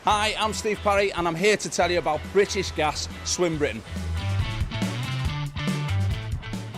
Hi, I'm Steve Parry and I'm here to tell you about British Gas Swim Britain.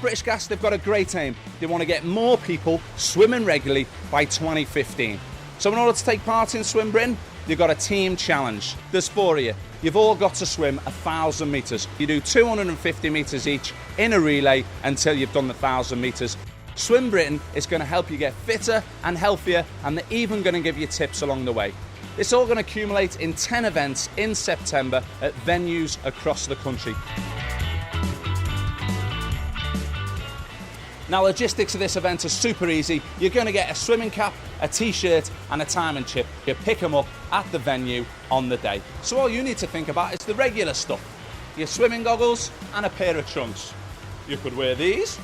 British Gas, they've got a great aim. They want to get more people swimming regularly by 2015. So in order to take part in Swim Britain, you've got a team challenge. There's 4 of you. You've all got to swim 1,000 metres. You do 250 metres each in a relay until you've done the 1,000 metres. Swim Britain is going to help you get fitter and healthier, and they're even going to give you tips along the way. It's all going to accumulate in 10 events in September at venues across the country. Now, logistics of this event are super easy. You're going to get a swimming cap, a t-shirt and a timing chip. You pick them up at the venue on the day. So all you need to think about is the regular stuff. Your swimming goggles and a pair of trunks. You could wear these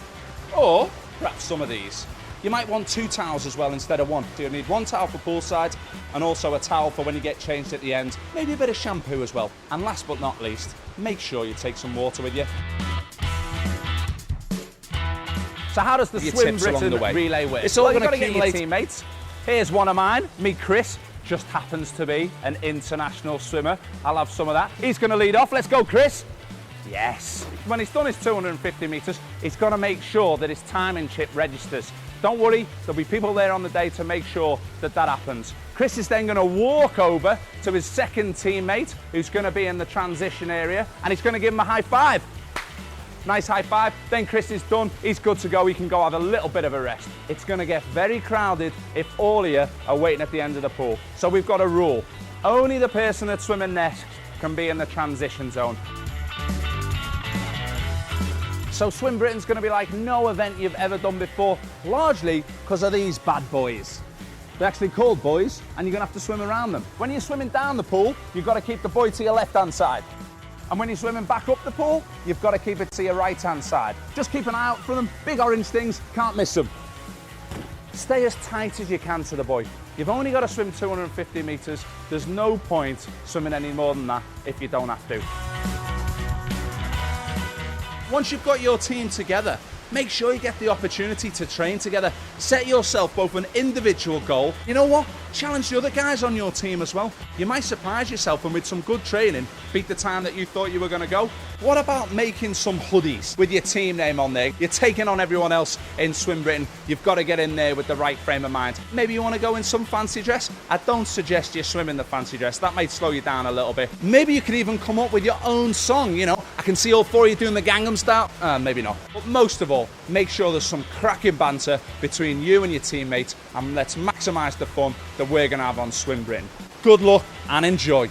or perhaps some of these. You might want 2 towels as well instead of 1. So you'll need 1 towel for poolside and also a towel for when you get changed at the end. Maybe a bit of shampoo as well. And last but not least, make sure you take some water with you. So how does the Swim Britain relay work? It's all going to get your accumulate. Teammates. Here's one of mine. Me, Chris, just happens to be an international swimmer. I'll have some of that. He's going to lead off. Let's go, Chris. Yes. When he's done his 250 metres, he's got to make sure that his timing chip registers. Don't worry, there'll be people there on the day to make sure that that happens. Chris is then going to walk over to his second teammate, who's going to be in the transition area, and he's going to give him a high five. Nice high five. Then Chris is done. He's good to go. He can go have a little bit of a rest. It's going to get very crowded if all of you are waiting at the end of the pool. So we've got a rule. Only the person that's swimming next can be in the transition zone. So Swim Britain's going to be like no event you've ever done before, largely because of these bad boys. They're actually called boys, and you're going to have to swim around them. When you're swimming down the pool, you've got to keep the buoy to your left-hand side. And when you're swimming back up the pool, you've got to keep it to your right-hand side. Just keep an eye out for them. Big orange things, can't miss them. Stay as tight as you can to the buoy. You've only got to swim 250 metres. There's no point swimming any more than that if you don't have to. Once you've got your team together, make sure you get the opportunity to train together. Set yourself both an individual goal. You know what? Challenge the other guys on your team as well. You might surprise yourself and with some good training, beat the time that you thought you were going to go. What about making some hoodies with your team name on there? You're taking on everyone else in Swim Britain. You've got to get in there with the right frame of mind. Maybe you want to go in some fancy dress. I don't suggest you swim in the fancy dress. That might slow you down a little bit. Maybe you could even come up with your own song, you know. I can see all 4 of you doing the Gangnam Style. Maybe not. But most of all, make sure there's some cracking banter between you and your teammates, and let's maximise the fun that we're going to have on Swim Britain. Good luck and enjoy.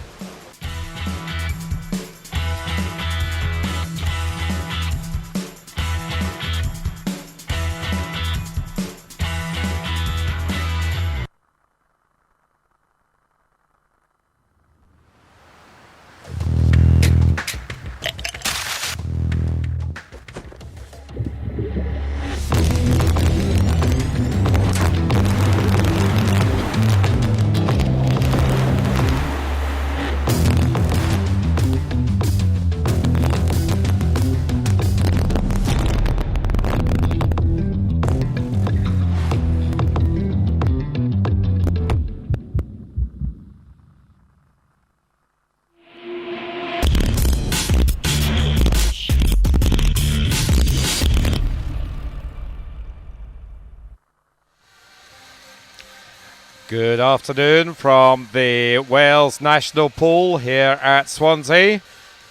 Good afternoon from the Wales National Pool here at Swansea.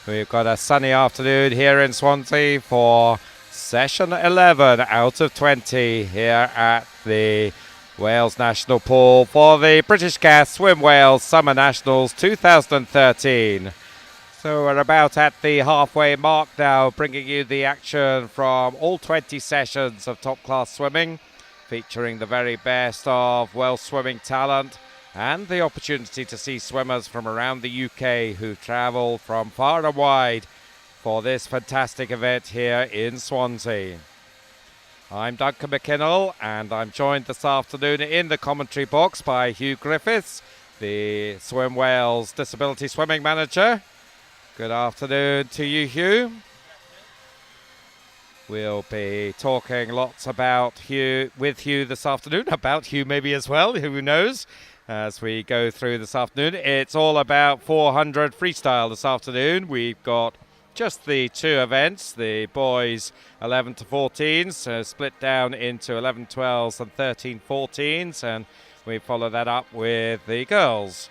We've got a sunny afternoon here in Swansea for session 11 out of 20 here at the Wales National Pool for the British Gas Swim Wales Summer Nationals 2013. So we're about at the halfway mark now, bringing you the action from all 20 sessions of top-class swimming, featuring the very best of Welsh swimming talent and the opportunity to see swimmers from around the UK who travel from far and wide for this fantastic event here in Swansea. I'm Duncan McKinnell, and I'm joined this afternoon in the commentary box by Hugh Griffiths, the Swim Wales Disability Swimming Manager. Good afternoon to you, Hugh. We'll be talking lots about Hugh with Hugh this afternoon, about Hugh maybe as well, who knows. as we go through this afternoon. It's all about 400 freestyle this afternoon. We've got just the two events, the boys 11 to 14s, so split down into 11 12s and 13 14s, and we follow that up with the girls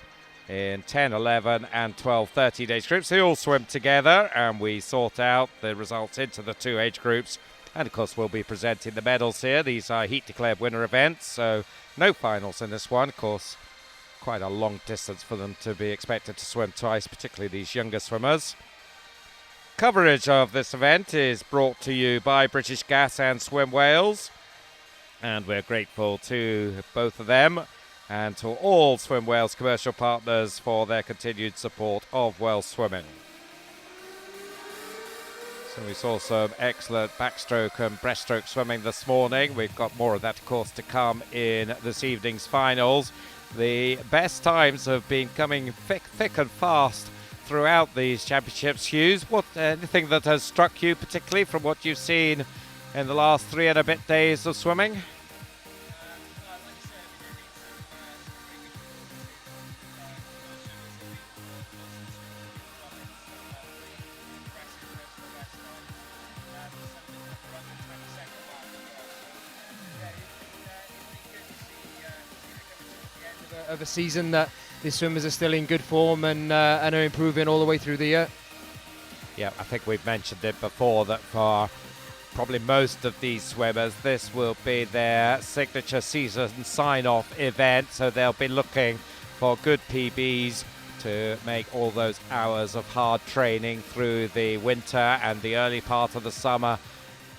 in 10, 11 and 12 13 age groups. They all swim together and we sort out the results into the two age groups, and of course we'll be presenting the medals here. These are heat declared winner events, so no finals in this one. Of course, quite a long distance for them to be expected to swim twice, particularly these younger swimmers. Coverage of this event is brought to you by British Gas and Swim Wales, and we're grateful to both of them and to all Swim Wales commercial partners for their continued support of Wales swimming. So we saw some excellent backstroke and breaststroke swimming this morning. We've got more of that, of course, to come in this evening's finals. The best times have been coming thick and fast throughout these championships. Hughes, anything that has struck you particularly from what you've seen in the last 3 and a bit days of swimming? Of a season that the swimmers are still in good form and are improving all the way through the year. Yeah, I think we've mentioned it before that for probably most of these swimmers, this will be their signature season sign-off event, so they'll be looking for good PBs to make all those hours of hard training through the winter and the early part of the summer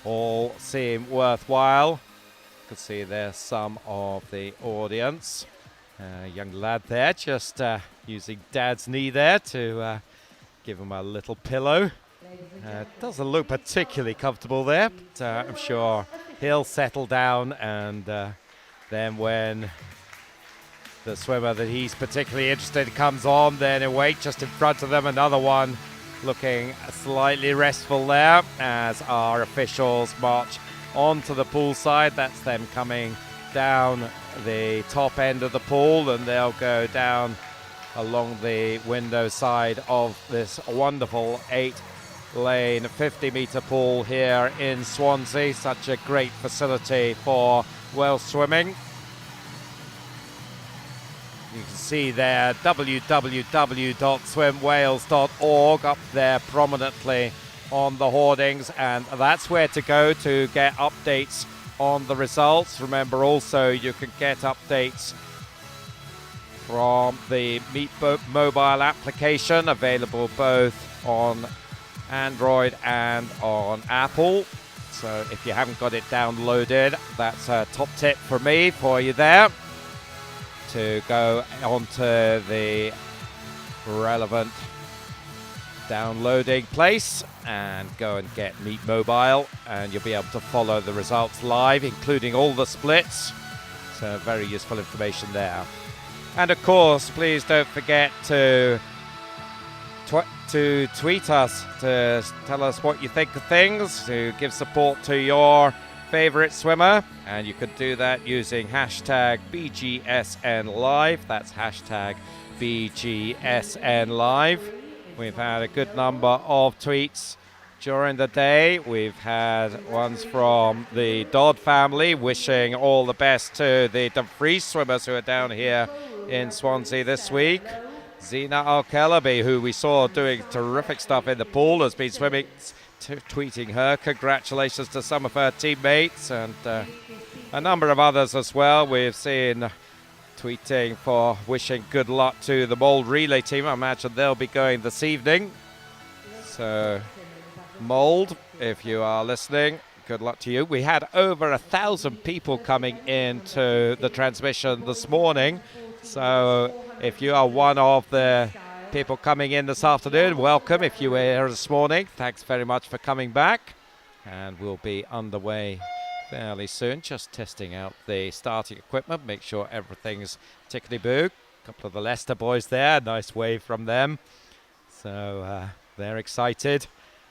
all seem worthwhile. You can see there's some of the audience. Young lad there just using Dad's knee there to give him a little pillow. Doesn't look particularly comfortable there, but I'm sure he'll settle down, and then when the swimmer that he's particularly interested in comes on, then he'll wait just in front of them. Another one looking slightly restful there as our officials march onto the pool side. That's them coming down the top end of the pool, and they'll go down along the window side of this wonderful 8-lane 50-meter pool here in Swansea. Such a great facility for Welsh swimming. You can see there www.swimwales.org up there prominently on the hoardings, and that's where to go to get updates on the results. Remember also you can get updates from the Meet mobile application, available both on Android and on Apple. So if you haven't got it downloaded, that's a top tip for me for you there, to go onto the relevant downloading place and go and get Meet Mobile, and you'll be able to follow the results live, including all the splits. So very useful information there. And of course, please don't forget to tweet us to tell us what you think of things, to give support to your favorite swimmer, and you can do that using hashtag BGSNLive. That's hashtag BGSNLive. We've had a good number of tweets during the day. We've had ones from the Dodd family wishing all the best to the Dumfries swimmers who are down here in Swansea this week. Zena Al-Kelabi, who we saw doing terrific stuff in the pool, has been swimming, tweeting her congratulations to some of her teammates, and a number of others as well. We've seen tweeting for wishing good luck to the Mould relay team. I imagine they'll be going this evening. So Mould, if you are listening, good luck to you. We had over 1,000 people coming into the transmission this morning. So if you are one of the people coming in this afternoon, welcome. If you were here this morning, thanks very much for coming back. And we'll be underway fairly soon, just testing out the starting equipment, make sure everything's tickety-boo. A couple of the Leicester boys there, nice wave from them. So they're excited,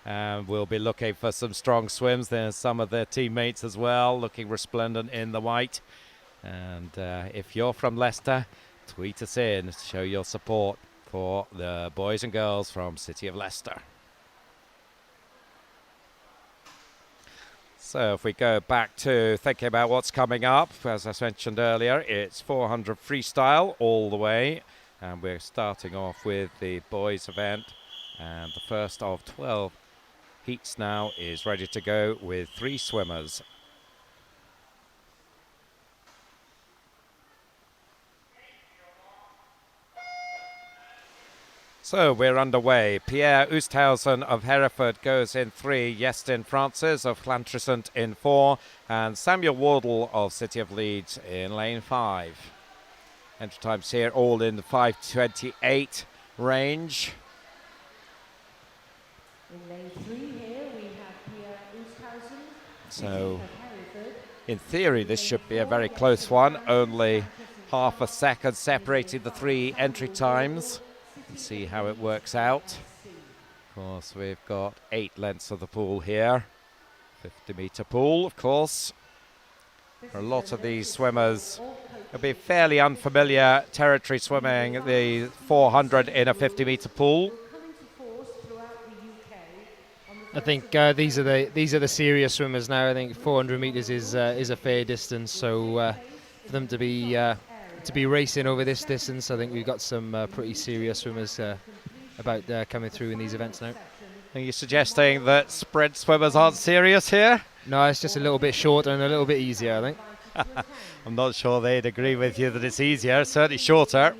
and we'll be looking for some strong swims. There's some of their teammates as well, looking resplendent in the white. And if you're from Leicester, tweet us in to show your support for the boys and girls from City of Leicester. So if we go back to thinking about what's coming up, as I mentioned earlier, it's 400 freestyle all the way. And we're starting off with the boys event. And the first of 12 heats now is ready to go with 3 swimmers. So we're underway. Pierre Oosthausen of Hereford goes in 3, Yestin Francis of Llantrisant in 4, and Samuel Wardle of City of Leeds in lane 5. Entry times here all in the 5:28 range. In lane 3 here we have Pierre Oosthausen. So in theory this should be a very close one, only half a second separating the 3 entry times. See how it works out. Of course, we've got 8 lengths of the pool here. 50-meter pool, of course. For a lot of these swimmers, it'll be fairly unfamiliar territory swimming the 400 in a 50-meter pool. I think these are the serious swimmers now. I think 400 meters is a fair distance, so for them to be racing over this distance, I think we've got some pretty serious swimmers about coming through in these events now. Are you suggesting that sprint swimmers aren't serious here? No, it's just a little bit shorter and a little bit easier, I think. I'm not sure they'd agree with you that it's easier, certainly shorter.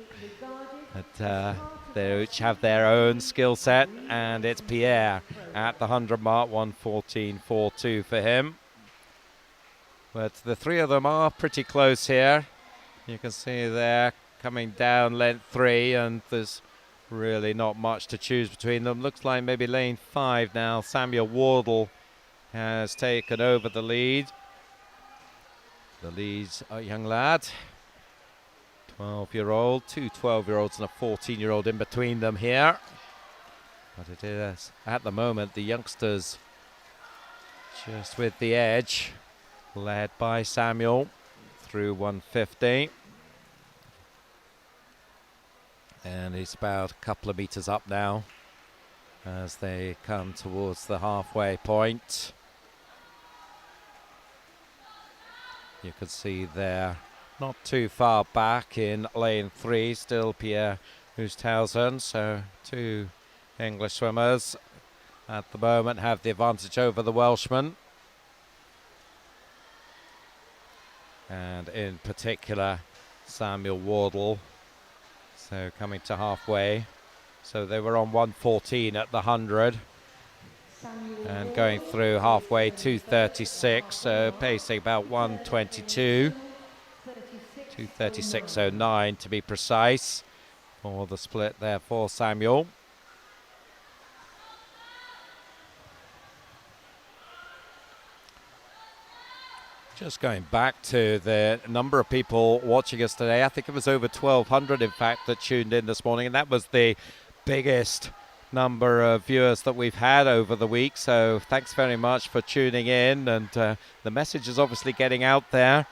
But they each have their own skill set, and it's Pierre at the 100 mark, 1:14.42 for him. But the 3 of them are pretty close here. You can see they're coming down length 3, and there's really not much to choose between them. Looks like maybe lane 5 now. Samuel Wardle has taken over the lead. The lead's a young lad, 12-year-old, 2 12-year-olds and a 14-year-old in between them here. But it is, at the moment, the youngsters just with the edge, led by Samuel through 150. And he's about a couple of meters up now as they come towards the halfway point. You can see there, not too far back in lane 3, still Pierre Oosthausen. So 2 English swimmers at the moment have the advantage over the Welshman. And in particular, Samuel Wardle. So coming to halfway. So they were on 1:14 at the 100. And going through halfway, 2:36. So pacing about 1:22. 2:36.09 to be precise for the split there for Samuel. Just going back to the number of people watching us today, I think it was over 1,200 in fact that tuned in this morning, and that was the biggest number of viewers that we've had over the week. So thanks very much for tuning in, and the message is obviously getting out there.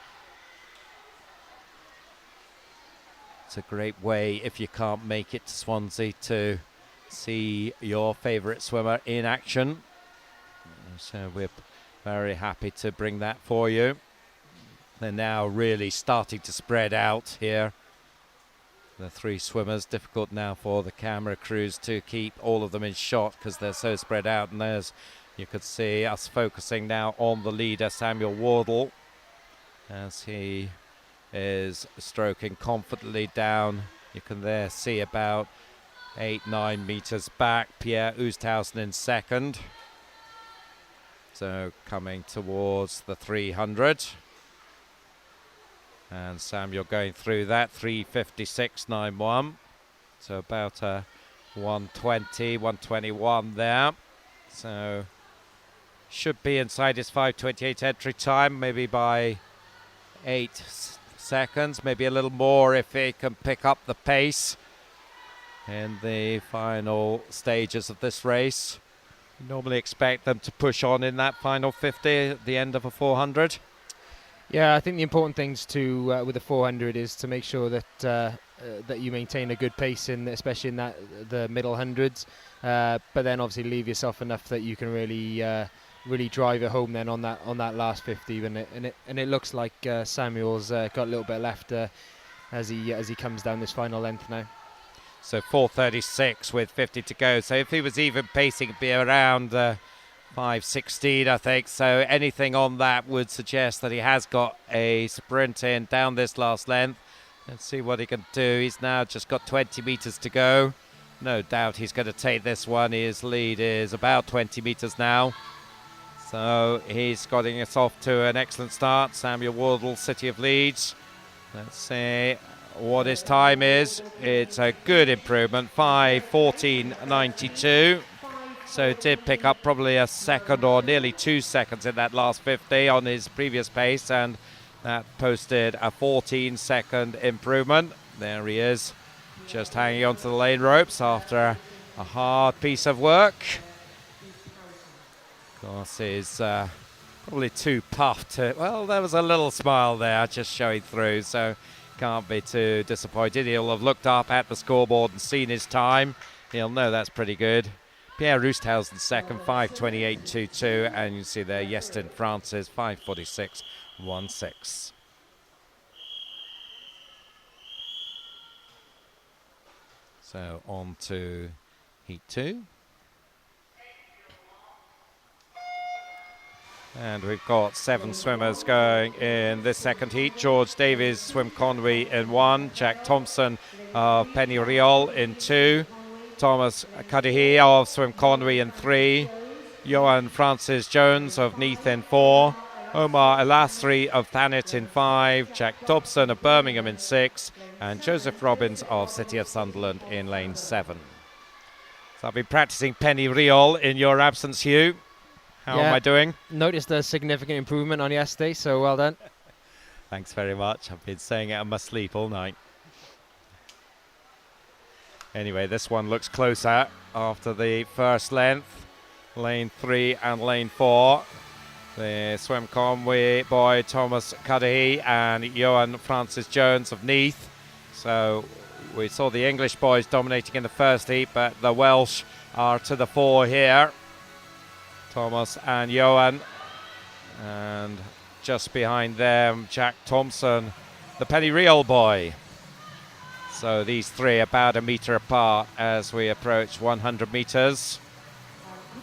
It's a great way, if you can't make it to Swansea, to see your favourite swimmer in action. So we're very happy to bring that for you. They're now really starting to spread out here. The 3 swimmers, difficult now for the camera crews to keep all of them in shot because they're so spread out. And there's, you could see us focusing now on the leader, Samuel Wardle, as he is stroking confidently down. You can there see about 8-9 meters back, Pierre Oosthausen in second. So coming towards the 300. And Samuel going through that, 3:56.91. So about a 1:20, 1:21 there. So should be inside his 5:28 entry time, maybe by 8 seconds, maybe a little more if he can pick up the pace in the final stages of this race. You normally expect them to push on in that final 50 at the end of a 400. Yeah, I think the important things to with the 400 is to make sure that that you maintain a good pace in, especially in the middle hundreds, but then obviously leave yourself enough that you can really drive it home then on that last 50. And it looks like Samuel's got a little bit left as he comes down this final length now. So 4:36 with 50 to go. So if he was even pacing, it'd be around 5:16, I think. So anything on that would suggest that he has got a sprint in down this last length. Let's see what he can do. He's now just got 20 metres to go. No doubt he's going to take this one. His lead is about 20 metres now. So he's getting us off to an excellent start. Samuel Wardle, City of Leeds. Let's see what his time is. It's a good improvement, 5:14.92. So it did pick up probably a second or nearly 2 seconds in that last 50 on his previous pace, and that posted a 14-second improvement. There he is, just hanging onto the lane ropes after a hard piece of work. Of course, he's probably too puffed. Well, there was a little smile there just showing through, so can't be too disappointed. He'll have looked up at the scoreboard and seen his time. He'll know that's pretty good. Pierre Roosthausen second, 5:28.22, and you see there Yestin Francis, 5:46.16. So on to heat 2. And we've got 7 swimmers going in this second heat. George Davies, Swim Conwy in 1. Jack Thompson of Penny Riol in 2. Thomas Cudahy of Swim Conwy in 3. Johan Francis Jones of Neath in 4. Omar Elasri of Thanet in 5. Jack Dobson of Birmingham in 6. And Joseph Robbins of City of Sunderland in lane 7. So I've been practicing Penny Riol in your absence, Hugh. How am I doing? Noticed a significant improvement on yesterday, so well done. Thanks very much. I've been saying it in my sleep all night. Anyway, this one looks closer after the first length. Lane 3 and lane 4. The Swim Conwy boy Thomas Cudahy and Johan Francis Jones of Neath. So we saw the English boys dominating in the first heat, but the Welsh are to the fore here. Thomas and Johan, and just behind them Jack Thompson, the Penny Riol boy. So these three about a metre apart as we approach 100 metres.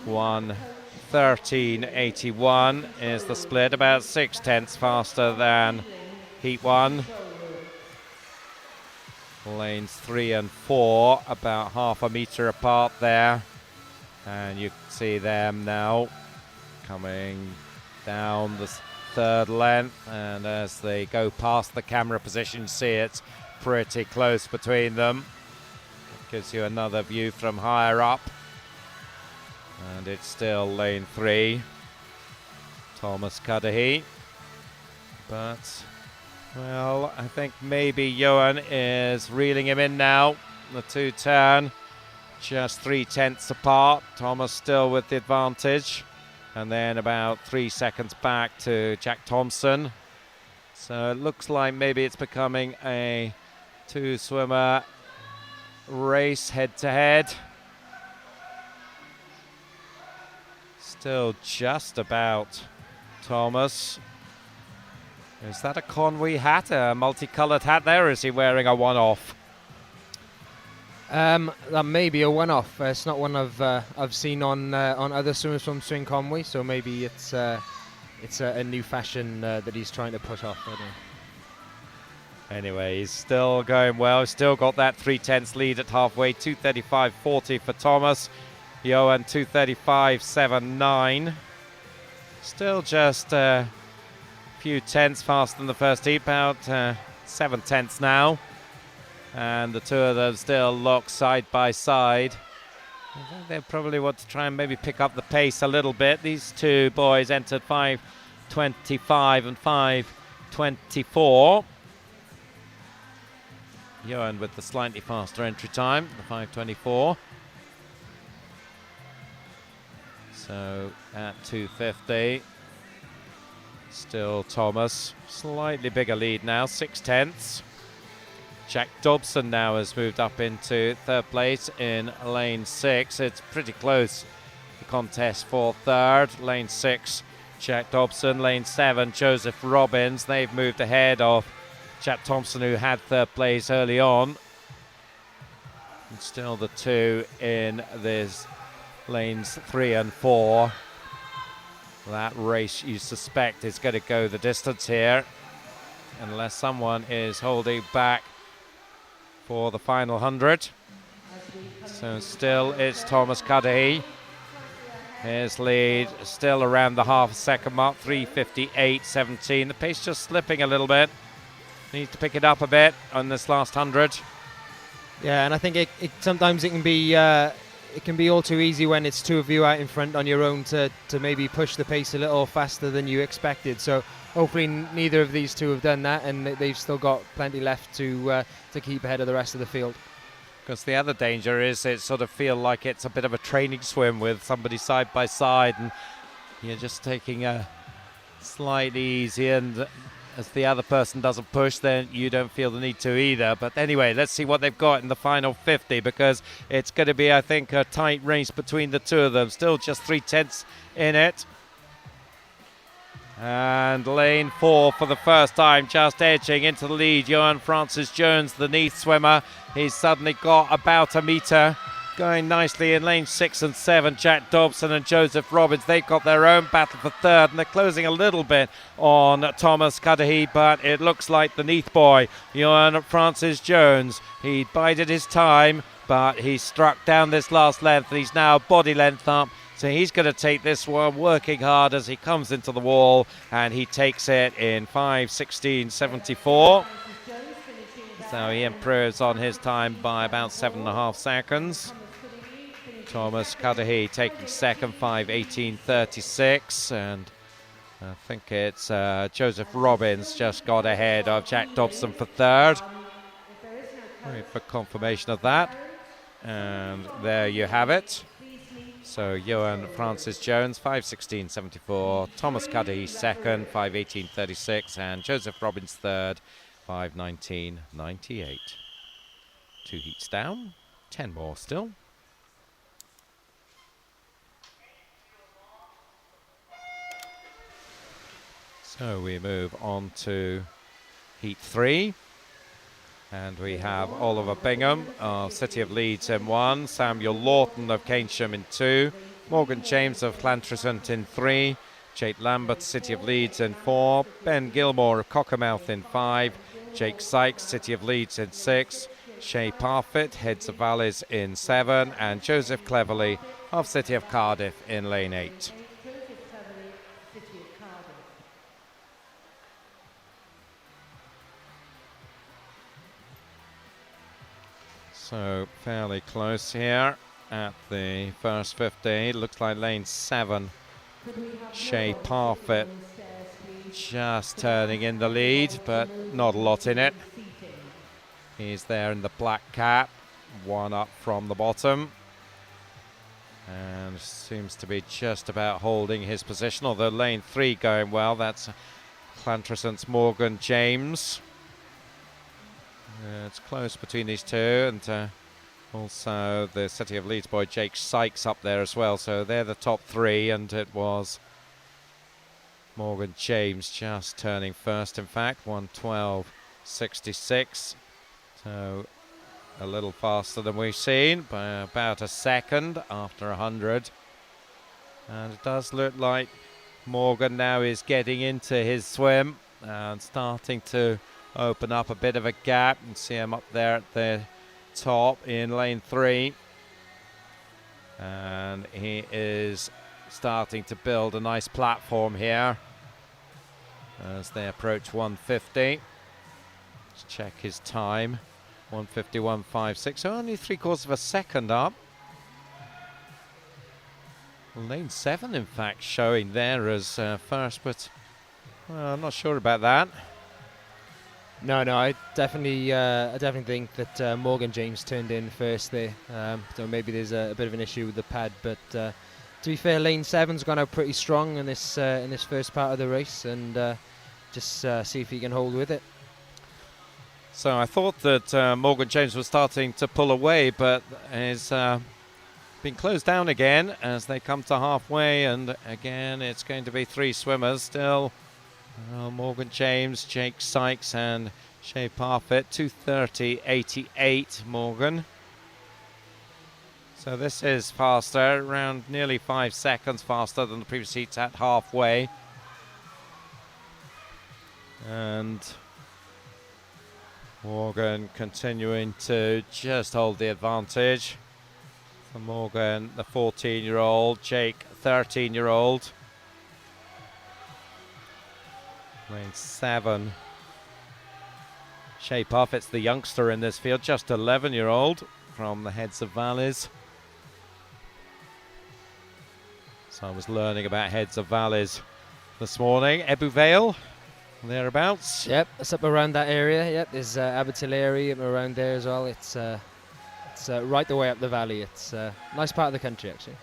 1:13.81 is the split, about 6/10 faster than heat 1. Lanes 3 and 4 about half a metre apart there. And you can see them now coming down the third length, and as they go past the camera position, you see it's pretty close between them. It gives you another view from higher up, and it's still lane 3. Thomas Cudahy, but well, I think maybe Johan is reeling him in now. The two turn. Just 3/10 apart. Thomas still with the advantage. And then about 3 seconds back to Jack Thompson. So it looks like maybe it's becoming a 2-swimmer race head-to-head. Still just about Thomas. Is that a Conwy hat? A multicolored hat there? Or is he wearing a one-off? That may be a one-off. It's not one I've seen on other swimmers from Swim Conwy, so maybe it's a new fashion that he's trying to put off. I don't know. Anyway, he's still going well. Still got that 3/10 lead at halfway. 2:35.40 for Thomas. Johan 2:35.79. Still just a few tenths faster than the first heat. About 7/10 now. And the two of them still locked side by side. I think they probably want to try and maybe pick up the pace a little bit. These two boys entered 5:25 and 5:24. Johan with the slightly faster entry time, the 5:24. So at 2:50, still Thomas, slightly bigger lead now, 6/10. Jack Dobson now has moved up into third place in lane 6. It's pretty close, the contest for third. Lane 6, Jack Dobson. Lane 7, Joseph Robbins. They've moved ahead of Jack Thompson, who had third place early on. And still the two in this lanes 3 and 4. That race you suspect is going to go the distance here, unless someone is holding back for the final 100. So still it's Thomas Cudahy. His lead still around the half-second mark, 3:58.17. The pace just slipping a little bit. Needs to pick it up a bit on this last 100. Yeah, and I think it sometimes it can be all too easy when it's two of you out in front on your own to maybe push the pace a little faster than you expected. So hopefully neither of these two have done that, and they've still got plenty left to keep ahead of the rest of the field. Because the other danger is it sort of feel like it's a bit of a training swim with somebody side by side, and you're just taking a slightly easy, and as the other person doesn't push, then you don't feel the need to either. But anyway, let's see what they've got in the final 50, because it's going to be, I think, a tight race between the two of them. Still just 3/10 in it. And lane 4 for the first time, just edging into the lead. Johan Francis Jones, the Neath swimmer. He's suddenly got about a metre. Going nicely in lane 6 and 7, Jack Dobson and Joseph Robbins. They've got their own battle for third, and they're closing a little bit on Thomas Cudahy, but it looks like the Neath boy, Johan Francis Jones, he bided his time, but he struck down this last length, and he's now body length up. So he's going to take this one, working hard as he comes into the wall, and he takes it in 5:16.74. So he improves on his time by about 7.5 seconds. Thomas Cudahy taking second, 5:18.36, and I think it's Joseph Robbins just got ahead of Jack Dobson for third. Wait for confirmation of that, and there you have it. So Johan Francis Jones, 5:16.74, Thomas Cudahy second, 5:18.36, and Joseph Robbins third, 5:19.98. 2 heats down, 10 more still. So we move on to heat 3. And we have Oliver Bingham of City of Leeds in 1, Samuel Lawton of Keynsham in 2, Morgan James of Llantrisant in 3, Jake Lambert, City of Leeds in 4, Ben Gilmore of Cockermouth in 5, Jake Sykes, City of Leeds in 6, Shay Parfitt, Heads of Valleys in 7, and Joseph Cleverley of City of Cardiff in lane 8. So fairly close here at the first 50. Looks like lane 7, Shay Parfitt just turning in the lead, but not a lot in it. He's there in the black cap, 1 up from the bottom, and seems to be just about holding his position, although lane 3 going well. That's Llantrisant's Morgan James. It's close between these two, and also the City of Leeds boy Jake Sykes up there as well. So they're the top 3, and it was Morgan James just turning first, in fact, 1:12.66. So a little faster than we've seen, by about a second after 100. And it does look like Morgan now is getting into his swim and starting to open up a bit of a gap. You can see him up there at the top in lane 3, and he is starting to build a nice platform here as they approach 150. Let's check his time, 1:51.56, so only 3/4 of a second up. Lane 7 in fact showing there as first, but well, I'm not sure about that. No, I definitely think that Morgan James turned in first there. So maybe there's a bit of an issue with the pad, but to be fair, lane 7's gone out pretty strong in this first part of the race, and just see if he can hold with it. So I thought that Morgan James was starting to pull away, but is been closed down again as they come to halfway, and again it's going to be 3 swimmers still. Morgan James, Jake Sykes and Shea Parfitt, 2:30.88 Morgan. So this is faster, around nearly 5 seconds faster than the previous heats at halfway. And Morgan continuing to just hold the advantage. For Morgan, the 14-year-old, Jake, 13-year-old. Lane 7. Shea Parfitt's the youngster in this field, just 11-year-old from the Heads of Valleys. So I was learning about Heads of Valleys this morning. Ebbw Vale, thereabouts. Yep, it's up around that area. Yep, there's Abertillery around there as well. It's right the way up the valley. It's a nice part of the country, actually.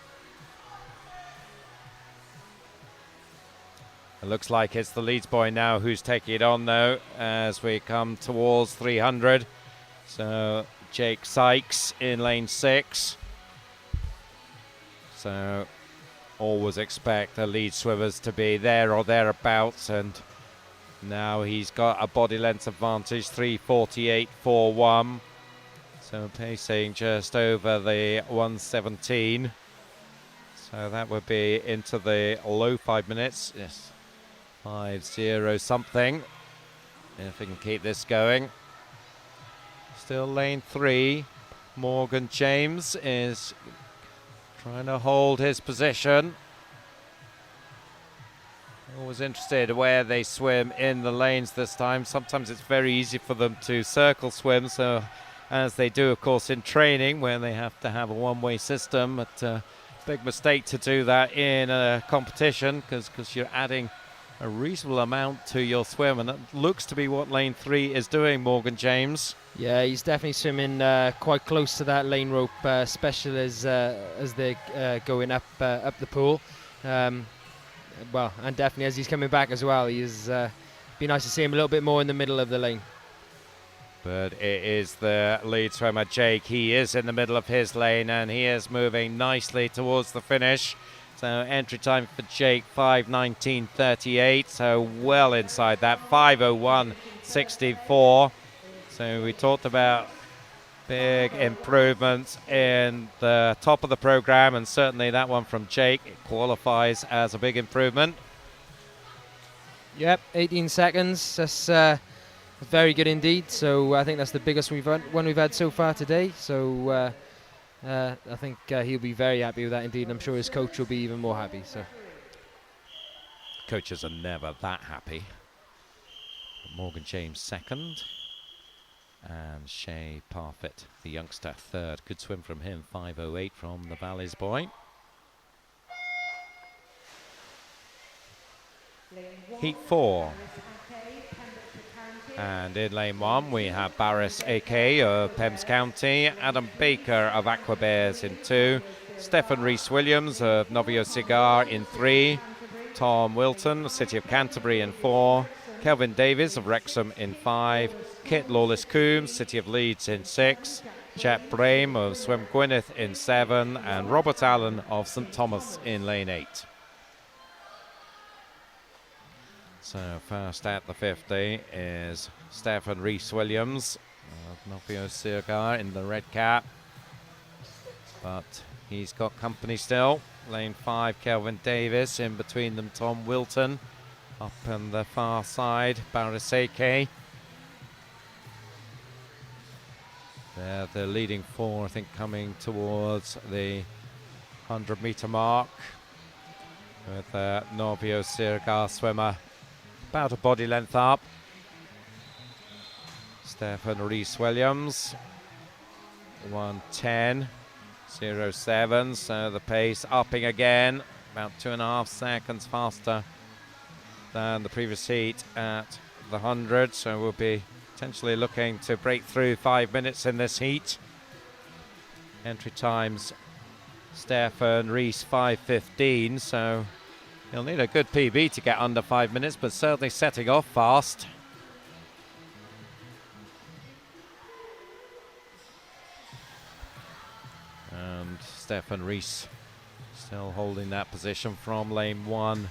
It looks like it's the Leeds boy now who's taking it on, though, as we come towards 300. So Jake Sykes in lane 6. So always expect the lead swimmers to be there or thereabouts, and now he's got a body length advantage, 3:48.41. So pacing just over the 1:17. So that would be into the low 5 minutes. Yes, 5:0 something. If we can keep this going. Still lane 3. Morgan James is trying to hold his position. Always interested where they swim in the lanes this time. Sometimes it's very easy for them to circle swim, so as they do, of course, in training, where they have to have a one-way system. But big mistake to do that in a competition, because you're adding a reasonable amount to your swim, and that looks to be what lane 3 is doing, Morgan James. Yeah, he's definitely swimming quite close to that lane rope, especially as they're going up the pool. Well, and definitely as he's coming back as well, he's be nice to see him a little bit more in the middle of the lane. But it is the lead swimmer, Jake. He is in the middle of his lane, and he is moving nicely towards the finish. So entry time for Jake, 5:19.38, so well inside that, 5:01.64. So we talked about big improvements in the top of the program, and certainly that one from Jake qualifies as a big improvement. Yep, 18 seconds. That's very good indeed. So I think that's the biggest one we've had so far today. So I think he'll be very happy with that indeed, and I'm sure his coach will be even more happy. So coaches are never that happy. Morgan James second, and Shea Parfitt, the youngster, third. Good swim from him, 5:08 from the Valleys boy. Heat 4. And in lane 1 we have Barris AK of Pembs County, Adam Baker of Aqua Bears in 2, Stephen Rees-Williams of Novio Cigar in 3, Tom Wilton, City of Canterbury in 4, Kelvin Davies of Wrexham in 5, Kit Lawless-Coombs, City of Leeds in 6, Chet Brame of Swim Gwynedd in 7, and Robert Allen of St Thomas in lane 8. So first at the 50 is Stephen Rees-Williams of Novio Cigar in the red cap, but he's got company still. Lane 5, Kelvin Davis, in between them Tom Wilton. Up on the far side, Barris AK. They're the leading 4, I think, coming towards the 100-meter mark, with the Novio Cigar swimmer about a body length up. Stephen Rees-Williams, 1:10.07, so the pace upping again, about 2.5 seconds faster than the previous heat at the 100, so we'll be potentially looking to break through 5 minutes in this heat. Entry times, Stephen Rees 5:15, so he'll need a good PB to get under 5 minutes, but certainly setting off fast. and Stefan Rees still holding that position from lane 1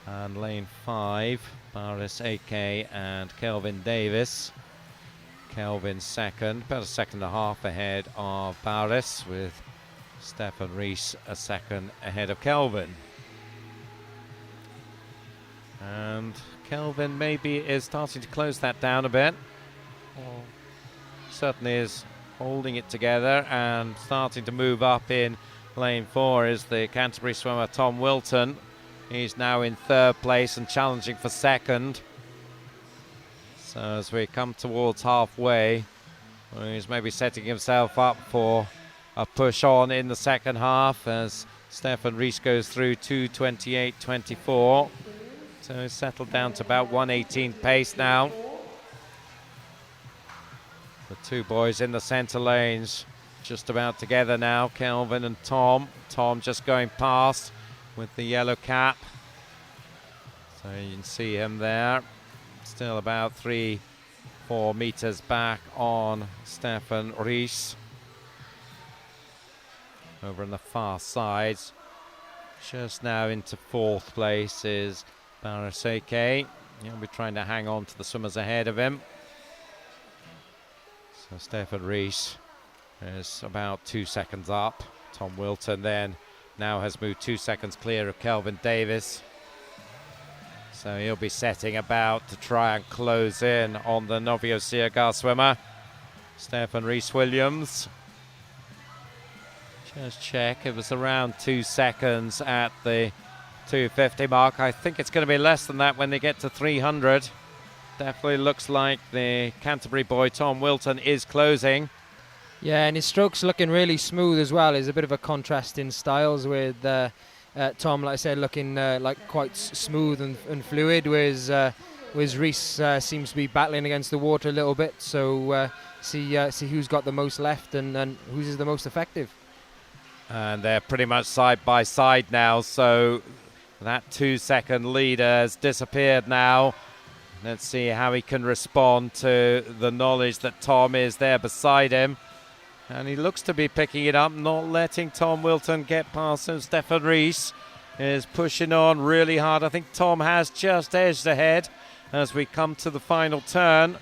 and lane 5. Baris AK and Kelvin Davis. Kelvin second, about a second and a half ahead of Baris, with Stefan Rees a second ahead of Kelvin. And Kelvin maybe is starting to close that down a bit. Certainly is holding it together and starting to move up in lane 4 is the Canterbury swimmer Tom Wilton. He's now in 3rd place and challenging for 2nd. So as we come towards halfway, he's maybe setting himself up for a push on in the second half as Stefan Rees goes through 2:28.24. So he's settled down to about 1:18 pace now. The two boys in the centre lanes just about together now, Kelvin and Tom. Tom just going past with the yellow cap. So you can see him there. Still about 3-4 meters back on Stefan Rees. Over on the far side, just now into 4th place is Baris AK. He'll be trying to hang on to the swimmers ahead of him. So Stefan Rees is about 2 seconds up. Tom Wilton then now has moved 2 seconds clear of Kelvin Davis. So he'll be setting about to try and close in on the Novio Siagar swimmer, Stefan Rees Williams. Just check, it was around 2 seconds at the 250 mark. I think it's going to be less than that when they get to 300. Definitely looks like the Canterbury boy Tom Wilton is closing. Yeah, and his stroke's looking really smooth as well. There's a bit of a contrast in styles with Tom, like I said, looking like quite smooth and fluid, whereas Rees seems to be battling against the water a little bit. So see who's got the most left and who's is the most effective. And they're pretty much side by side now, so that 2 second lead has disappeared now. Let's see how he can respond to the knowledge that Tom is there beside him. And he looks to be picking it up, not letting Tom Wilton get past him. Stefan Rees is pushing on really hard. I think Tom has just edged ahead as we come to the final turn.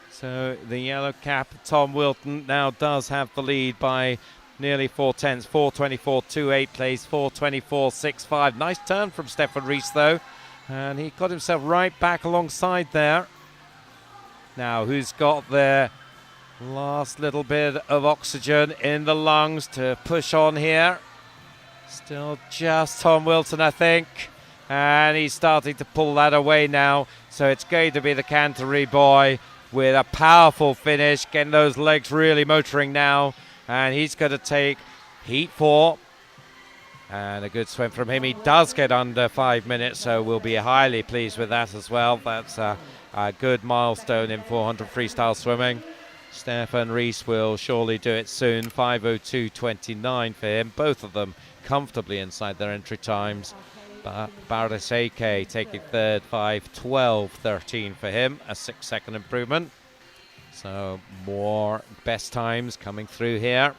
So the yellow cap, Tom Wilton, now does have the lead by nearly 4 tenths. 4:24.28 place, 4:24.65. Nice turn from Stefan Rees though. And he got himself right back alongside there. Now, who's got their last little bit of oxygen in the lungs to push on here? Still just Tom Wilton, I think. And he's starting to pull that away now. So it's going to be the Canterbury boy with a powerful finish, getting those legs really motoring now. And he's going to take heat 4. And a good swim from him. He does get under 5 minutes, so we'll be highly pleased with that as well. That's a good milestone in 400 freestyle swimming. Stefan Rees will surely do it soon. 5:02.29 for him. Both of them comfortably inside their entry times. Baris AK taking 3rd, 5:12.13 for him. A 6 second improvement. So more best times coming through here.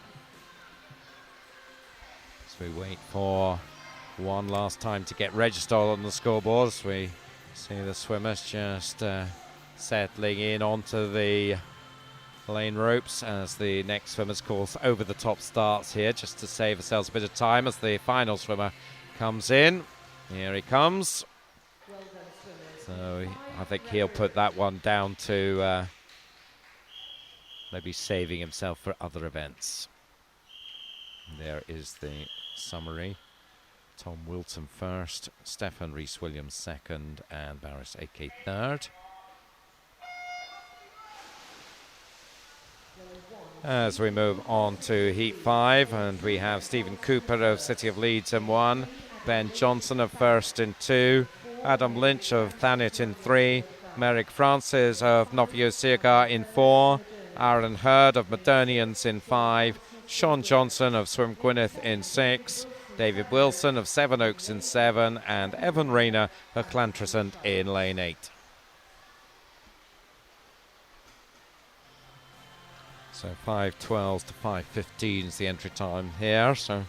We wait for one last time to get registered on the scoreboards. We see the swimmers just settling in onto the lane ropes as the next swimmer's course over the top starts here, just to save ourselves a bit of time as the final swimmer comes in. Here he comes. So I think he'll put that one down to maybe saving himself for other events. There is the summary. Tom Wilton first, Stefan Rees Williams second, and Baris AK third. As we move on to Heat 5, and we have Stephen Cooper of City of Leeds in 1, Ben Johnson of First in 2, Adam Lynch of Thanet in 3, Merrick Francis of Novio Siagar in 4, Aaron Hurd of Modernians in 5, Sean Johnson of Swim Gwyneth in 6, David Wilson of Sevenoaks in 7, and Evan Rayner of Llantrisant in lane 8. So 5:12 to 5:15 is the entry time here. So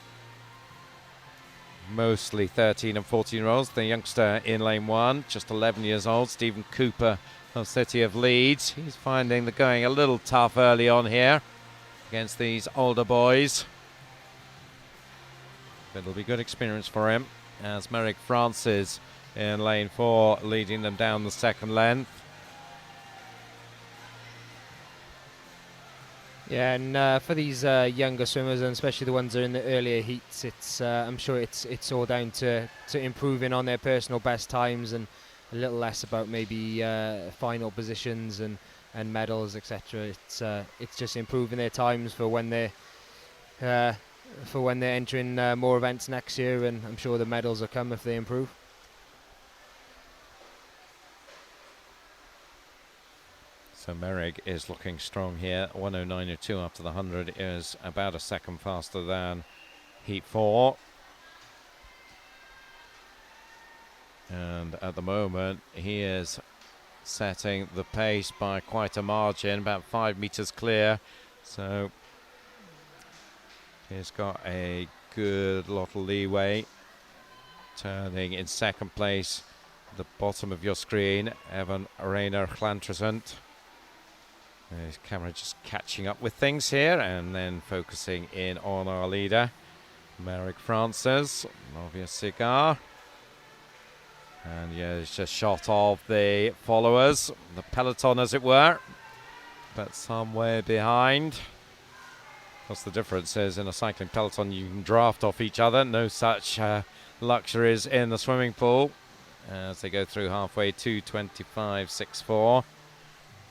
mostly 13 and 14-year-olds. The youngster in lane 1, just 11 years old, Stephen Cooper of City of Leeds. He's finding the going a little tough early on here against these older boys. But it'll be good experience for him, as Merrick Francis in lane 4 leading them down the second length. Yeah, and for these younger swimmers, and especially the ones that are in the earlier heats, it's I'm sure it's all down to improving on their personal best times, and a little less about maybe final positions and medals, etc. It's just improving their times for when they're entering more events next year, and I'm sure the medals will come if they improve. So Merrick is looking strong here. 109.02 after the 100 is about a second faster than heat 4. And at the moment, he is setting the pace by quite a margin, about 5 meters clear. So he's got a good lot of leeway. Turning in second place, the bottom of your screen, Evan Rayner Chlantrasant. His camera just catching up with things here, and then focusing in on our leader, Merrick Francis, Novia Cigar. And yeah, it's just shot of the followers, the peloton as it were, but somewhere behind. Of course, the difference is in a cycling peloton you can draft off each other. No such luxuries in the swimming pool as they go through halfway to 25.64.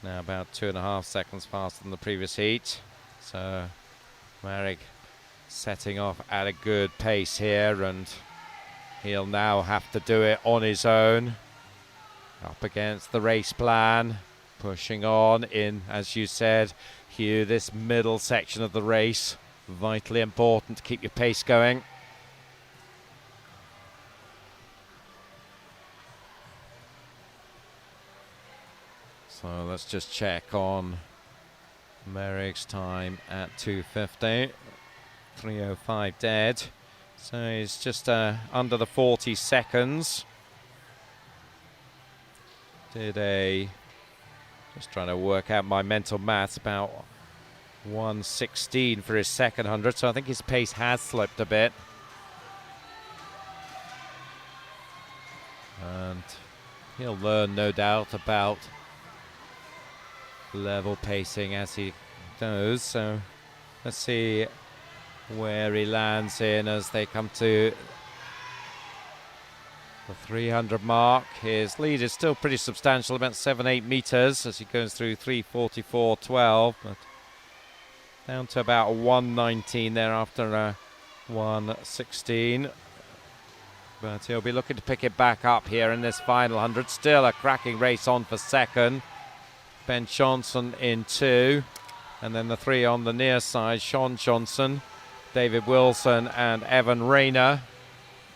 Now about 2.5 seconds faster than the previous heat. So Merrick setting off at a good pace here, and he'll now have to do it on his own. Up against the race plan, pushing on in, as you said, Hugh, this middle section of the race. Vitally important to keep your pace going. So let's just check on Merrick's time at 2:50. 3:05 dead. So he's just under the 40 seconds. Just trying to work out my mental maths, about 1:16 for his second 100. So I think his pace has slipped a bit. And he'll learn, no doubt, about level pacing as he goes. So let's see where he lands in as they come to the 300 mark. His lead is still pretty substantial, about 7-8 meters as he goes through 3:44.12, but down to about 1:19 there after 1:16. But he'll be looking to pick it back up here in this final 100. Still a cracking race on for second. Ben Johnson in 2, and then the 3 on the near side, Sean Johnson, David Wilson and Evan Rayner,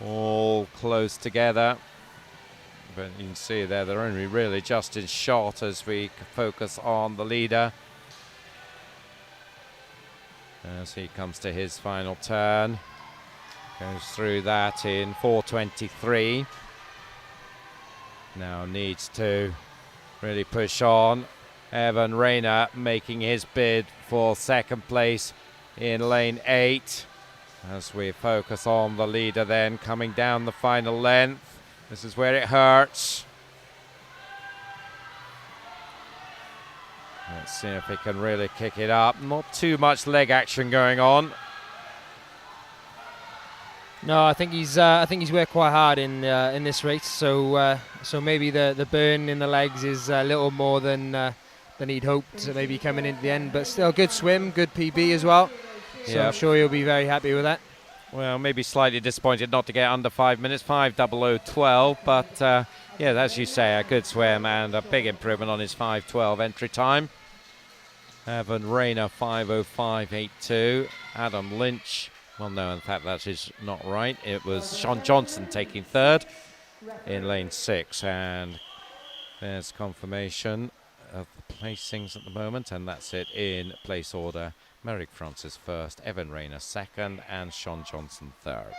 all close together. But you can see there they're only really just in shot as we focus on the leader as he comes to his final turn. Goes through that in 4:23. Now needs to really push on. Evan Rayner making his bid for second place in lane 8 as we focus on the leader then coming down the final length. This is where it hurts. Let's see if he can really kick it up. Not too much leg action going on. No, I think he's worked quite hard in this race. So maybe the burn in the legs is a little more than he'd hoped. So maybe coming into the end, but still good swim, good PB as well. So yep. I'm sure he'll be very happy with that. Well, maybe slightly disappointed not to get under 5 minutes, 5:00:12. But yeah, as you say, a good swim and a big improvement on his 5:12 entry time. Evan Rayner 5:05.82. Adam Lynch. Well, no, in fact, that is not right. It was Sean Johnson taking third in lane 6. And there's confirmation of the placings at the moment, and that's it in place order. Merrick Francis first, Evan Rayner second, and Sean Johnson third.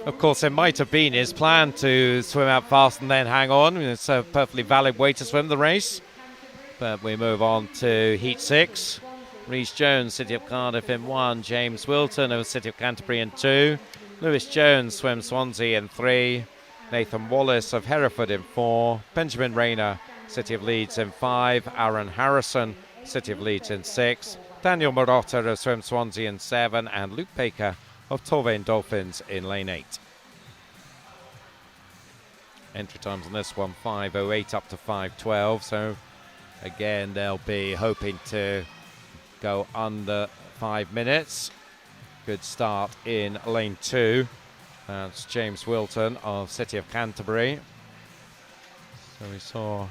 Of course, it might have been his plan to swim out fast and then hang on. It's a perfectly valid way to swim the race. But we move on to Heat 6. Rhys Jones, City of Cardiff in 1. James Wilton of City of Canterbury in 2. Lewis Jones swims Swansea in 3. Nathan Wallace of Hereford in 4. Benjamin Rayner, City of Leeds in 5. Aaron Harrison, City of Leeds in 6. Daniel Marotta of Swim Swansea in 7. And Luke Baker of Torvain Dolphins in lane 8. Entry times on this one 5:08 up to 5:12. So again, they'll be hoping to go under 5 minutes. Good start in lane 2. That's James Wilton of City of Canterbury. So we saw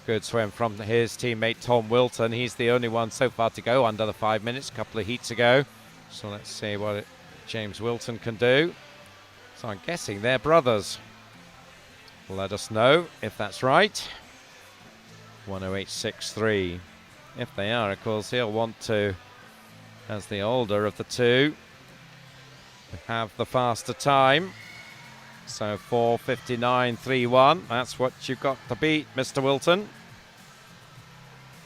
good swim from his teammate Tom Wilton. He's the only one so far to go under the 5 minutes a couple of heats ago. So let's see what James Wilton can do. So I'm guessing they're brothers. Let us know if that's right. 1:08.63. If they are, of course, he'll want to, as the older of the two, have the faster time. So 4:59.31. That's what you've got to beat, Mr. Wilton.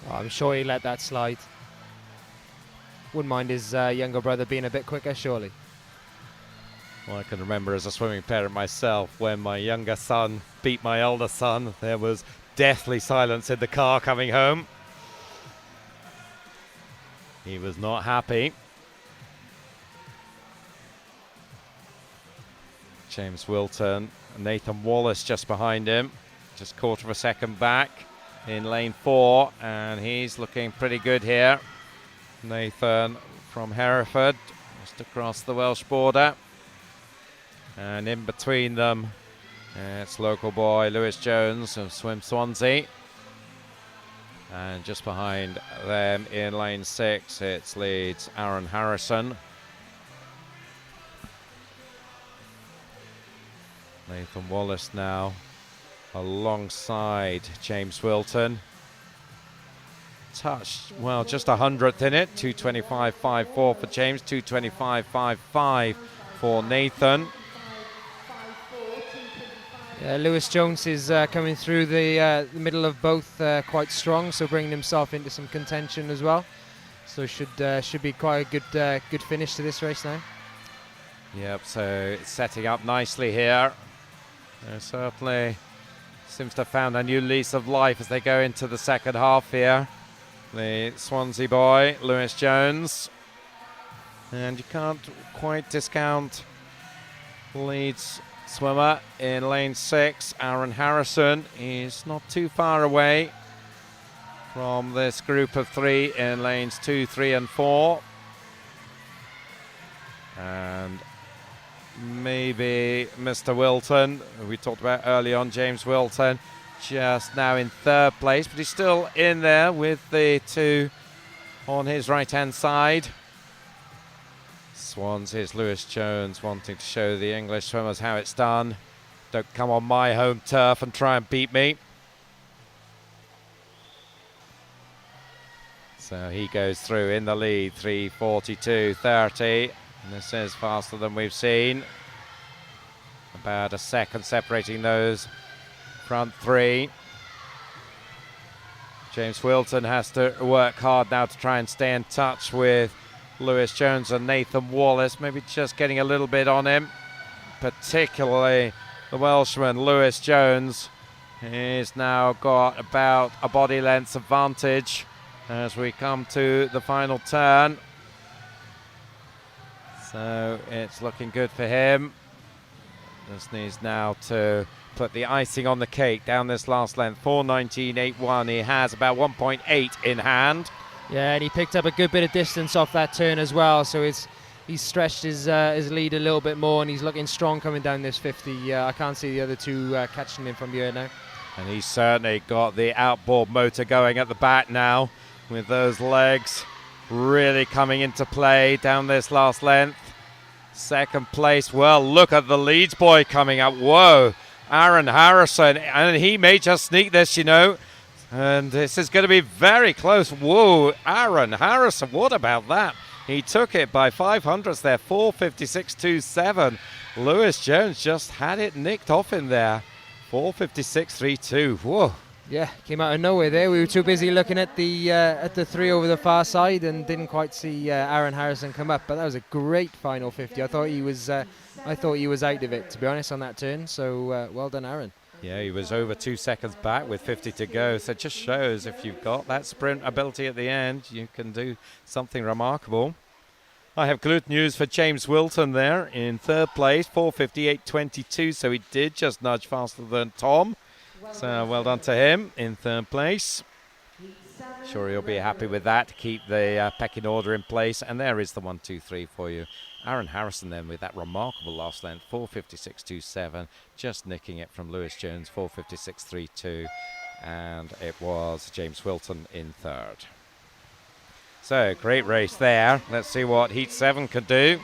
Oh, I'm sure he let that slide. Wouldn't mind his younger brother being a bit quicker, surely. Well, I can remember as a swimming parent myself, when my younger son beat my older son, there was deathly silence in the car coming home. He was not happy. James Wilton, Nathan Wallace just behind him, just quarter of a second back in lane 4, and he's looking pretty good here. Nathan from Hereford, just across the Welsh border. And in between them, it's local boy Lewis Jones of Swim Swansea. And just behind them in lane 6, it's Leeds' Aaron Harrison. Nathan Wallace now alongside James Wilton. Touched, well, just 100th in it. 2:25.54 for James, 2:25.55 for Nathan. Lewis Jones is coming through the middle of both quite strong, so bringing himself into some contention as well. So should be quite a good finish to this race now. Yep, so it's setting up nicely here. Certainly seems to have found a new lease of life as they go into the second half here. The Swansea boy, Lewis Jones. And you can't quite discount Leeds swimmer in lane 6, Aaron Harrison. He's not too far away from this group of 3 in lanes 2, 3 and 4. And maybe Mr. Wilton, who we talked about early on, James Wilton, just now in 3rd place, but he's still in there with the 2 on his right-hand side. Swansea's Lewis Jones wanting to show the English swimmers how it's done. Don't come on my home turf and try and beat me. So he goes through in the lead, 3:42.30. And this is faster than we've seen. About a second separating those front 3. James Wilton has to work hard now to try and stay in touch with Lewis Jones and Nathan Wallace. Maybe just getting a little bit on him. Particularly the Welshman, Lewis Jones. He's now got about a body length advantage as we come to the final turn. So it's looking good for him. Just needs now to put the icing on the cake down this last length. 4:19.81. He has about 1.8 in hand. Yeah, and he picked up a good bit of distance off that turn as well. So he's stretched his lead a little bit more, and he's looking strong coming down this 50. I can't see the other 2 catching him from here now. And he's certainly got the outboard motor going at the back now, with those legs really coming into play down this last length. Second place, well, look at the Leeds boy coming up. Whoa, Aaron Harrison, and he may just sneak this, you know. And this is going to be very close. Whoa, Aaron Harrison, what about that? He took it by 500ths there, 4:56.27. Lewis Jones just had it nicked off in there, 4:56.32. Whoa. Yeah, came out of nowhere there. We were too busy looking at the three over the far side and didn't quite see Aaron Harrison come up. But that was a great final 50. I thought he was out of it, to be honest, on that turn. So well done, Aaron. Yeah, he was over 2 seconds back with 50 to go. So it just shows if you've got that sprint ability at the end, you can do something remarkable. I have good news for James Wilton there in third place, 4:58.22. So he did just nudge faster than Tom. So well done to him in third place. Sure he'll be happy with that. Keep the pecking order in place. And there is the 1, 2, 3 for you. Aaron Harrison then with that remarkable last length, 4:56.27. Just nicking it from Lewis Jones, 4:56.32. And it was James Wilton in third. So great race there. Let's see what Heat 7 could do.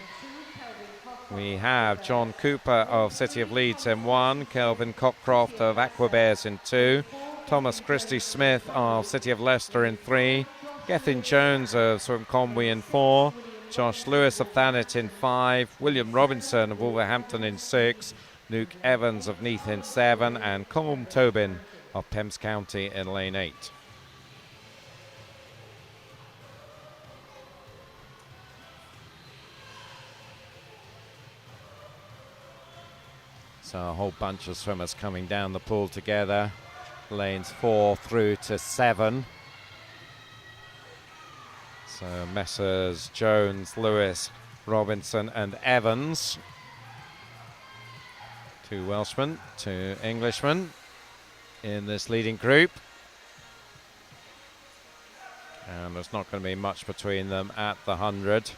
We have John Cooper of City of Leeds in 1, Kelvin Cockcroft of Aquabears in 2, Thomas Christie Smith of City of Leicester in 3, Gethin Jones of Swim Conway in 4, Josh Lewis of Thanet in 5, William Robinson of Wolverhampton in 6, Luke Evans of Neath in 7, and Colm Tobin of Pembs County in lane 8. So a whole bunch of swimmers coming down the pool together. Lanes 4 through to 7. So Messrs Jones, Lewis, Robinson and Evans. 2 Welshmen, 2 Englishmen in this leading group. And there's not going to be much between them at the 100.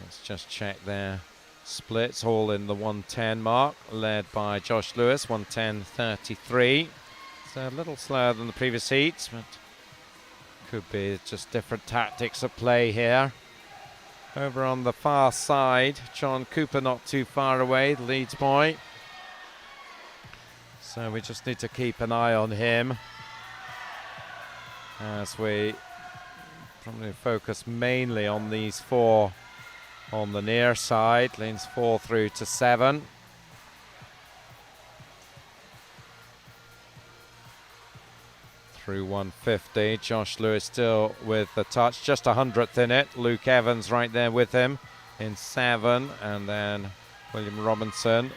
Let's just check there. Splits all in the 110 mark, led by Josh Lewis, 110.33. So a little slower than the previous heats, but could be just different tactics at play here. Over on the far side, John Cooper not too far away, the Leeds boy. So we just need to keep an eye on him as we probably focus mainly on these 4 on the near side, lanes 4 through to 7. Through 150, Josh Lewis still with the touch, just 100th in it. Luke Evans right there with him in 7, and then William Robinson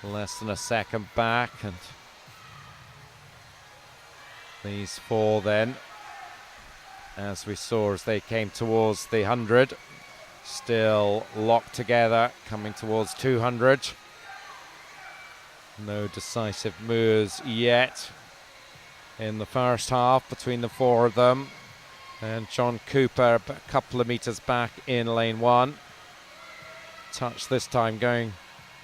less than a second back, and these 4 then, as we saw as they came towards the 100. Still locked together, coming towards 200. No decisive moves yet in the first half between the 4 of them. And John Cooper a couple of meters back in lane 1. Touch this time going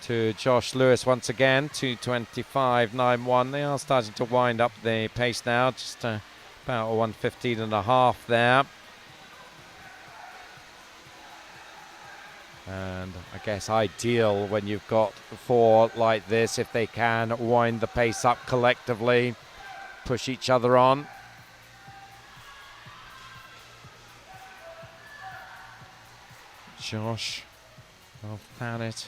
to Josh Lewis once again, 2:25.91. They are starting to wind up the pace now, just about a 1:15.5 there. And I guess ideal when you've got 4 like this, if they can wind the pace up collectively, push each other on. Josh of Thanet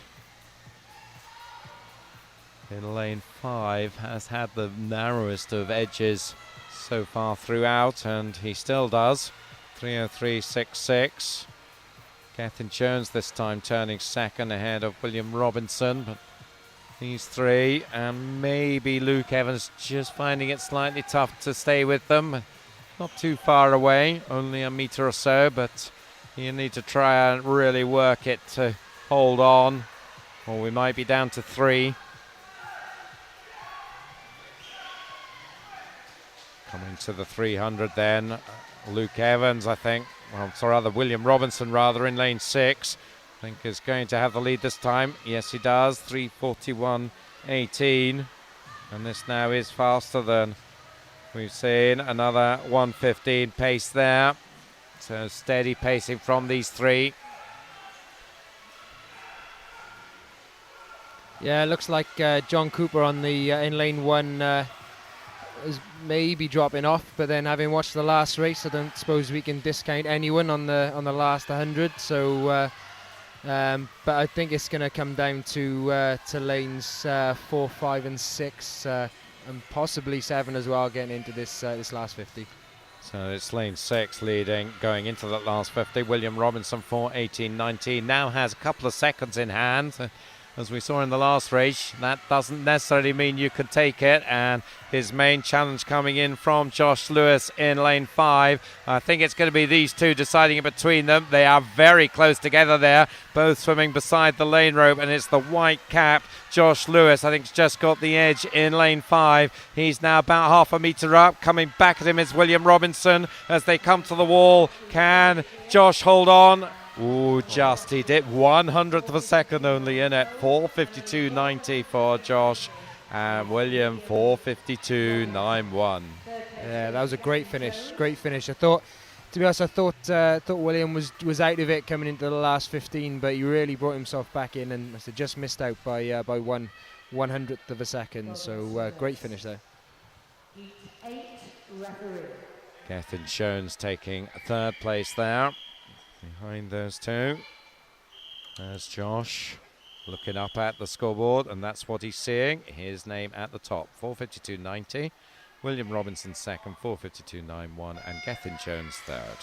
in lane 5 has had the narrowest of edges so far throughout, and he still does. 3:03.66. Gethin Jones this time turning second ahead of William Robinson, but these 3 and maybe Luke Evans just finding it slightly tough to stay with them. Not too far away, only a metre or so, but you need to try and really work it to hold on, or we might be down to 3. Coming to the 300 then, Luke Evans, I think, William Robinson rather, in lane 6. I think is going to have the lead this time. Yes, he does, 3:41.18. And this now is faster than we've seen. Another 1:15 pace there. So steady pacing from these 3. Yeah, it looks like John Cooper on the in lane 1 is maybe dropping off, but then having watched the last race, I don't suppose we can discount anyone on the last 100. So, but I think it's going to come down to lanes 4, 5, and 6, and possibly 7 as well, getting into this last 50. So it's lane 6 leading, going into that last 50. William Robinson for 18.19 now has a couple of seconds in hand. As we saw in the last race, that doesn't necessarily mean you can take it. And his main challenge coming in from Josh Lewis in lane 5. I think it's going to be these two deciding it between them. They are very close together there, both swimming beside the lane rope, and it's the white cap Josh Lewis. I think he's just got the edge in lane 5. He's now about half a metre up. Coming back at him is William Robinson as they come to the wall. Can Josh hold on? Ooh, just he did. 100th of a second only in it. 4:52.90 for Josh, and William 4:52.91. Yeah, that was a great finish. Great finish. I thought, to be honest, I thought William was out of it coming into the last 15, but he really brought himself back in, and just missed out by 1/100th of a second. So great finish there. Heat 8 referee. Gethin Jones taking third place there. Behind those two, there's Josh looking up at the scoreboard, and that's what he's seeing. His name at the top, 4:52.90. William Robinson second, 4:52.91, and Gethin Jones third.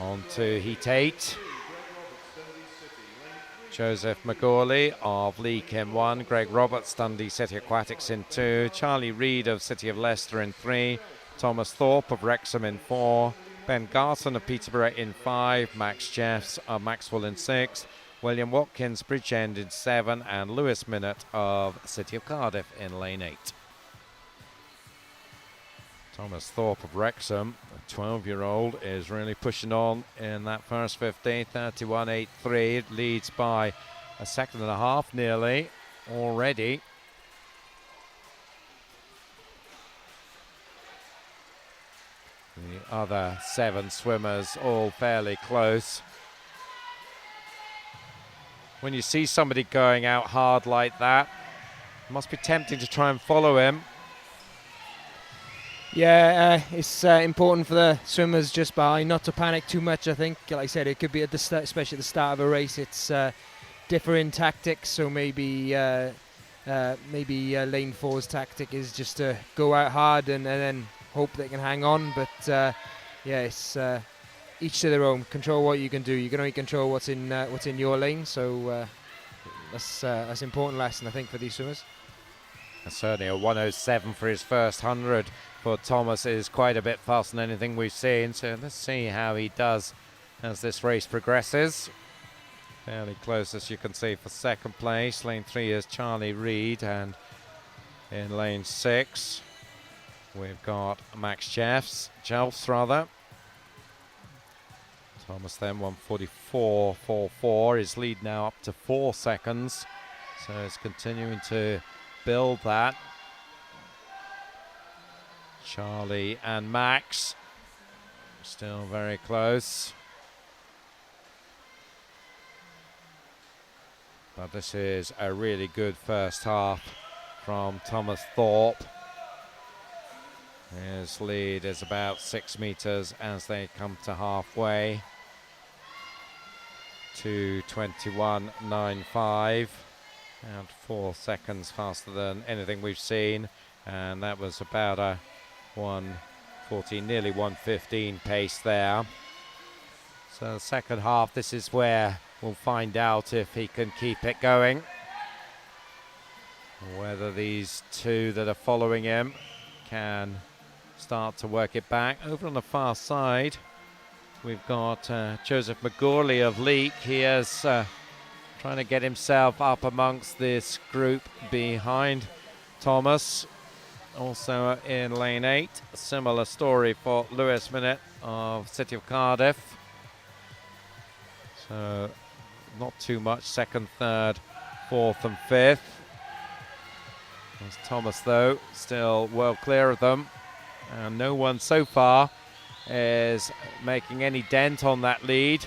On to Heat 8. Joseph McGawley of Lee Kim 1, Greg Roberts, Dundee City Aquatics in 2, Charlie Reid of City of Leicester in 3, Thomas Thorpe of Wrexham in 4, Ben Garson of Peterborough in 5, Max Jeffs of Maxwell in 6, William Watkins, Bridgend in 7, and Lewis Minnett of City of Cardiff in lane 8. Thomas Thorpe of Wrexham, a 12-year-old, is really pushing on in that first 50, 31.83. It leads by a second and a half nearly already. The other 7 swimmers all fairly close. When you see somebody going out hard like that, it must be tempting to try and follow him. Yeah, it's important for the swimmers just behind not to panic too much. I think, like I said, it could be at the start, especially at the start of a race. It's differing tactics, so maybe lane 4's tactic is just to go out hard and then hope they can hang on. But yeah, it's each to their own. Control what you can do. You can only control what's in your lane. So that's an important lesson, I think, for these swimmers. Certainly a 1:07 for his first 100 for Thomas is quite a bit faster than anything we've seen. So let's see how he does as this race progresses. Fairly close, as you can see, for second place. Lane 3 is Charlie Reid, and in lane 6 we've got Max Jelfs. Thomas then 1:44.44. His lead now up to 4 seconds. So it's continuing to build that. Charlie and Max still very close. But this is a really good first half from Thomas Thorpe. His lead is about 6 meters as they come to halfway. 2:21.95. and 4 seconds faster than anything we've seen, and that was about a 1:14, nearly 1:15 pace there. So the second half, this is where we'll find out if he can keep it going, whether these two that are following him can start to work it back. Over on the far side, we've got Joseph McGawley of Leek. He is trying to get himself up amongst this group behind Thomas. Also in lane 8, a similar story for Lewis Minnett of City of Cardiff. So not too much, 2nd, 3rd, 4th and 5th. There's Thomas though, still well clear of them. And no one so far is making any dent on that lead.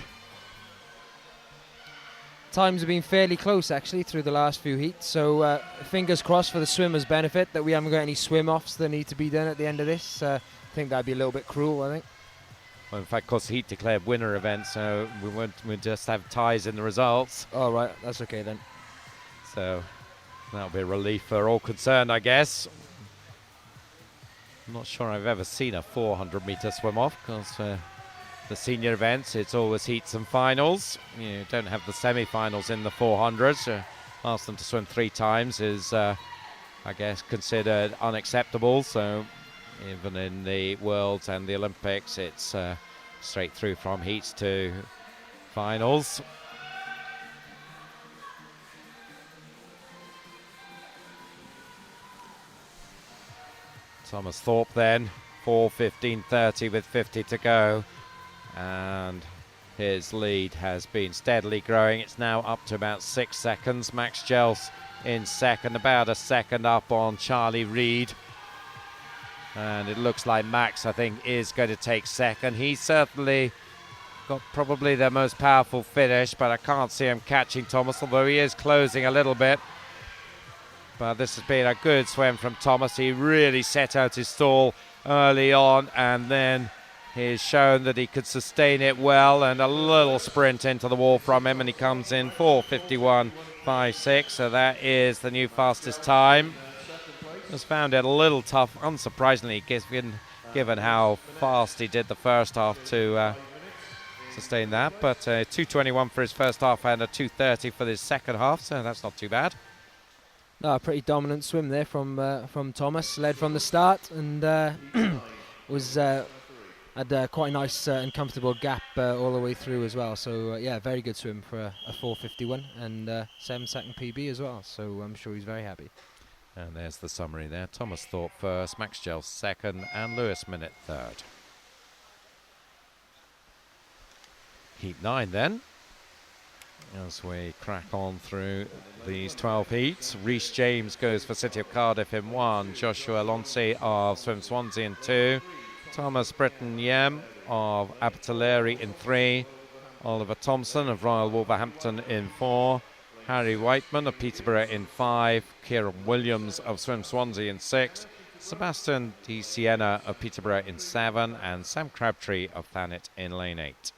times have been fairly close actually through the last few heats, so fingers crossed for the swimmers' benefit that we haven't got any swim-offs that need to be done at the end of this. I think that'd be a little bit cruel, I think. Well, in fact, of course, heat declared winner event, so we'll just have ties in the results. All right, that's okay then. So that'll be a relief for all concerned, I guess. I'm not sure I've ever seen a 400-meter swim-off, because the senior events, it's always heats and finals. You don't have the semi-finals in the 400, so ask them to swim 3 times is, I guess, considered unacceptable. So even in the Worlds and the Olympics, it's straight through from heats to finals. Thomas Thorpe then, 4:15.30 with 50 to go. And his lead has been steadily growing. It's now up to about 6 seconds. Max Jels in second, about a second up on Charlie Reid. And it looks like Max, I think, is going to take second. He's certainly got probably the most powerful finish, but I can't see him catching Thomas, although he is closing a little bit. But this has been a good swim from Thomas. He really set out his stall early on, and then he's shown that he could sustain it well, and a little sprint into the wall from him, and he comes in 4:51.56, so that is the new fastest time. Just found it a little tough, unsurprisingly, given how fast he did the first half to sustain that. But 2:21 for his first half and a 2:30 for his second half, so that's not too bad. No, a pretty dominant swim there from Thomas. Led from the start and was had quite a nice and comfortable gap all the way through as well. So yeah, very good swim for a 4:51 and 7-second PB as well. So I'm sure he's very happy. And there's the summary there. Thomas Thorpe first, Max Jels second, and Lewis Minnitt third. Heat 9 then, as we crack on through these 12 heats. Rhys James goes for City of Cardiff in 1, Joshua Lonsi of Swim Swansea in 2, Thomas Britton Yem of Abertillery in 3, Oliver Thompson of Royal Wolverhampton in 4, Harry Whiteman of Peterborough in 5, Kieran Williams of Swim Swansea in 6, Sebastian Di Siena of Peterborough in 7, and Sam Crabtree of Thanet in lane 8.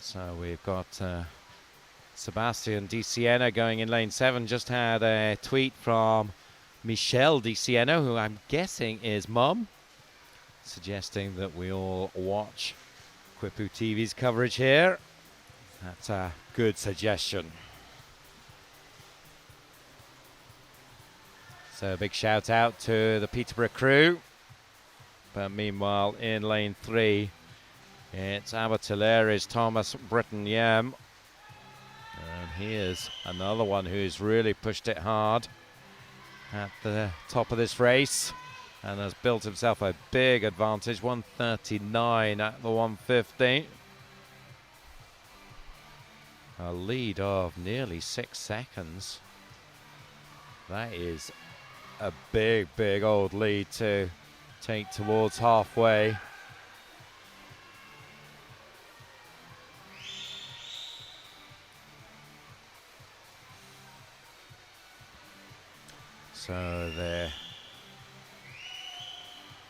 So we've got Sebastian Di Siena going in lane 7. Just had a tweet from Michelle Di Siena, who I'm guessing is mum, suggesting that we all watch Quipu TV's coverage here. That's a good suggestion. So a big shout out to the Peterborough crew. But meanwhile, in lane 3, it's Abertillery's Thomas Britton Yam. And here's another one who's really pushed it hard at the top of this race and has built himself a big advantage, 1:39 at the 1:50. A lead of nearly 6 seconds. That is a big, big old lead to take towards halfway. So the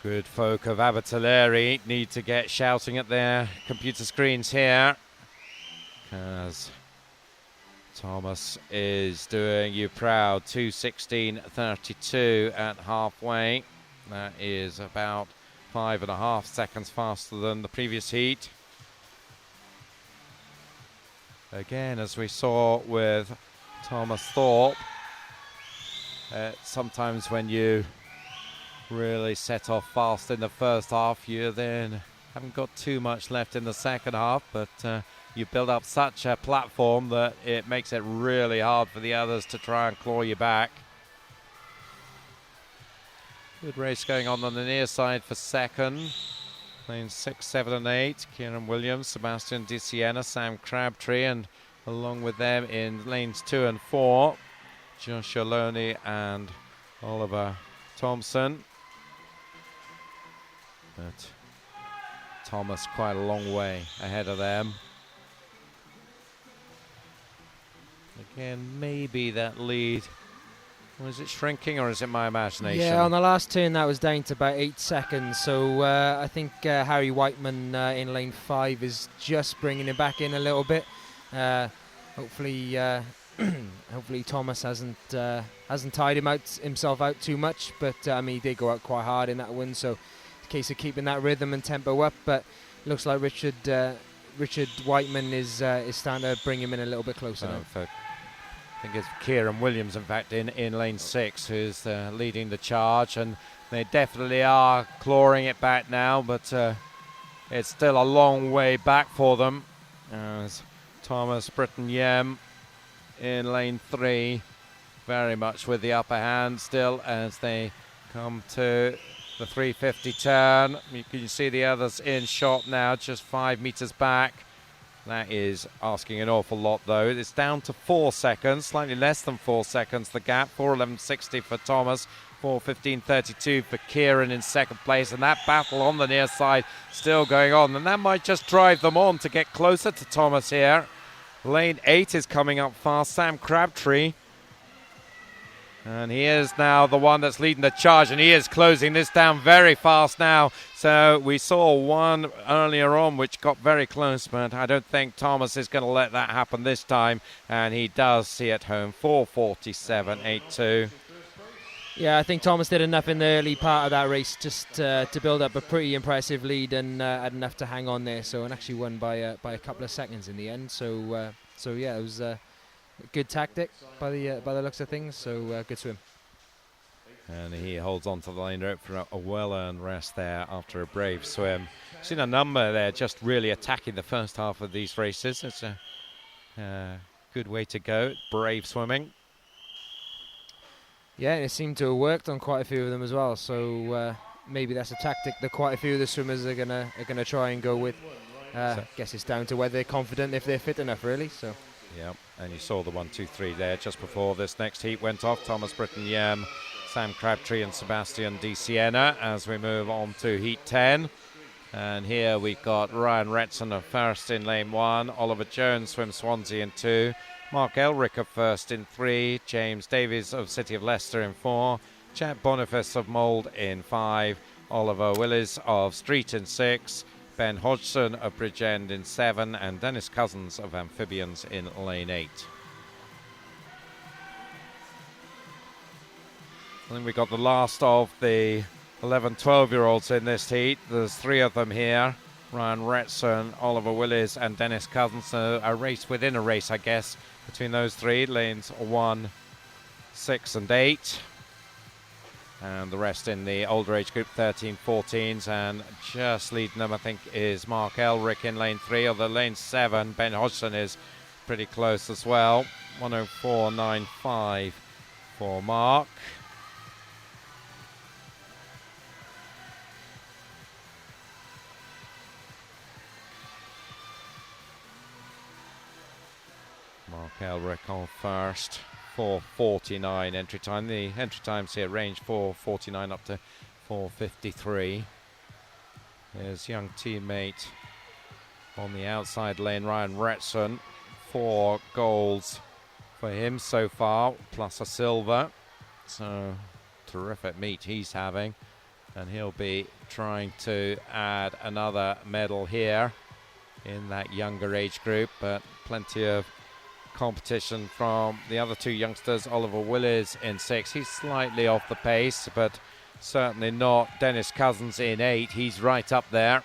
good folk of Abertillery need to get shouting at their computer screens here, because Thomas is doing you proud. 2:16.32 at halfway. That is about 5.5 seconds faster than the previous heat. Again, as we saw with Thomas Thorpe, sometimes when you really set off fast in the first half, you then haven't got too much left in the second half, but you build up such a platform that it makes it really hard for the others to try and claw you back. Good race going on the near side for second. Lanes 6, 7 and 8. Kieran Williams, Sebastian De Siena, Sam Crabtree, and along with them in lanes 2 and 4, Joshua Loney and Oliver Thompson. But Thomas quite a long way ahead of them. Again, maybe that lead, was it shrinking or is it my imagination? Yeah, on the last turn that was down to about 8 seconds. So I think Harry Whiteman in lane 5 is just bringing him back in a little bit. Hopefully, hopefully Thomas hasn't tied himself out too much. But I mean, he did go out quite hard in that one, so it's a case of keeping that rhythm and tempo up. But looks like Richard Whiteman is starting to bring him in a little bit closer now. I think it's Kieran Williams, in fact, in lane 6, who's leading the charge, and they definitely are clawing it back now, but it's still a long way back for them. As Thomas Britton Yem in lane 3, very much with the upper hand still as they come to the 350 turn. You can see the others in shot now, just 5 meters back. That is asking an awful lot, though. It's down to 4 seconds, slightly less than 4 seconds, the gap. 4:11.60 for Thomas, 4:15.32 for Kieran in second place. And that battle on the near side still going on. And that might just drive them on to get closer to Thomas here. Lane 8 is coming up fast. Sam Crabtree. And he is now the one that's leading the charge, and he is closing this down very fast now. So we saw one earlier on which got very close, but I don't think Thomas is going to let that happen this time, and he does see it home. 4:47.82. Yeah, I think Thomas did enough in the early part of that race just to build up a pretty impressive lead and had enough to hang on there. So, and actually won by a couple of seconds in the end. So yeah, it was good tactic by the looks of things. So good swim. And he holds on to the lane rope for a well-earned rest there after a brave swim. Seen a number there just really attacking the first half of these races. It's a good way to go. Brave swimming. Yeah, and it seemed to have worked on quite a few of them as well. So maybe that's a tactic that quite a few of the swimmers are gonna try and go with. Guess it's down to whether they're confident, if they're fit enough, really. So. Yeah, and you saw the 1, 2, 3 there just before this next heat went off. Thomas Britton Yem, Sam Crabtree and Sebastian De Siena as we move on to heat 10. And here we've got Ryan Retson of first in lane 1, Oliver Jones swims Swansea in 2, Mark Elrick of first in 3, James Davies of City of Leicester in 4, Chad Boniface of Mould in 5, Oliver Willis of Street in 6, Ben Hodgson of Bridgend in 7, and Dennis Cousins of Amphibians in lane 8. I think we got the last of the 11, 12-year-olds in this heat. There's 3 of them here. Ryan Retson, Oliver Willis and Dennis Cousins. So a race within a race, I guess, between those 3. Lanes 1, 6 and 8. And the rest in the older age group, 13, 14s. And just leading them, I think, is Mark Elrick in lane 3. Although lane 7, Ben Hodgson is pretty close as well. 1:04.95 for Mark. Mark Elrick on first. 4:49 entry time. The entry times here range 4:49 up to 4:53. His young teammate on the outside lane, Ryan Retson. 4 goals for him so far, plus a silver. So terrific meet he's having, and he'll be trying to add another medal here in that younger age group, but plenty of competition from the other 2 youngsters. Oliver Willis in 6. He's slightly off the pace, but certainly not Dennis Cousins in 8. He's right up there.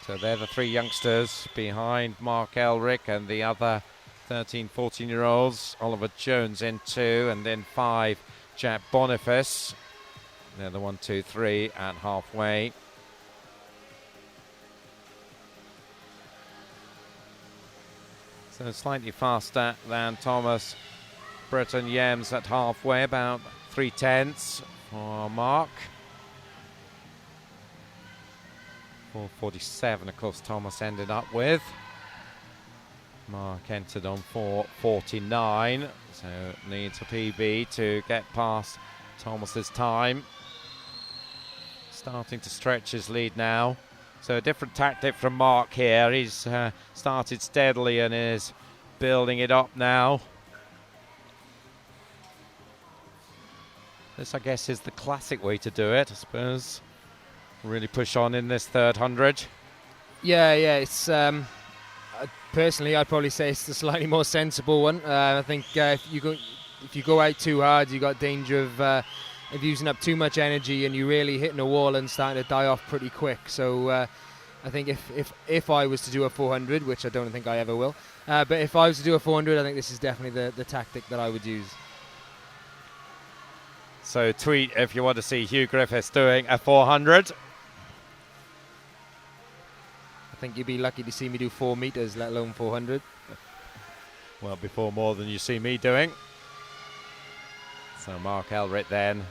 So they're the 3 youngsters behind Mark Elrick and the other 13, 14-year-olds. Oliver Jones in 2, and then 5, Jack Boniface. They're the 1, 2, 3 at halfway. So slightly faster than Thomas Britton Yems at halfway, about 3/10 for Mark. 4:47, of course, Thomas ended up with. Mark entered on 4:49, so needs a PB to get past Thomas's time. Starting to stretch his lead now. So a different tactic from Mark here. He's started steadily and is building it up now. This, I guess, is the classic way to do it, I suppose. Really push on in this third 100. Yeah, it's personally, I'd probably say it's the slightly more sensible one. I think if you go out too hard, you got danger of using up too much energy, and you're really hitting a wall and starting to die off pretty quick. So I think if I was to do a 400, which I don't think I ever will, but if I was to do a 400, I think this is definitely the tactic that I would use. So tweet if you want to see Hugh Griffiths doing a 400. I think you'd be lucky to see me do 4 meters, let alone 400. Well, before more than you see me doing. So Mark Elric then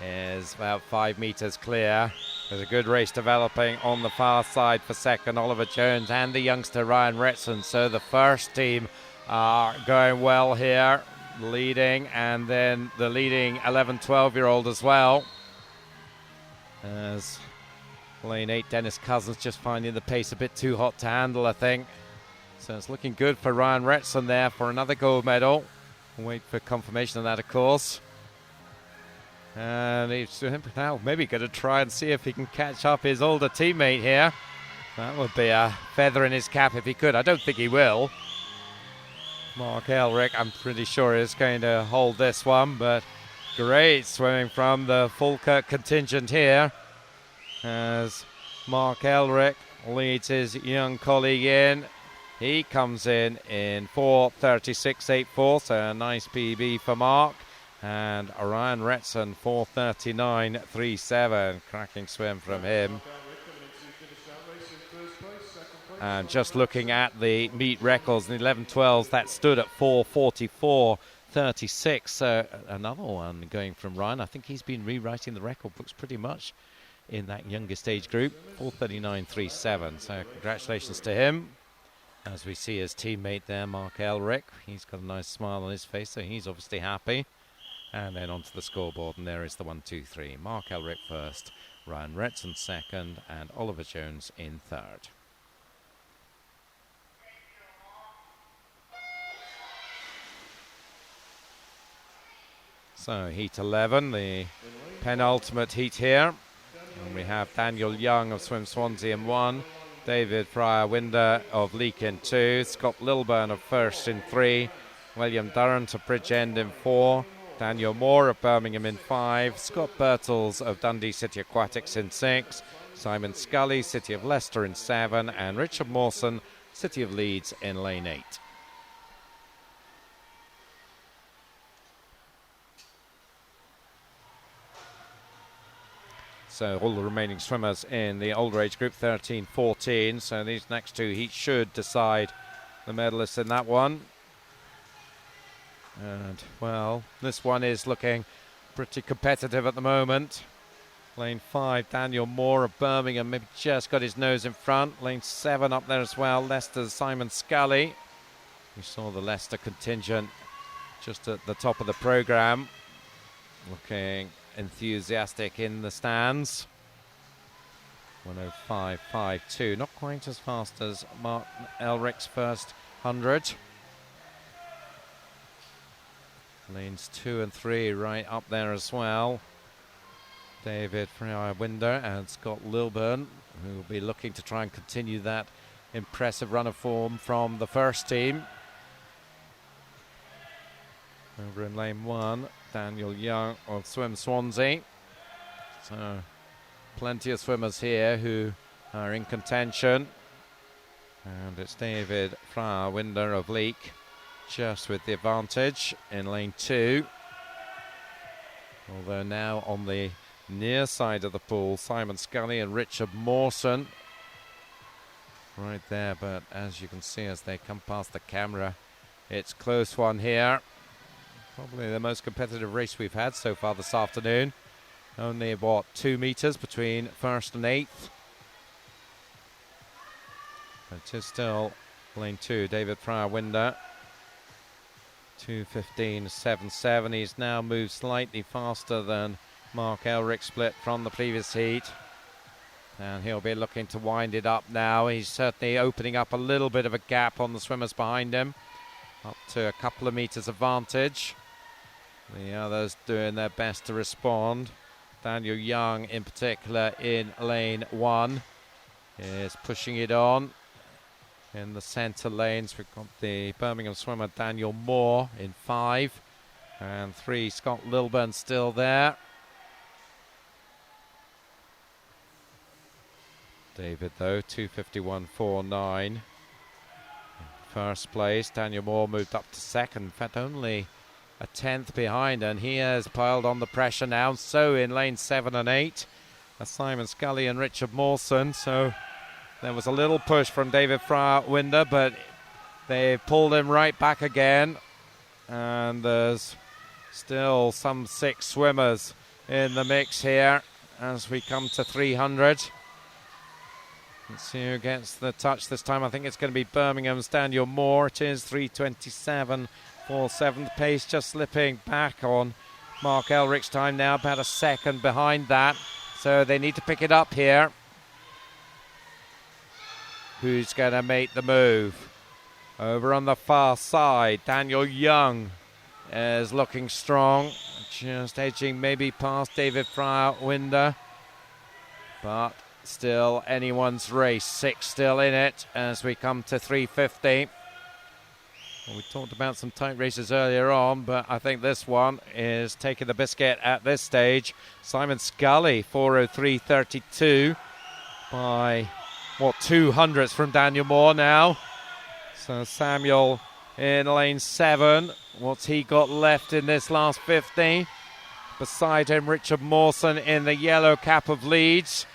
is about 5 meters clear. There's a good race developing on the far side for second, Oliver Jones and the youngster Ryan Retson. So the first team are going well here, leading, and then the leading 11-12-year-old as well. As lane 8, Dennis Cousins just finding the pace a bit too hot to handle, I think. So it's looking good for Ryan Retson there for another gold medal. We'll wait for confirmation of that, of course. And he's now maybe going to try and see if he can catch up his older teammate here. That would be a feather in his cap if he could. I don't think he will. Mark Elric, I'm pretty sure, is going to hold this one, but great swimming from the Falkirk contingent here as Mark Elric leads his young colleague in. He comes in 4:36.84, so a nice PB for Mark. And Ryan Retson 4:39.37, cracking swim from him. And just looking at the meet records in the 11-12s, that stood at 4:44.36. So another one going from Ryan. I think he's been rewriting the record books pretty much in that youngest age group. 4:39.37. So congratulations to him. As we see his teammate there, Mark Elric. He's got a nice smile on his face, so he's obviously happy. And then onto the scoreboard, and there is the 1, 2, 3. Mark Elric first, Ryan Retson second, and Oliver Jones in third. So heat 11, the penultimate heat here. And we have Daniel Young of Swim Swansea in 1, David Fryer-Winder of Leek in 2, Scott Lilburn of First in 3, William Durrant of Bridgend in 4, Daniel Moore of Birmingham in 5, Scott Birtles of Dundee City Aquatics in 6, Simon Scully, City of Leicester in 7, and Richard Mawson, City of Leeds in lane 8. So all the remaining swimmers in the older age group, 13-14. So these next two heats should decide the medalists in that one. And, well, this one is looking pretty competitive at the moment. Lane 5, Daniel Moore of Birmingham, maybe just got his nose in front. Lane 7 up there as well, Leicester's Simon Scully. We saw the Leicester contingent just at the top of the programme, looking enthusiastic in the stands. 105.52, not quite as fast as Mark Elric's first 100. Lanes 2 and 3 right up there as well. David Fryer-Winder and Scott Lilburn, who will be looking to try and continue that impressive run of form from the first team. Over in lane 1, Daniel Young of Swim Swansea. So plenty of swimmers here who are in contention. And it's David Fryer-Winder of Leek just with the advantage in lane 2. Although now on the near side of the pool, Simon Scully and Richard Mawson right there. But as you can see as they come past the camera, it's close one here. Probably the most competitive race we've had so far this afternoon. Only about 2 meters between first and eighth. But it is still lane 2, David Fryer Winder. 2:15.77. He's now moved slightly faster than Mark Elric, split from the previous heat. And he'll be looking to wind it up now. He's certainly opening up a little bit of a gap on the swimmers behind him. Up to a couple of meters advantage. The others doing their best to respond. Daniel Young in particular in lane 1 is pushing it on. In the centre lanes we've got the Birmingham swimmer Daniel Moore in 5 and 3 Scott Lilburn still there. David though 2:51.49 first place. Daniel Moore moved up to second, in fact only a 10th behind, and he has piled on the pressure now. So in lane 7 and 8 are Simon Scully and Richard Mawson. So there was a little push from David Fryer Winder, but they pulled him right back again. And there's still some 6 swimmers in the mix here as we come to 300. Let's see who gets the touch this time. I think it's going to be Birmingham's Daniel Moore. It is 3:27 for 7th pace, just slipping back on Mark Elric's time now, about a second behind that. So they need to pick it up here. Who's going to make the move? Over on the far side, Daniel Young is looking strong, just edging maybe past David Fryer Winder, but still anyone's race. 6 still in it as we come to 3:50. Well, we talked about some tight races earlier on, but I think this one is taking the biscuit at this stage. Simon Scully 4:03.32 by 200ths from Daniel Moore now. So Samuel in lane 7. What's he got left in this last 50? Beside him, Richard Mawson in the yellow cap of Leeds.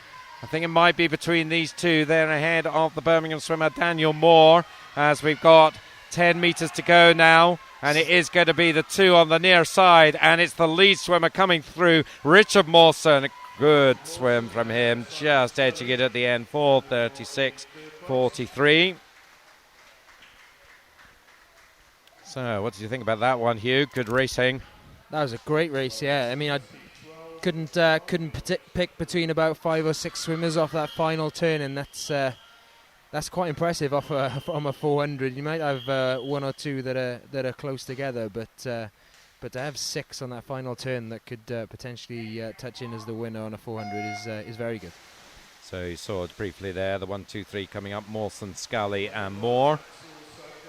I think it might be between these two. They're ahead of the Birmingham swimmer Daniel Moore as we've got 10 metres to go now. And it is going to be the 2 on the near side. And it's the lead swimmer coming through, Richard Mawson. Good swim from him, just edging it at the end, 4:36.43. So, what did you think about that one, Hugh? Good racing. That was a great race, yeah. I mean, I couldn't pick between about 5 or 6 swimmers off that final turn, and that's quite impressive from a 400. You might have 1 or 2 that are close together, but to have 6 on that final turn that could potentially touch in as the winner on a 400 is very good. So you saw it briefly there, the 1, 2, 3 coming up, Mawson, Scully and Moore.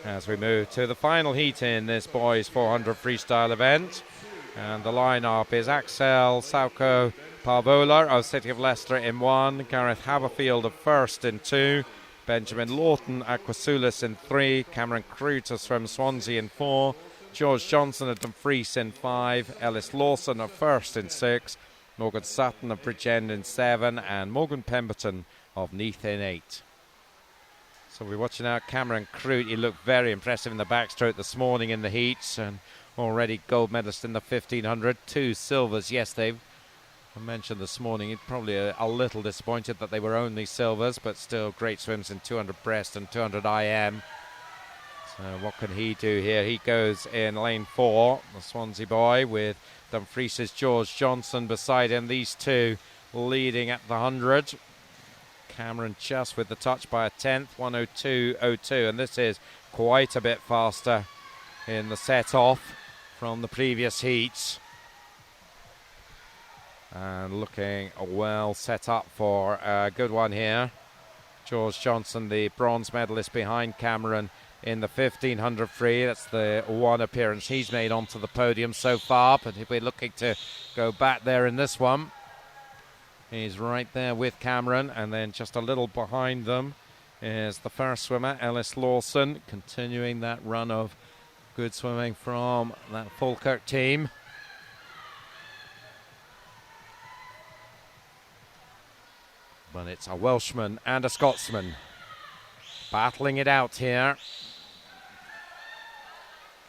As we move to the final heat in this boys 400 freestyle event. And the lineup is Axel Sauko Parvola of City of Leicester in 1, Gareth Haberfield of First in 2, Benjamin Lawton Aquasulis in 3, Cameron Crutus from Swansea in 4, George Johnson of Dumfries in 5, Ellis Lawson of First in 6, Morgan Sutton of Bridgend in 7, and Morgan Pemberton of Neath in 8. So we're watching out Cameron Crute. He looked very impressive in the backstroke this morning in the heats, and already gold medalist in the 1500, 2 silvers. Yes, I mentioned this morning he's probably a little disappointed that they were only silvers, but still great swims in 200 breast and 200 IM. So what can he do here? He goes in lane 4, the Swansea boy, with Dumfries' George Johnson beside him. These 2 leading at the 100. Cameron just with the touch by a 10th, 1:02.02, and this is quite a bit faster in the set off from the previous heats. And looking well set up for a good one here. George Johnson, the bronze medalist behind Cameron in the 1500 free. That's the 1 appearance he's made onto the podium so far, but if we're looking to go back there in this one, he's right there with Cameron, and then just a little behind them is the first swimmer, Ellis Lawson, continuing that run of good swimming from that Falkirk team. But it's a Welshman and a Scotsman battling it out here.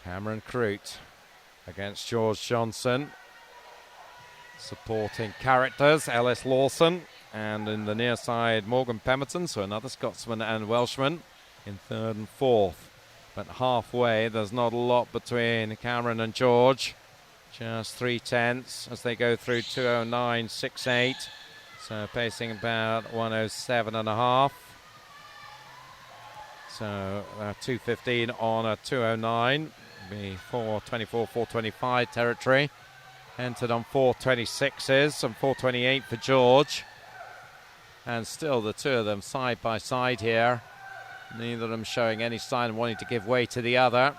Cameron Crute against George Johnson. Supporting characters, Ellis Lawson, and in the near side, Morgan Pemberton, so another Scotsman and Welshman in third and fourth. But halfway, there's not a lot between Cameron and George. Just 3/10 as they go through 2:09.68. So pacing about 1:07.5. So 2:15 on a 2:09. Be 4:24, 4:25 territory. Entered on 4:26s and 4:28 for George. And still the two of them side by side here. Neither of them showing any sign of wanting to give way to the other.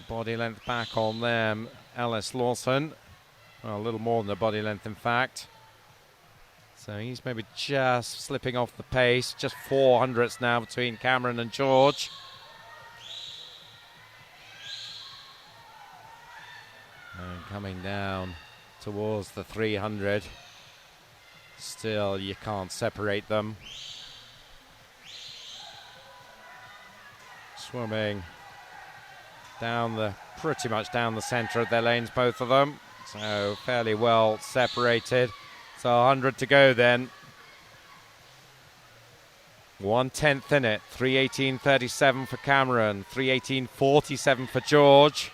Body length back on them. Ellis Lawson. Well, a little more than the body length, in fact. So he's maybe just slipping off the pace. Just 400ths now between Cameron and George. And coming down towards the 300. Still, you can't separate them. Swimming down pretty much down the centre of their lanes, both of them. So fairly well separated. So 100 to go then. 1/10 in it. 3:18.37 for Cameron. 3:18.47 for George.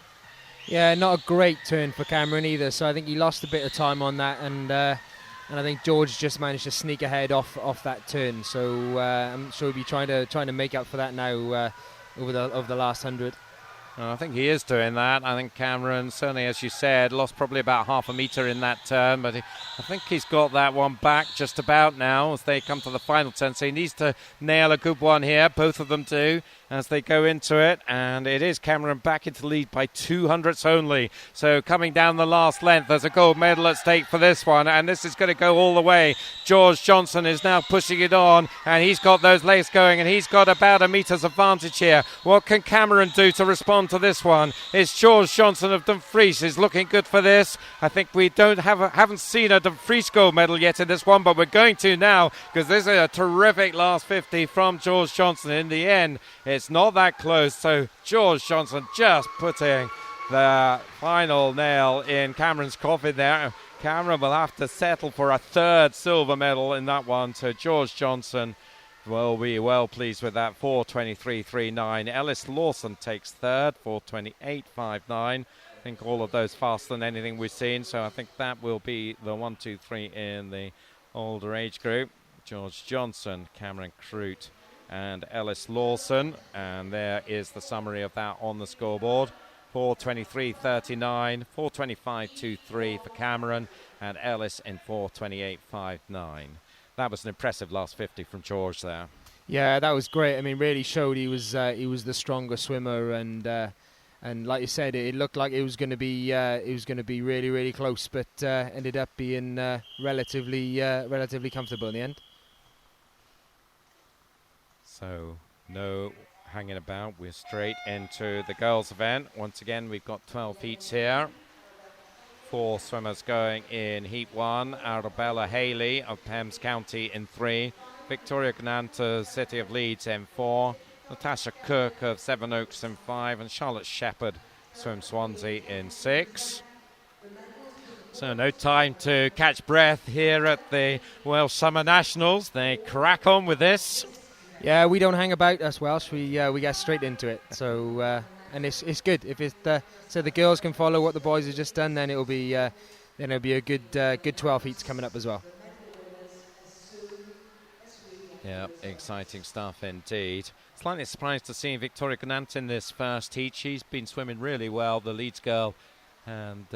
Yeah, not a great turn for Cameron either. So I think he lost a bit of time on that, and I think George just managed to sneak ahead off that turn. So I'm sure he'll be trying to make up for that now over the last 100. Well, I think he is doing that. I think Cameron, certainly as you said, lost probably about half a metre in that turn, but I think he's got that one back just about now as they come to the final turn. So he needs to nail a good one here. Both of them do as they go into it, and it is Cameron back into lead by 200ths only. So coming down the last length, there's a gold medal at stake for this one, and this is going to go all the way. George Johnson is now pushing it on, and he's got those legs going, and he's got about a metre's advantage here. What can Cameron do to respond to this one? It's George Johnson of Dumfries is looking good for this. I think we haven't seen a Dumfries gold medal yet in this one, but we're going to now, because this is a terrific last 50 from George Johnson. In the end, it's not that close. So George Johnson just putting the final nail in Cameron's coffin there. Cameron will have to settle for a third silver medal in that one. So George Johnson will be well pleased with that. 4:23.39. Ellis Lawson takes third. 4:28.59. I think all of those faster than anything we've seen. So I think that will be the 1, 2, 3 in the older age group. George Johnson, Cameron Crute, and Ellis Lawson. And there is the summary of that on the scoreboard. 4:23.39, 4:25.23 for Cameron, and Ellis in 4:28.59. That was an impressive last 50 from George there. Yeah, that was great. I mean, really showed he was the stronger swimmer, and like you said, it looked like it was going to be really, really close, but ended up being relatively comfortable in the end. So no hanging about. We're straight into the girls' event. Once again, we've got 12 heats here. 4 swimmers going in Heat 1. Arabella Haley of Pembs County in 3. Victoria Gnanta, City of Leeds in 4. Natasha Cook of Sevenoaks in 5. And Charlotte Shepherd, Swim Swansea in 6. So no time to catch breath here at the Welsh Summer Nationals. They crack on with this. Yeah, we don't hang about, us Welsh. We get straight into it. So and it's good if so the girls can follow what the boys have just done. Then it'll be a good 12 heats coming up as well. Yeah, exciting stuff indeed. Slightly surprised to see Victoria Gnant in this first heat. She's been swimming really well, the Leeds girl, and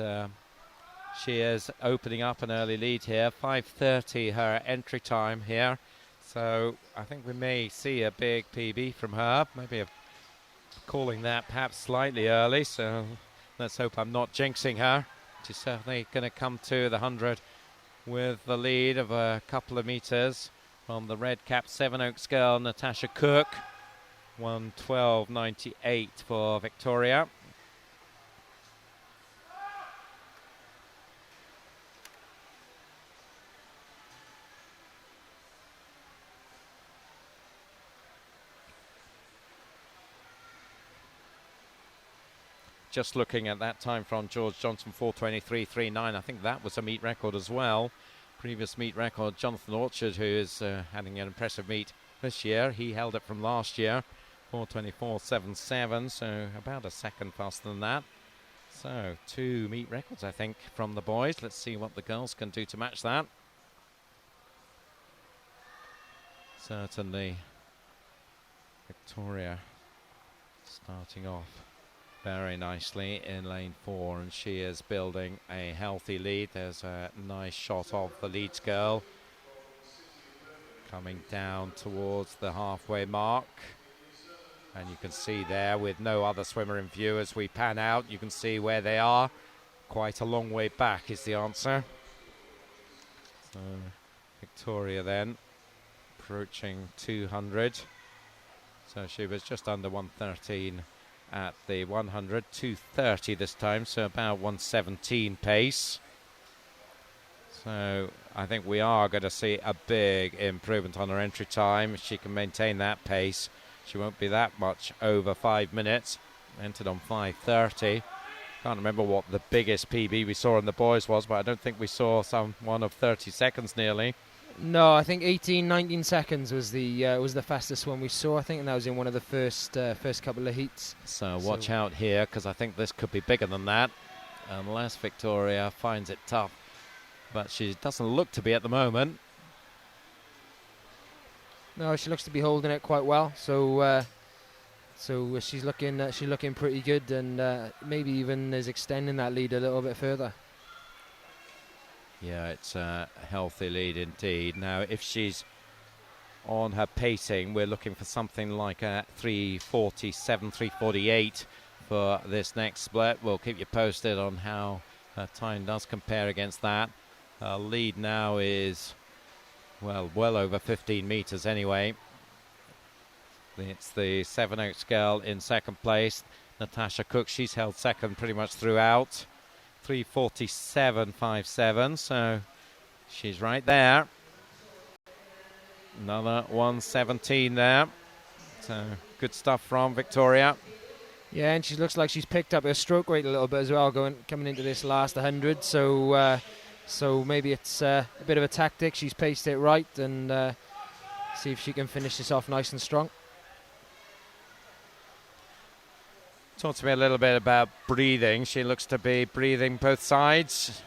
she is opening up an early lead here. 5:30 her entry time here. So I think we may see a big PB from her. Maybe calling that perhaps slightly early. So let's hope I'm not jinxing her. She's certainly going to come to the 100 with the lead of a couple of meters from the red cap Sevenoaks girl, Natasha Cook. 1:12.98 for Victoria. just looking at that time from George Johnson, 4:23.39. I think that was a meet record as well. Previous meet record, Jonathan Orchard, who is having an impressive meet this year. He held it from last year, 4:24.77, so about a second faster than that. So 2 meet records, I think, from the boys. Let's see what the girls can do to match that. Certainly Victoria starting off very nicely in lane 4, and she is building a healthy lead. There's a nice shot of the Leeds girl coming down towards the halfway mark, and you can see there, with no other swimmer in view as we pan out, you can see where they are. Quite a long way back is the answer. So Victoria then approaching 200, so she was just under 113 at the 100, 230 this time, so about 117 pace. So I think we are going to see a big improvement on her entry time. If she can maintain that pace, she won't be that much over 5 minutes. Entered on 5:30. Can't remember what the biggest PB we saw in the boys was, but I don't think we saw one of 30 seconds nearly. No, I think 19 seconds was the fastest one we saw, I think, and that was in one of the first couple of heats. So watch out here, because I think this could be bigger than that, unless Victoria finds it tough. But she doesn't look to be at the moment. No, she looks to be holding it quite well. So she's looking pretty good, and maybe even is extending that lead a little bit further. Yeah, it's a healthy lead indeed. Now, if she's on her pacing, we're looking for something like a 3:47, 3:48 for this next split. We'll keep you posted on how her time does compare against that. Her lead now is, well over 15 metres anyway. It's the Seven Oaks girl in second place. Natasha Cook, she's held second pretty much throughout. 3:47.57, so she's right there. Another 1:17 there. So good stuff from Victoria. Yeah, and she looks like she's picked up her stroke rate a little bit as well, coming into this last 100. So maybe it's a bit of a tactic. She's paced it right, and see if she can finish this off nice and strong. Talk to me a little bit about breathing. She looks to be breathing both sides.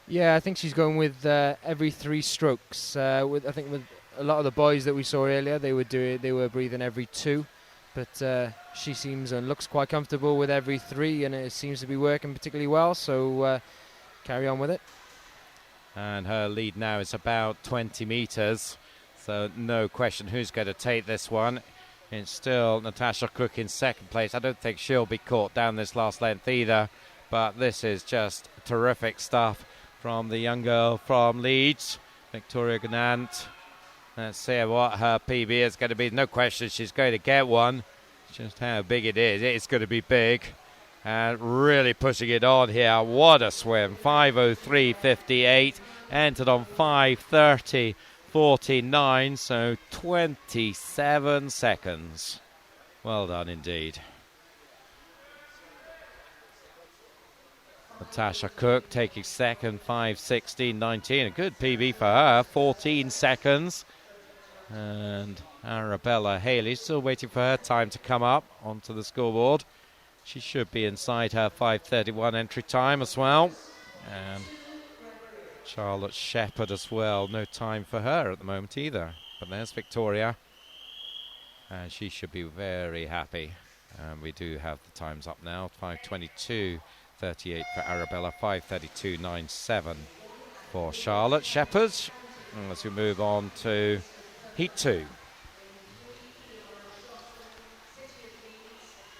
Yeah, I think she's going with every 3 strokes. I think with a lot of the boys that we saw earlier, they were breathing every 2, but she seems and looks quite comfortable with every 3, and it seems to be working particularly well. So carry on with it. And her lead now is about 20 metres, so no question who's going to take this one. It's still Natasha Cook in second place. I don't think she'll be caught down this last length either, but this is just terrific stuff from the young girl from Leeds, Victoria Ganant. Let's see what her PB is going to be. No question she's going to get one. Just how big it is. It's going to be big. And really pushing it on here. What a swim. 5:03.58. Entered on 5:30.49. So 27 seconds. Well done indeed. Natasha Cook taking second, 5:16.19. A good PB for her, 14 seconds. And Arabella Haley still waiting for her time to come up onto the scoreboard. She should be inside her 5:31 entry time as well. And Charlotte Shepherd as well. No time for her at the moment either. But there's Victoria. And she should be very happy. And we do have the times up now. 5:22.38 for Arabella, 5:32.97 for Charlotte Shepherd. As we move on to Heat 2.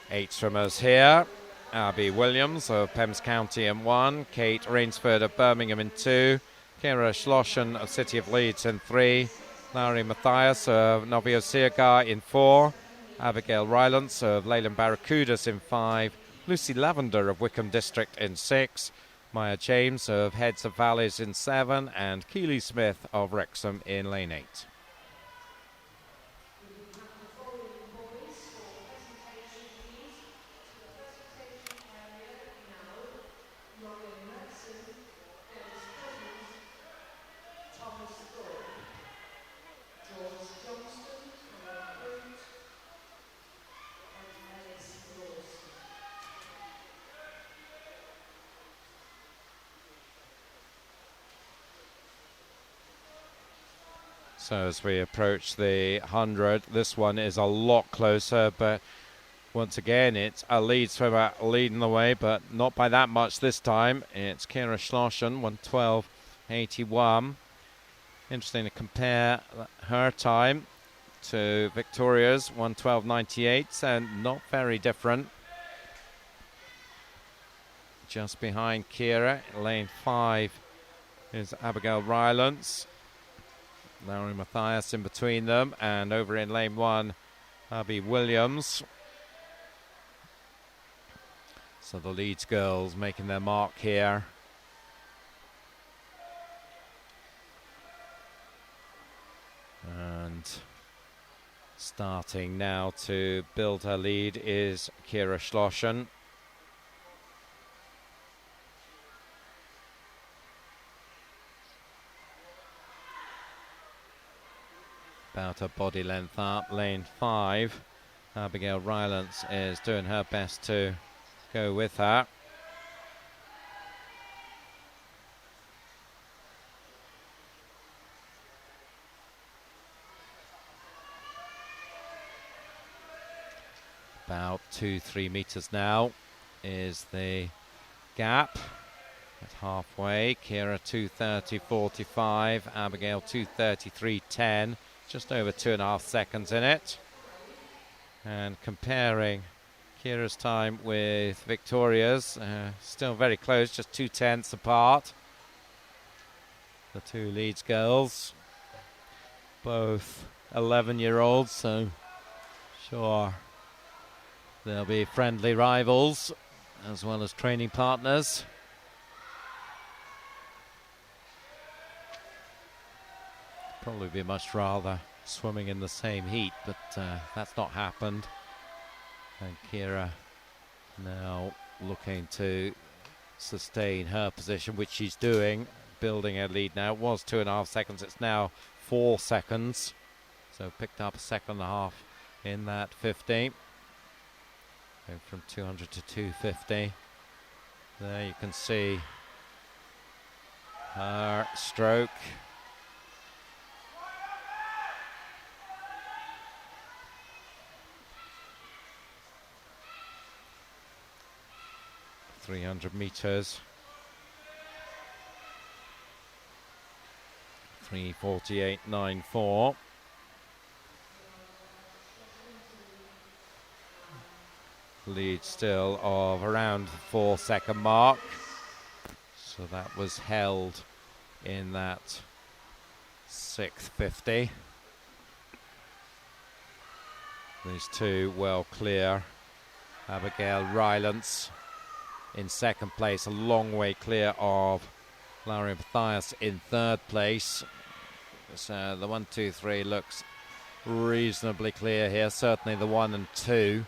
8 swimmers here. Abby Williams of Pembs County in 1. Kate Rainsford of Birmingham in 2. Kira Schlosschen of City of Leeds in 3. Larry Matthias of Novoselica in 4. Abigail Rylance of Leyland Barracudas in 5. Lucy Lavender of Wickham District in 6. Maya James of Heads of Valleys in 7. And Keely Smith of Wrexham in lane 8. So as we approach the 100, this one is a lot closer, but once again, it's a lead swimmer leading the way, but not by that much this time. It's Kira Schlossen, 1:12.81. Interesting to compare her time to Victoria's 1:12.98, and not very different. Just behind Kira, lane 5 is Abigail Rylance. Larry Matthias in between them, and over in lane 1, Abby Williams. So the Leeds girls making their mark here. And starting now to build her lead is Kira Schlossen. About a body length up, lane 5. Abigail Rylance is doing her best to go with her. About 2-3 meters now is the gap at halfway. Kira 2:30.45, Abigail 2:33.10, just over 2.5 seconds in it. And comparing Kira's time with Victoria's, still very close, just 0.2 apart. The two Leeds girls, both 11-year-olds, so sure they'll be friendly rivals as well as training partners. Probably be much rather swimming in the same heat, but that's not happened. And Kira now looking to sustain her position, which she's doing, building her lead now. It was 2.5 seconds, it's now 4 seconds. So picked up a second and a half in that 50. Going from 200 to 250. There you can see her stroke. .300 meters. 3:48.94. Lead still of around the 4-second mark. So that was held in that 6th 50. These two well clear. Abigail Rylance in second place, a long way clear of Larry Matthias in third place. So the 1, 2, 3 looks reasonably clear here, certainly the 1 and 2.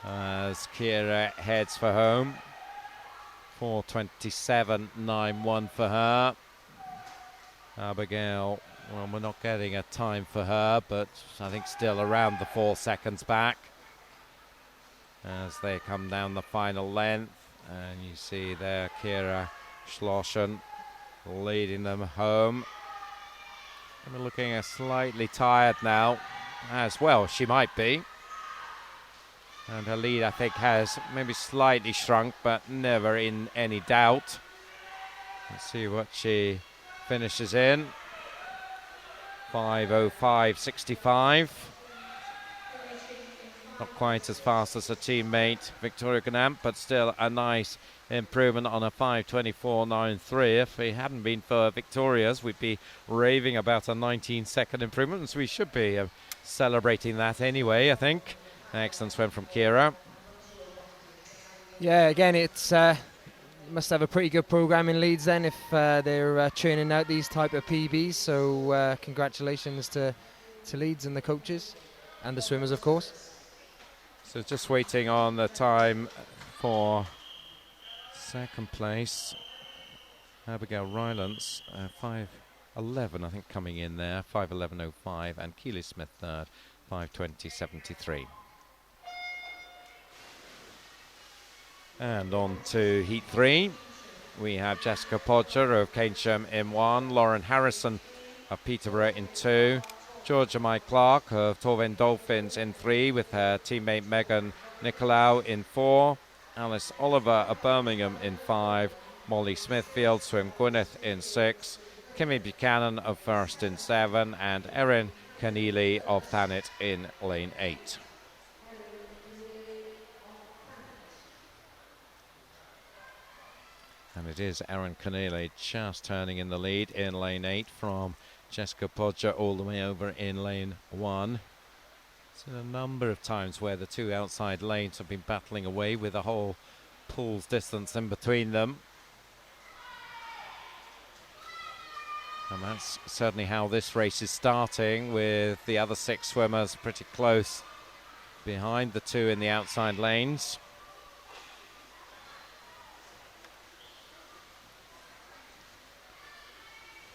As Kira heads for home. 4:27.91 for her. Abigail, well, we're not getting a time for her, but I think still around the 4 seconds back as they come down the final length. And you see there Kira Schlossen leading them home. And we're looking slightly tired now, as well she might be. And her lead, I think, has maybe slightly shrunk, but never in any doubt. Let's see what she finishes in. 5:05.65. Not quite as fast as her teammate Victoria Ganam, but still a nice improvement on a 5:24.93. If it hadn't been for Victoria's, we'd be raving about a 19-second improvement, so we should be celebrating that anyway, I think. Excellent swim from Kira. Yeah, again, it's must have a pretty good program in Leeds then if they're churning out these type of PBs. So congratulations to Leeds and the coaches and the swimmers, of course. So just waiting on the time for second place. Abigail Rylance, 5:11, I think, coming in there, 5:11.05, and Keely Smith third, 5:20.73. And on to Heat 3. We have Jessica Podger of Keynsham in 1, Lauren Harrison of Peterborough in 2. Georgia May Clark of Torvain Dolphins in 3, with her teammate Megan Nicolau in 4. Alice Oliver of Birmingham in 5. Molly Smithfield, Swim Gwyneth in 6. Kimmy Buchanan of First in 7. And Erin Keneally of Thanet in lane 8. And it is Erin Keneally just turning in the lead in lane 8 from Jessica Podger all the way over in lane 1. Seen a number of times where the two outside lanes have been battling away with a whole pool's distance in between them. And that's certainly how this race is starting, with the other 6 swimmers pretty close behind the 2 in the outside lanes.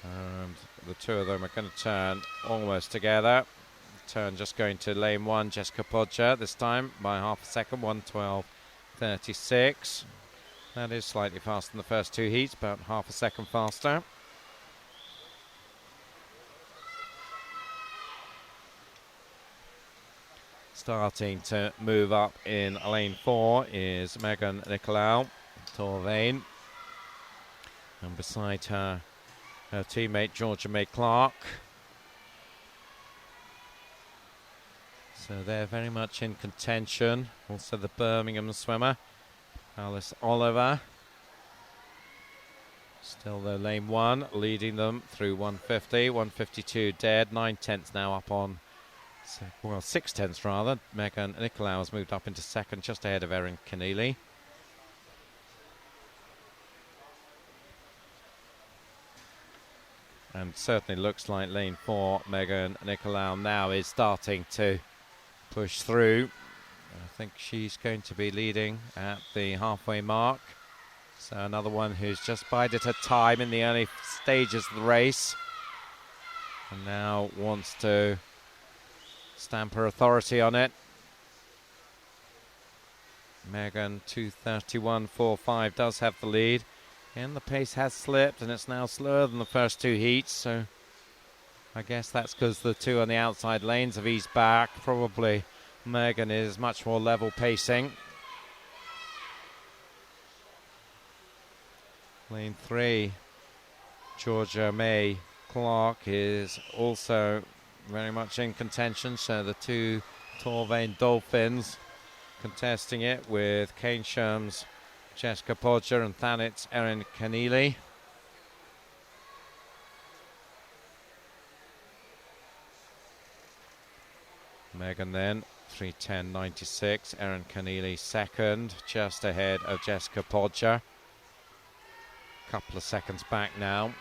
And the 2 of them are going to turn almost together. Turn just going to lane 1, Jessica Podger this time by half a second, 1:12.36. That is slightly faster than the first 2 heats, about half a second faster. Starting to move up in lane 4 is Megan Nicolau, Torvain. And beside her, her teammate Georgia May Clark. So they're very much in contention. Also the Birmingham swimmer, Alice Oliver. Still though lane 1, leading them through 1:50, 1:52 dead, 9/10 now up on, well 6/10 rather. Megan Nicolau has moved up into second, just ahead of Erin Keneally. And certainly looks like lane 4, Megan Nicolau now is starting to push through. I think she's going to be leading at the halfway mark. So another one who's just bided her time in the early stages of the race, and now wants to stamp her authority on it. Megan 2:31.45 does have the lead. And the pace has slipped, and it's now slower than the first 2 heats, so I guess that's because the 2 on the outside lanes have eased back. Probably Megan is much more level pacing. Lane 3, Georgia May Clark is also very much in contention, so the 2 Torvain Dolphins contesting it with Keynshams Jessica Podger and Thanet's Erin Keneally. Megan then 3:10.96. Erin Keneally second, just ahead of Jessica Podger. Couple of seconds back now.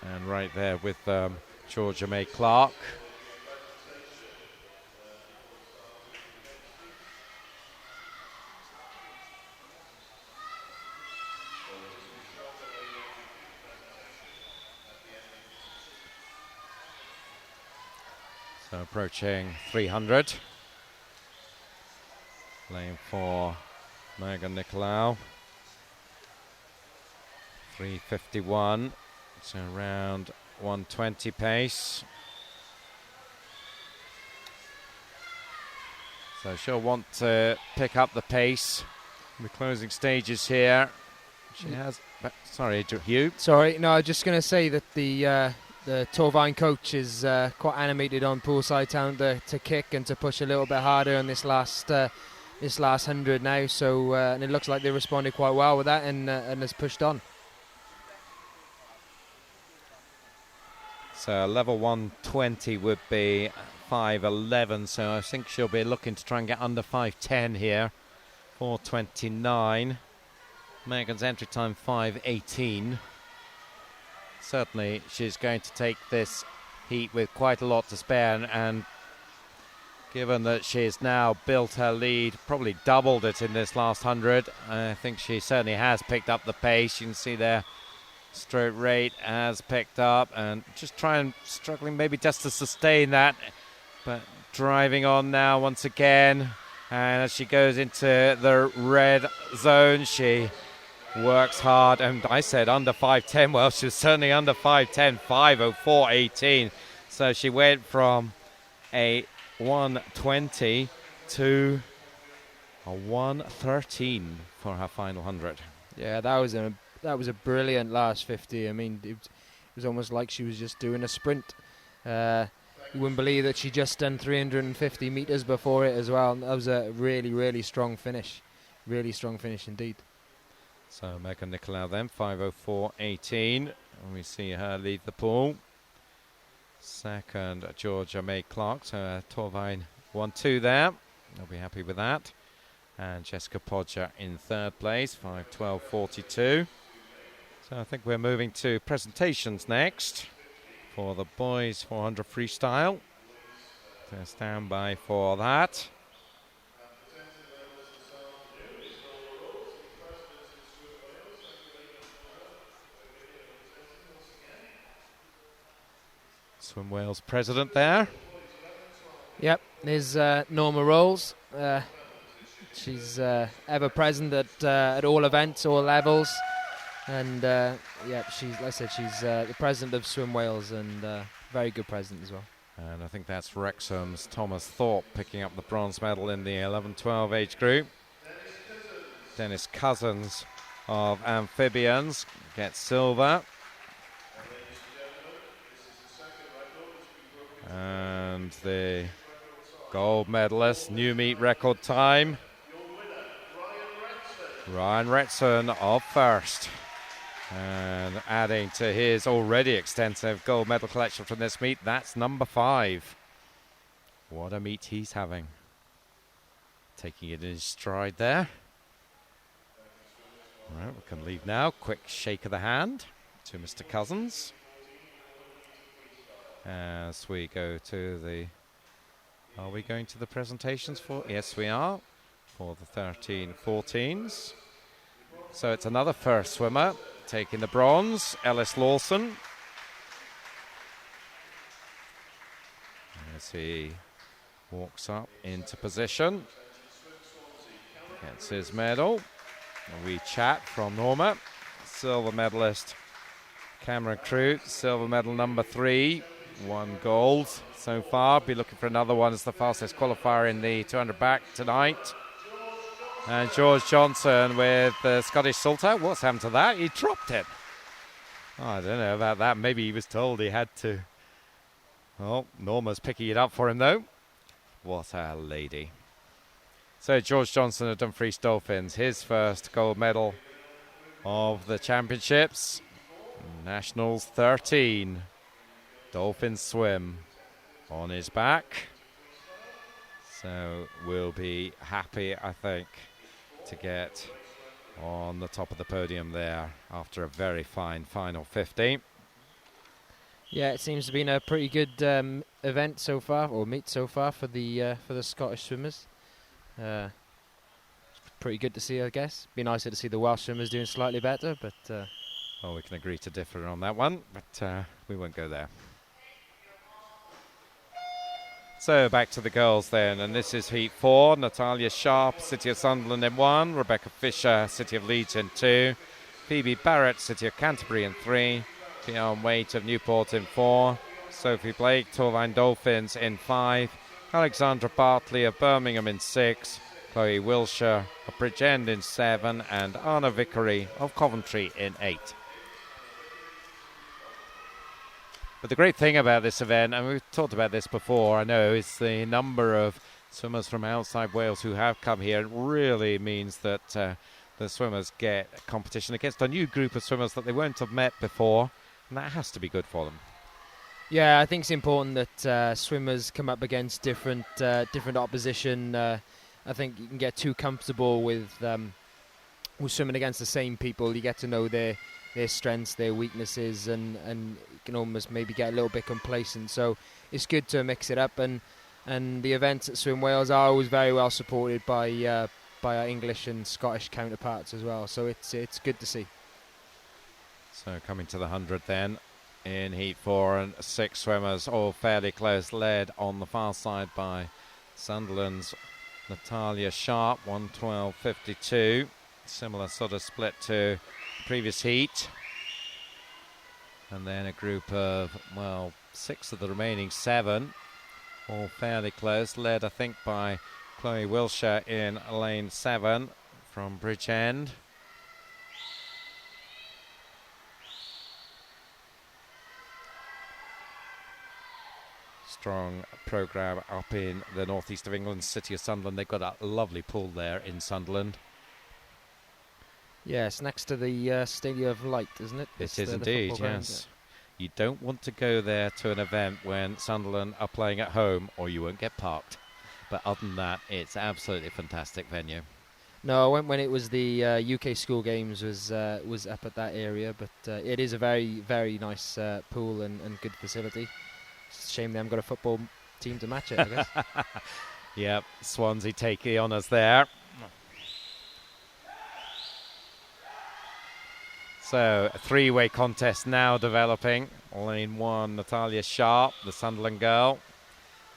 And right there with Georgia May Clark. So approaching 300. Lane 4, Megan Nicolau. 3:51. So around 1:20 pace. So she'll want to pick up the pace in the closing stages here. She has. Sorry, Hugh. Sorry, no, I was just going to say that the Torvain coach is quite animated on poolside town to kick and to push a little bit harder on this last 100 now. So and it looks like they responded quite well with that and has pushed on. So level 120 would be 5:11. So I think she'll be looking to try and get under 5:10 here. 4:29. Megan's entry time 5:18. Certainly she's going to take this heat with quite a lot to spare, and given that she's now built her lead, probably doubled it in this last 100, I think she certainly has picked up the pace. You can see there stroke rate has picked up, and just struggling maybe just to sustain that, but driving on now once again. And as she goes into the red zone, she works hard, and I said under 5:10. Well, she was certainly under 5:10, 5:04.18. So she went from a 1:20 to a 1:13 for her final 100. Yeah, that was a brilliant last 50. I mean, it was almost like she was just doing a sprint. You wouldn't believe that she just done 350 meters before it as well. That was a really, really strong finish. Really strong finish indeed. So Megan Nicolau then, 5:04.18. And we see her lead the pool. Second, Georgia May Clark. So Torvine 1-2 there. They'll be happy with that. And Jessica Podger in third place, 5:12.42. So I think we're moving to presentations next for the boys 400 freestyle. So stand by for that. Swim Wales president there. Yep, there's Norma Rolls. She's ever present at all events, all levels, and she's, like I said, she's the president of Swim Wales, and very good president as well. And I think that's Wrexham's Thomas Thorpe picking up the bronze medal in the 11-12 age group. Dennis Cousins of amphibians gets silver. And the gold medalist, new meet record time, Ryan Retson of first. And adding to his already extensive gold medal collection from this meet, that's number 5. What a meet he's having. Taking it in his stride there. All right, we can leave now. Quick shake of the hand to Mr. Cousins. As we go to the... Are we going to the presentations for... Yes, we are. For the 13-14s. So it's another first swimmer taking the bronze, Ellis Lawson. As he walks up into position. Gets his medal. A wee chat from Norma. Silver medalist Cameron Crute, silver medal number 3. 1 gold so far. Be looking for another one as the fastest qualifier in the 200 back tonight. And George Johnson with the Scottish Salter. What's happened to that? He dropped it. Oh, I don't know about that. Maybe he was told he had to. Oh, Norma's picking it up for him though. What a lady. So George Johnson of Dumfries Dolphins, his first gold medal of the championships. Nationals 13. Dolphins swim on his back. So we'll be happy, I think, to get on the top of the podium there after a very fine final 50. Yeah, it seems to be a pretty good event so far, or meet so far for the Scottish swimmers. It's pretty good to see, I guess. Be nicer to see the Welsh swimmers doing slightly better, but... Well, we can agree to differ on that one, but we won't go there. So back to the girls then, and this is Heat 4. Natalia Sharp, City of Sunderland in 1. Rebecca Fisher, City of Leeds in 2. Phoebe Barrett, City of Canterbury in 3. Fionn Waite of Newport in 4. Sophie Blake, Torvine Dolphins in 5. Alexandra Bartley of Birmingham in 6. Chloe Wilshire of Bridgend in 7. And Anna Vickery of Coventry in 8. But the great thing about this event, and we've talked about this before, I know, is the number of swimmers from outside Wales who have come here. It really means that the swimmers get competition against a new group of swimmers that they won't have met before, and that has to be good for them. Yeah, I think it's important that swimmers come up against different opposition. I think you can get too comfortable with swimming against the same people. You get to know their strengths, their weaknesses, and you can almost maybe get a little bit complacent. So it's good to mix it up, and the events at Swim Wales are always very well supported by our English and Scottish counterparts as well. So it's good to see. So coming to the 100 then, in Heat 4, and 6 swimmers, all fairly close, led on the far side by Sunderland's Natalia Sharp, 1:12.52. Similar sort of split to previous heat. And then a group of, well, 6 of the remaining 7, all fairly close, led I think by Chloe Wilshire in lane 7 from Bridgend. Strong programme up in the northeast of England, city of Sunderland. They've got a lovely pool there in Sunderland. Yes, next to the Stadium of Light, isn't it? It is indeed, yes. You don't want to go there to an event when Sunderland are playing at home, or you won't get parked. But other than that, it's absolutely fantastic venue. No, when it was the UK school games was up at that area, but it is a very, very nice pool and good facility. It's a shame they haven't got a football team to match it, I guess. Yep, Swansea take the honours there. So, a 3-way contest now developing. Lane 1, Natalia Sharp, the Sunderland girl.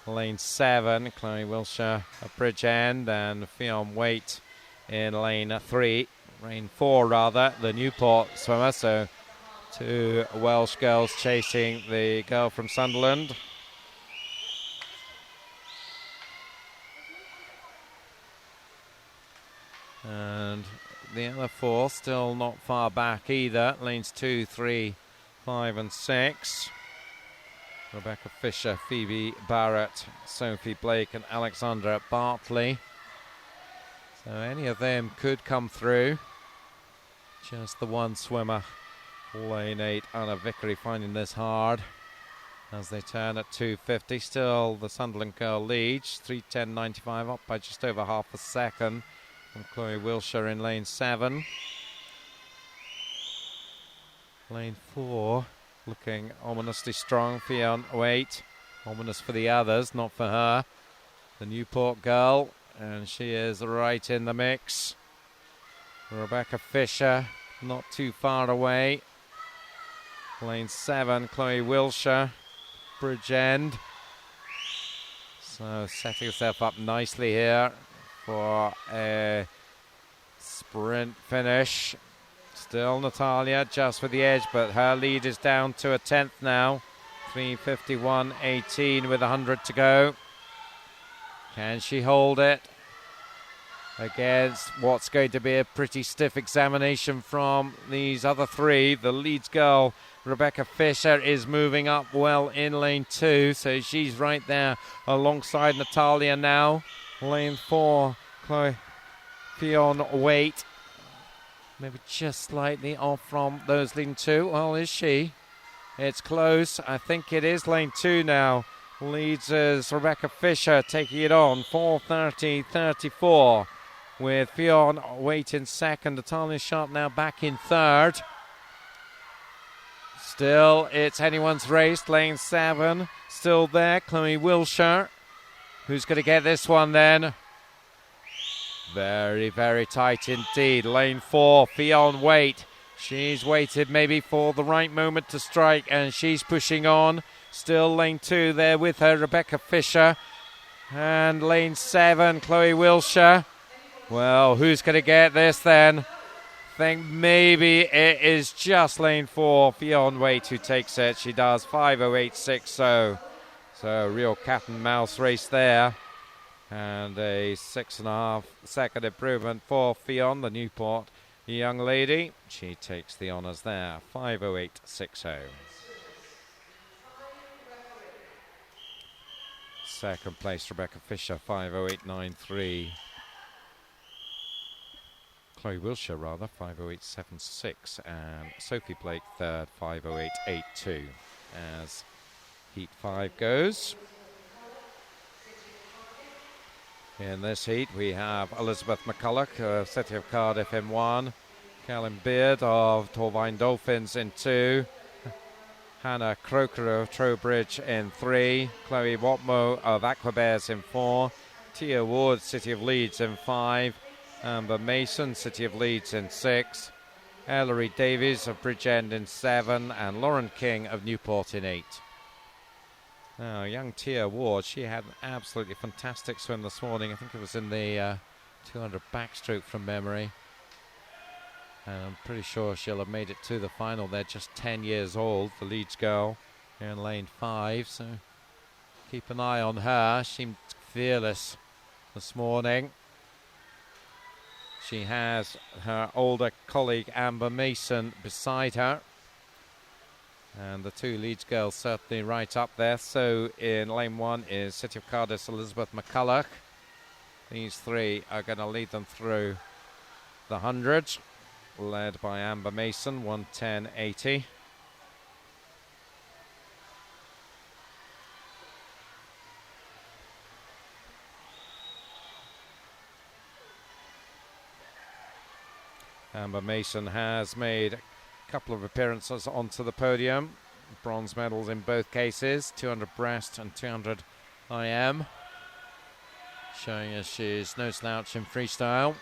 Lane 7, Chloe Wilshire at Bridgend, and Fionn Waite in lane 3. Lane 4, rather, the Newport swimmer. So, 2 Welsh girls chasing the girl from Sunderland. And the other 4 still not far back either. Lanes 2, 3, 5 and 6. Rebecca Fisher, Phoebe Barrett, Sophie Blake and Alexandra Bartley. So any of them could come through. Just the one swimmer, lane 8, Anna Vickery, finding this hard as they turn at 2:50. Still the Sunderland girl leads, 3:10.95, up by just over half a second from Chloe Wilshire in lane 7. Lane 4 looking ominously strong. Fionn Waite, ominous for the others, not for her. The Newport girl, and she is right in the mix. Rebecca Fisher not too far away. Lane 7, Chloe Wilshire, Bridgend. So setting herself up nicely here for a sprint finish. Still Natalia just for the edge, but her lead is down to a 10th now. 3:51.18 with 100 to go. Can she hold it against what's going to be a pretty stiff examination from these other 3? The Leeds girl, Rebecca Fisher, is moving up well in lane 2, so she's right there alongside Natalia now. Lane 4, Chloe Fionn Waite, maybe just slightly off from those leading 2. Well, is she? It's close. I think it is lane 2 now. Leads is Rebecca Fisher taking it on. 4:30.34 with Fionn Waite in second. Natalia Sharp now back in third. Still, it's anyone's race. Lane 7 still there. Chloe Wilshire. Who's going to get this one then? Very, very tight indeed. Lane 4, Fionn Waite. She's waited maybe for the right moment to strike, and she's pushing on. Still lane 2 there with her, Rebecca Fisher. And lane 7, Chloe Wilshire. Well, who's going to get this then? I think maybe it is just lane 4, Fionn Waite, who takes it. She does 5:08.60. So a real cat and mouse race there. And a 6.5 second improvement for Fionn, the Newport young lady. She takes the honours there, 5:08.60. Second place, Rebecca Fisher, 5:08.93. Chloe Wilshire, rather, 5:08.76. And Sophie Blake, third, 5:08.82. As Heat 5 goes. In this heat, we have Elizabeth McCulloch of City of Cardiff in 1, Callum Beard of Torvine Dolphins in 2, Hannah Croker of Trowbridge in 3, Chloe Watmo of Aquabears in 4, Tia Ward, City of Leeds in 5, Amber Mason, City of Leeds in 6, Ellery Davies of Bridgend in 7, and Lauren King of Newport in 8. Now, young Tia Ward, she had an absolutely fantastic swim this morning. I think it was in the 200 backstroke from memory. And I'm pretty sure she'll have made it to the final. They're just 10 years old, the Leeds girl here in lane 5. So keep an eye on her. She seemed fearless this morning. She has her older colleague Amber Mason beside her. And the two Leeds girls certainly right up there. So in lane 1 is City of Cardiff's Elizabeth McCulloch. These three are going to lead them through the 100, led by Amber Mason, 1:10.80. Amber Mason has made a couple of appearances onto the podium. Bronze medals in both cases, 200 breast and 200 IM. Showing us she's no slouch in freestyle.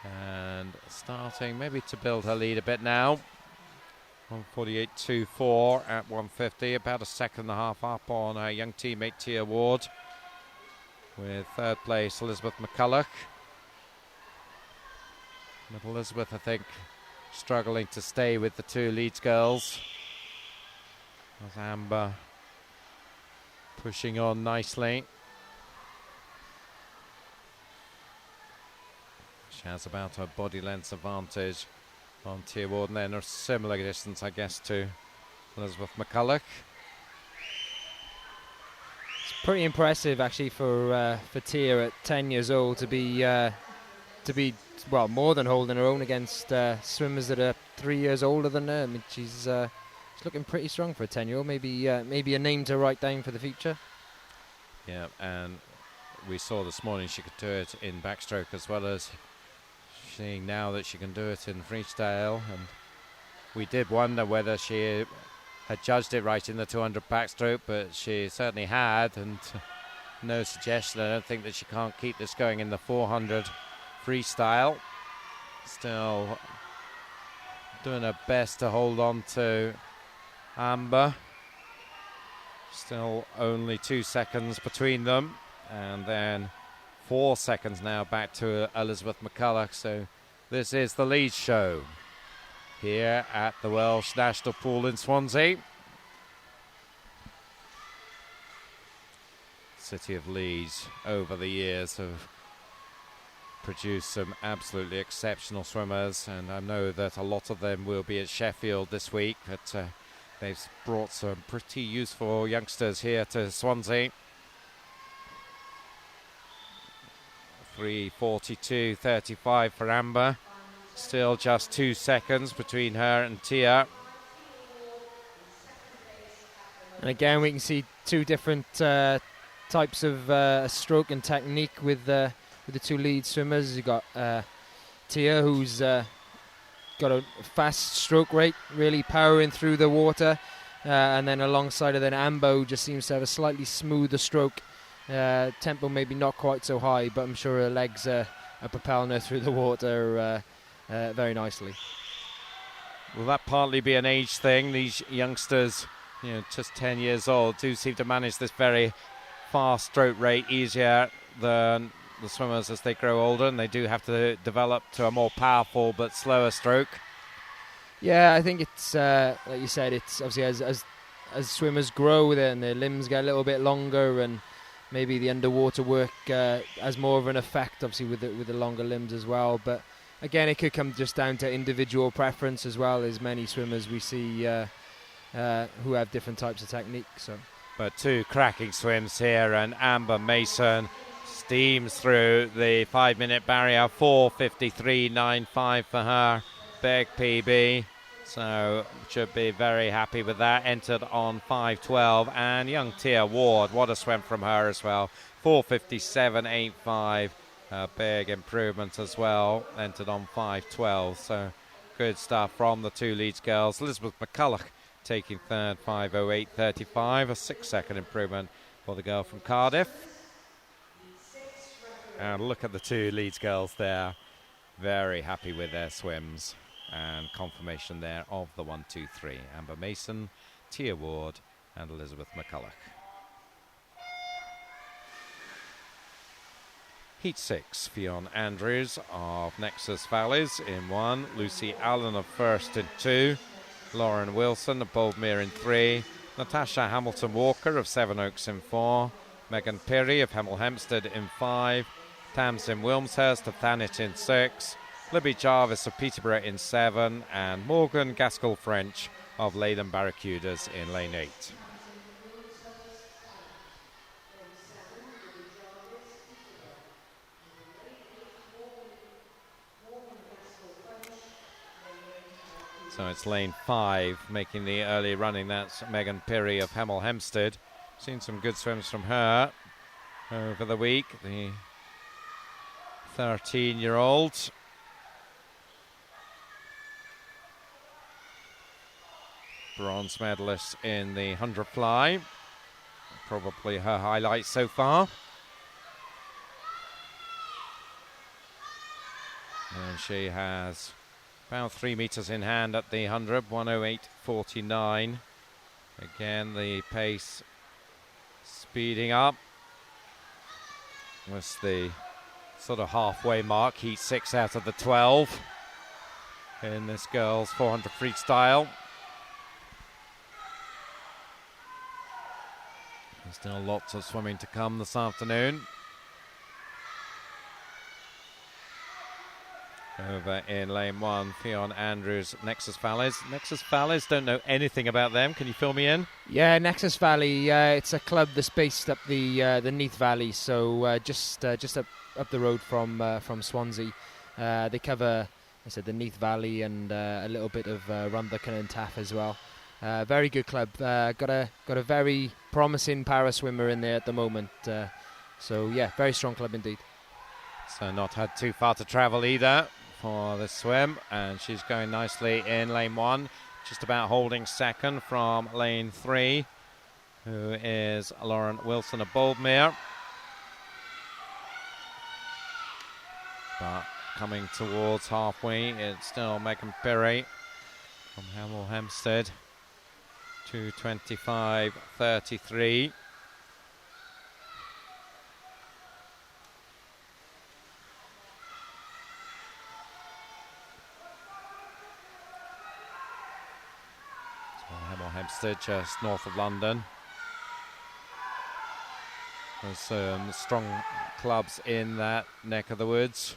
And starting maybe to build her lead a bit now. 1:48.24 at 1:50, about a second and a half up on her young teammate Tia Ward, with third place Elizabeth McCulloch. But Elizabeth, I think, struggling to stay with the two Leeds girls. As Amber pushing on nicely. She has about her body length advantage on Tia Ward, and then a similar distance, I guess, to Elizabeth McCulloch. It's pretty impressive, actually, for Tia at 10 years old to be well more than holding her own against swimmers that are 3 years older than her. I mean, she's looking pretty strong for a 10-year-old. Maybe a name to write down for the future. Yeah, and we saw this morning she could do it in backstroke as well as seeing now that she can do it in freestyle. And we did wonder whether she had judged it right in the 200 backstroke, but she certainly had, and no suggestion. I don't think that she can't keep this going in the 400 freestyle. Still doing her best to hold on to Amber. Still only 2 seconds between them, and then 4 seconds now back to Elizabeth McCulloch. So this is the Leeds show here at the Welsh National Pool in Swansea. City of Leeds over the years have produced some absolutely exceptional swimmers, and I know that a lot of them will be at Sheffield this week, but they've brought some pretty useful youngsters here to Swansea. 3:42.35 for Amber. Still just 2 seconds between her and Tia. And again, we can see two different types of stroke and technique with the two lead swimmers. You've got Tia, who's got a fast stroke rate, really powering through the water. And then alongside of then Amber, who just seems to have a slightly smoother stroke. Tempo maybe not quite so high, but I'm sure her legs are propelling her through the water very nicely. Will that partly be an age thing? These youngsters, just 10 years old, do seem to manage this very fast stroke rate easier than the swimmers as they grow older, and they do have to develop to a more powerful but slower stroke. Yeah, I think it's like you said, it's obviously as swimmers grow with it and their limbs get a little bit longer, and maybe the underwater work has more of an effect, obviously, with the longer limbs as well. But again, it could come just down to individual preference as well. As many swimmers we see who have different types of technique. So, but two cracking swims here, and Amber Mason steams through the 5-minute barrier. 4:53.95 for her big PB. So should be very happy with that. Entered on 5:12, and young Tia Ward, what a swim from her as well. 4:57.85, a big improvement as well. Entered on 5:12, so good stuff from the two Leeds girls. Elizabeth McCulloch taking third, 5:08.35, a 6-second improvement for the girl from Cardiff. And look at the two Leeds girls there, very happy with their swims. And confirmation there of the 1, 2, 3. Amber Mason, Tia Ward, and Elizabeth McCulloch. Heat 6, Fionn Andrews of Nexus Valleys in 1, Lucy Allen of First in 2, Lauren Wilson of Boldmere in 3, Natasha Hamilton-Walker of Sevenoaks in 4, Megan Perry of Hemel Hempstead in 5, Tamsin Wilmshurst of Thanet in 6, Libby Jarvis of Peterborough in 7, and Morgan Gaskell-French of Leyland Barracudas in lane 8. So it's lane 5 making the early running. That's Megan Perry of Hemel Hempstead. Seen some good swims from her over the week. The 13-year-old. Bronze medalist in the 100 fly. Probably her highlight so far. And she has about 3 meters in hand at the 100, 108.49. Again, the pace speeding up. Was the sort of halfway mark, heat 6 out of the 12 in this girls 400 freestyle. There's still lots of swimming to come this afternoon. Over in lane 1, Fionn Andrews, Nexus Valleys. Nexus Valleys, don't know anything about them. Can you fill me in? Yeah, Nexus Valley. It's a club that's based up the Neath Valley, so just up the road from Swansea. They cover, I said, the Neath Valley and a little bit of Rhondda and Taff as well. Very good club. Got a very promising para swimmer in there at the moment. So yeah, very strong club indeed. So not had too far to travel either for the swim, and she's going nicely in lane 1, just about holding second from lane 3, who is Lauren Wilson of Boldmere. But coming towards halfway, it's still Megan Perry from Hemel Hempstead, 2:25.33. Hempstead, just north of London. There's some strong clubs in that neck of the woods.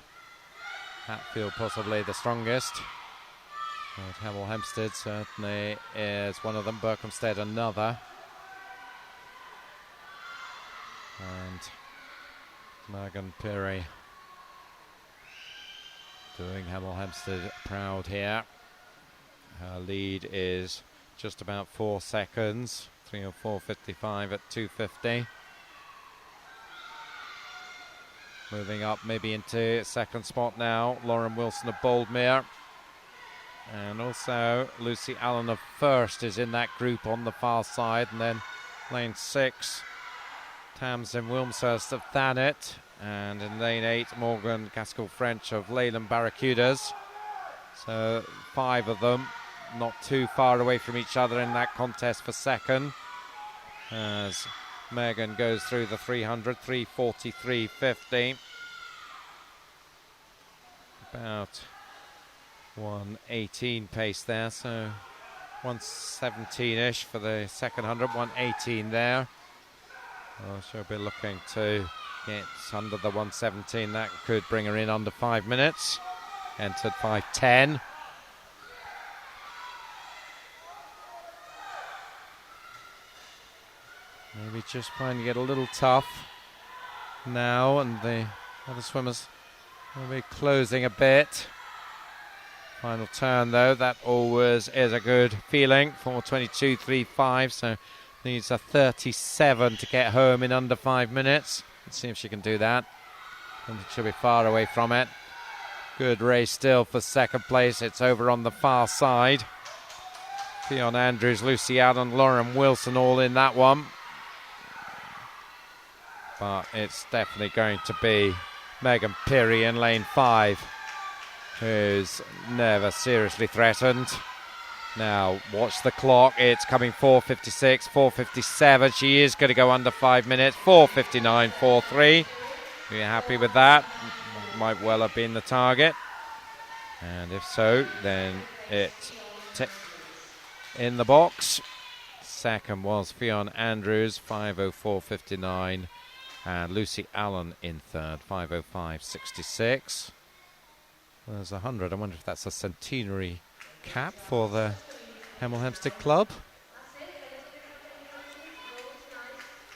Hatfield possibly the strongest. But Hemel Hempstead certainly is one of them. Berkhamsted another. And Megan Perry doing Hemel Hempstead proud here. Her lead is just about 4 seconds, 3:04.55 at 2:50. Moving up maybe into second spot now, Lauren Wilson of Boldmere. And also Lucy Allen of First is in that group on the far side. And then lane 6, Tamsin Wilmshurst of Thanet. And in lane 8, Morgan Gaskell-French of Leyland Barracudas. So 5 of them not too far away from each other in that contest for second, as Megan goes through the 300, 3:43.50. About 1:18 pace there, so 1:17-ish for the second 100, 1:18 there. Oh, she'll be looking to get under the 1:17. That could bring her in under 5 minutes. Entered 5:10. Maybe just finding it a little tough now, and the other swimmers will be closing a bit. Final turn though, that always is a good feeling for 22.35, so needs a 37 to get home in under 5 minutes. Let's see if she can do that. I think she'll be far away from it. Good race still for second place. It's over on the far side. Fionn Andrews, Lucy Allen, Lauren Wilson all in that one. But it's definitely going to be Megan Perry in lane 5, who's never seriously threatened. Now, watch the clock. It's coming 4:56, 4:57. She is going to go under 5 minutes. 4:59.43. Are you happy with that? Might well have been the target. And if so, then it's ticked in the box. Second was Fionn Andrews, 5:04.59. And Lucy Allen in third, 5:05.66. There's 100. I wonder if that's a centenary cap for the Hemel Hempstead Club.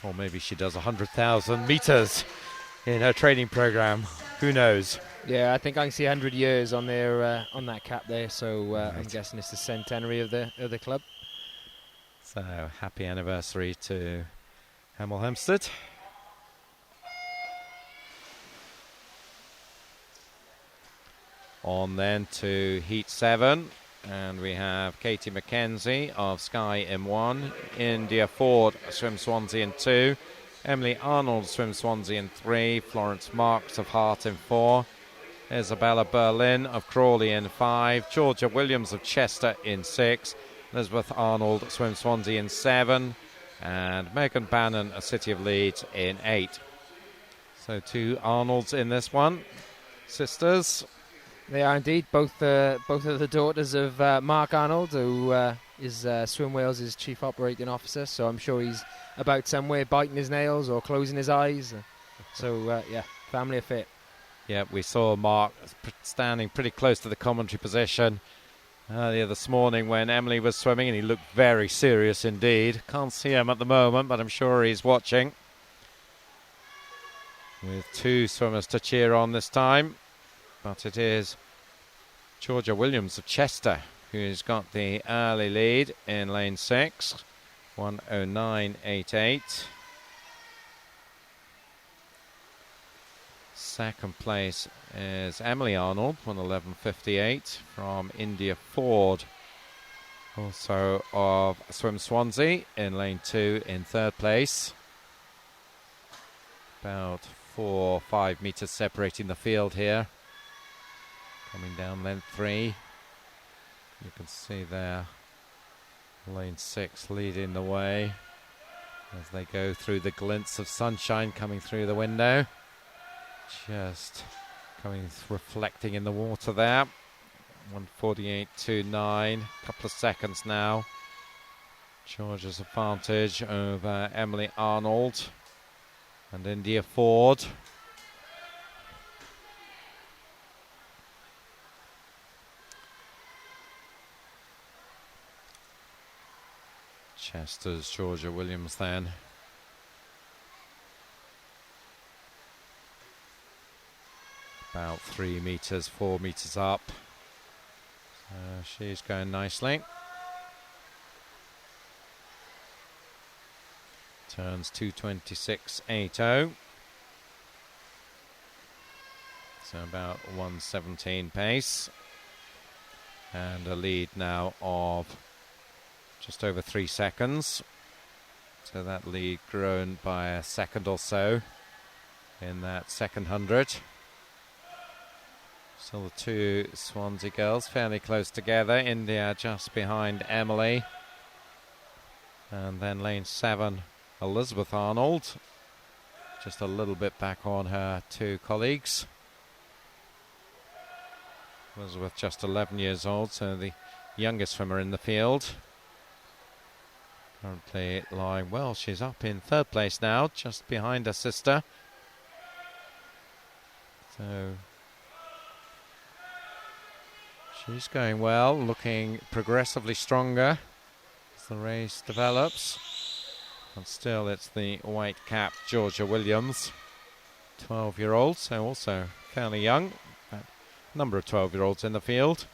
Or maybe she does 100,000 metres in her training program. Who knows? Yeah, I think I can see 100 years on their on that cap there. So Right. I'm guessing it's the centenary of the club. So happy anniversary to Hemel Hempstead. On then to Heat 7, and we have Katie McKenzie of Sky in 1, India Ford Swim Swansea in 2, Emily Arnold Swim Swansea in 3, Florence Marks of Hart in 4, Isabella Berlin of Crawley in 5, Georgia Williams of Chester in 6, Elizabeth Arnold Swim Swansea in 7, and Megan Bannon of City of Leeds in 8. So 2 Arnolds in this one, sisters. They are indeed both of the daughters of Mark Arnold, who is Swim Wales' chief operating officer. So I'm sure he's about somewhere biting his nails or closing his eyes. So yeah, family affair. Yeah, we saw Mark standing pretty close to the commentary position earlier this morning when Emily was swimming, and he looked very serious indeed. Can't see him at the moment, but I'm sure he's watching. With 2 swimmers to cheer on this time. But it is Georgia Williams of Chester who's got the early lead in lane 6, 1:09.88. Second place is Emily Arnold, 1:11.58 from India Ford, also of Swim Swansea, in lane 2 in third place. About 4 or 5 metres separating the field here. Coming down lane 3, you can see there lane 6 leading the way as they go through the glints of sunshine coming through the window, just reflecting in the water there. 1:48.29, couple of seconds now. Georgia's advantage over Emily Arnold and India Ford. Chester's Georgia Williams then. About 3 metres, 4 metres up. She's going nicely. Turns 2:26.80. So about 1:17 pace. And a lead now of just over 3 seconds. So that lead grown by a second or so in that second 100. Still the 2 Swansea girls fairly close together. India just behind Emily. And then lane 7, Elizabeth Arnold. Just a little bit back on her 2 colleagues. Elizabeth just 11 years old, so the youngest swimmer in the field. Currently lying well. She's up in third place now, just behind her sister. So she's going well, looking progressively stronger as the race develops. And still it's the white cap Georgia Williams, 12-year-old, so also fairly young. A number of 12-year-olds in the field.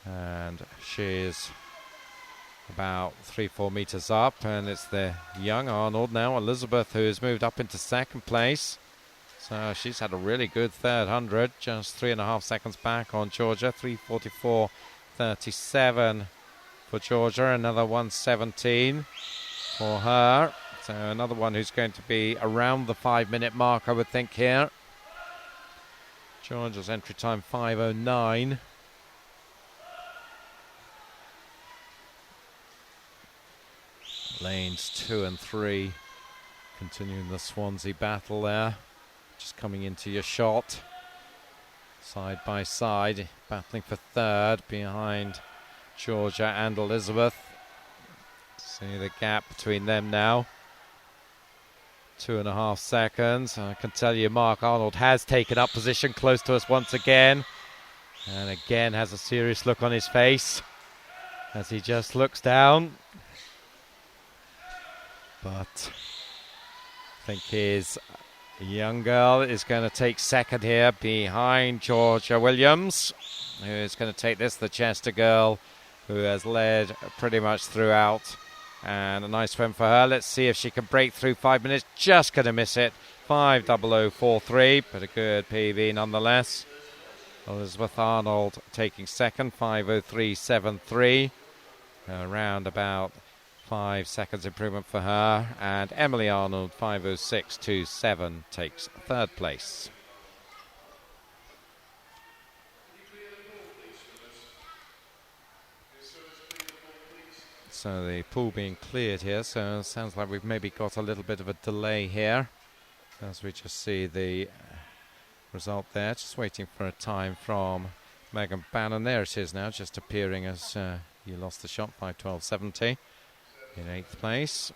And she's about 3-4 metres up, and it's the young Arnold now, Elizabeth, who's moved up into second place. So she's had a really good third 100, just 3.5 seconds back on Georgia. 3:44.37 for Georgia, another 1:17 for her. So another one who's going to be around the 5-minute mark, I would think, here. Georgia's entry time 5:09. Lanes 2 and 3 Continuing the Swansea battle there. Just coming into your shot. Side by side, battling for third behind Georgia and Elizabeth. See the gap between them now. 2.5 seconds. I can tell you Mark Arnold has taken up position close to us once again. And again has a serious look on his face as he just looks down. But I think his young girl is going to take second here behind Georgia Williams, who is going to take this, the Chester girl, who has led pretty much throughout. And a nice swim for her. Let's see if she can break through 5 minutes. Just going to miss it. 5:00:43, but a good PB nonetheless. Elizabeth Arnold taking second, 5:03.73. Around about 5 seconds improvement for her. And Emily Arnold, 5:06.27, takes third place. So the pool being cleared here, so it sounds like we've maybe got a little bit of a delay here as we just see the result there. Just waiting for a time from Megan Bannon. There it is now, just appearing as you lost the shot, 5:12.70 in 8th place.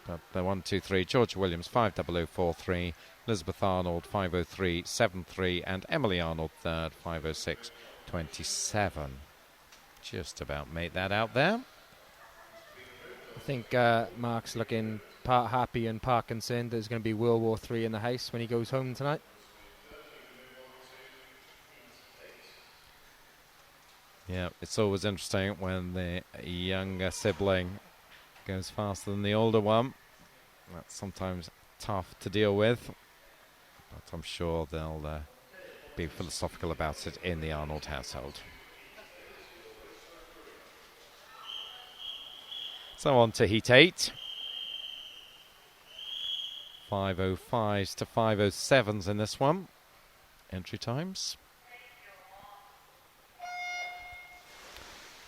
But the 1, 2, 3, Georgia Williams 5:00:43, Elizabeth Arnold 5:03.73, and Emily Arnold third, 5:06.27. Just about made that out there. I think Mark's looking part happy and part concerned there's going to be World War III in the house when he goes home tonight. Yeah, it's always interesting when the younger sibling goes faster than the older one. That's sometimes tough to deal with, but I'm sure they'll be philosophical about it in the Arnold household. So on to Heat 8. 5:05s to 5:07s in this one. Entry times.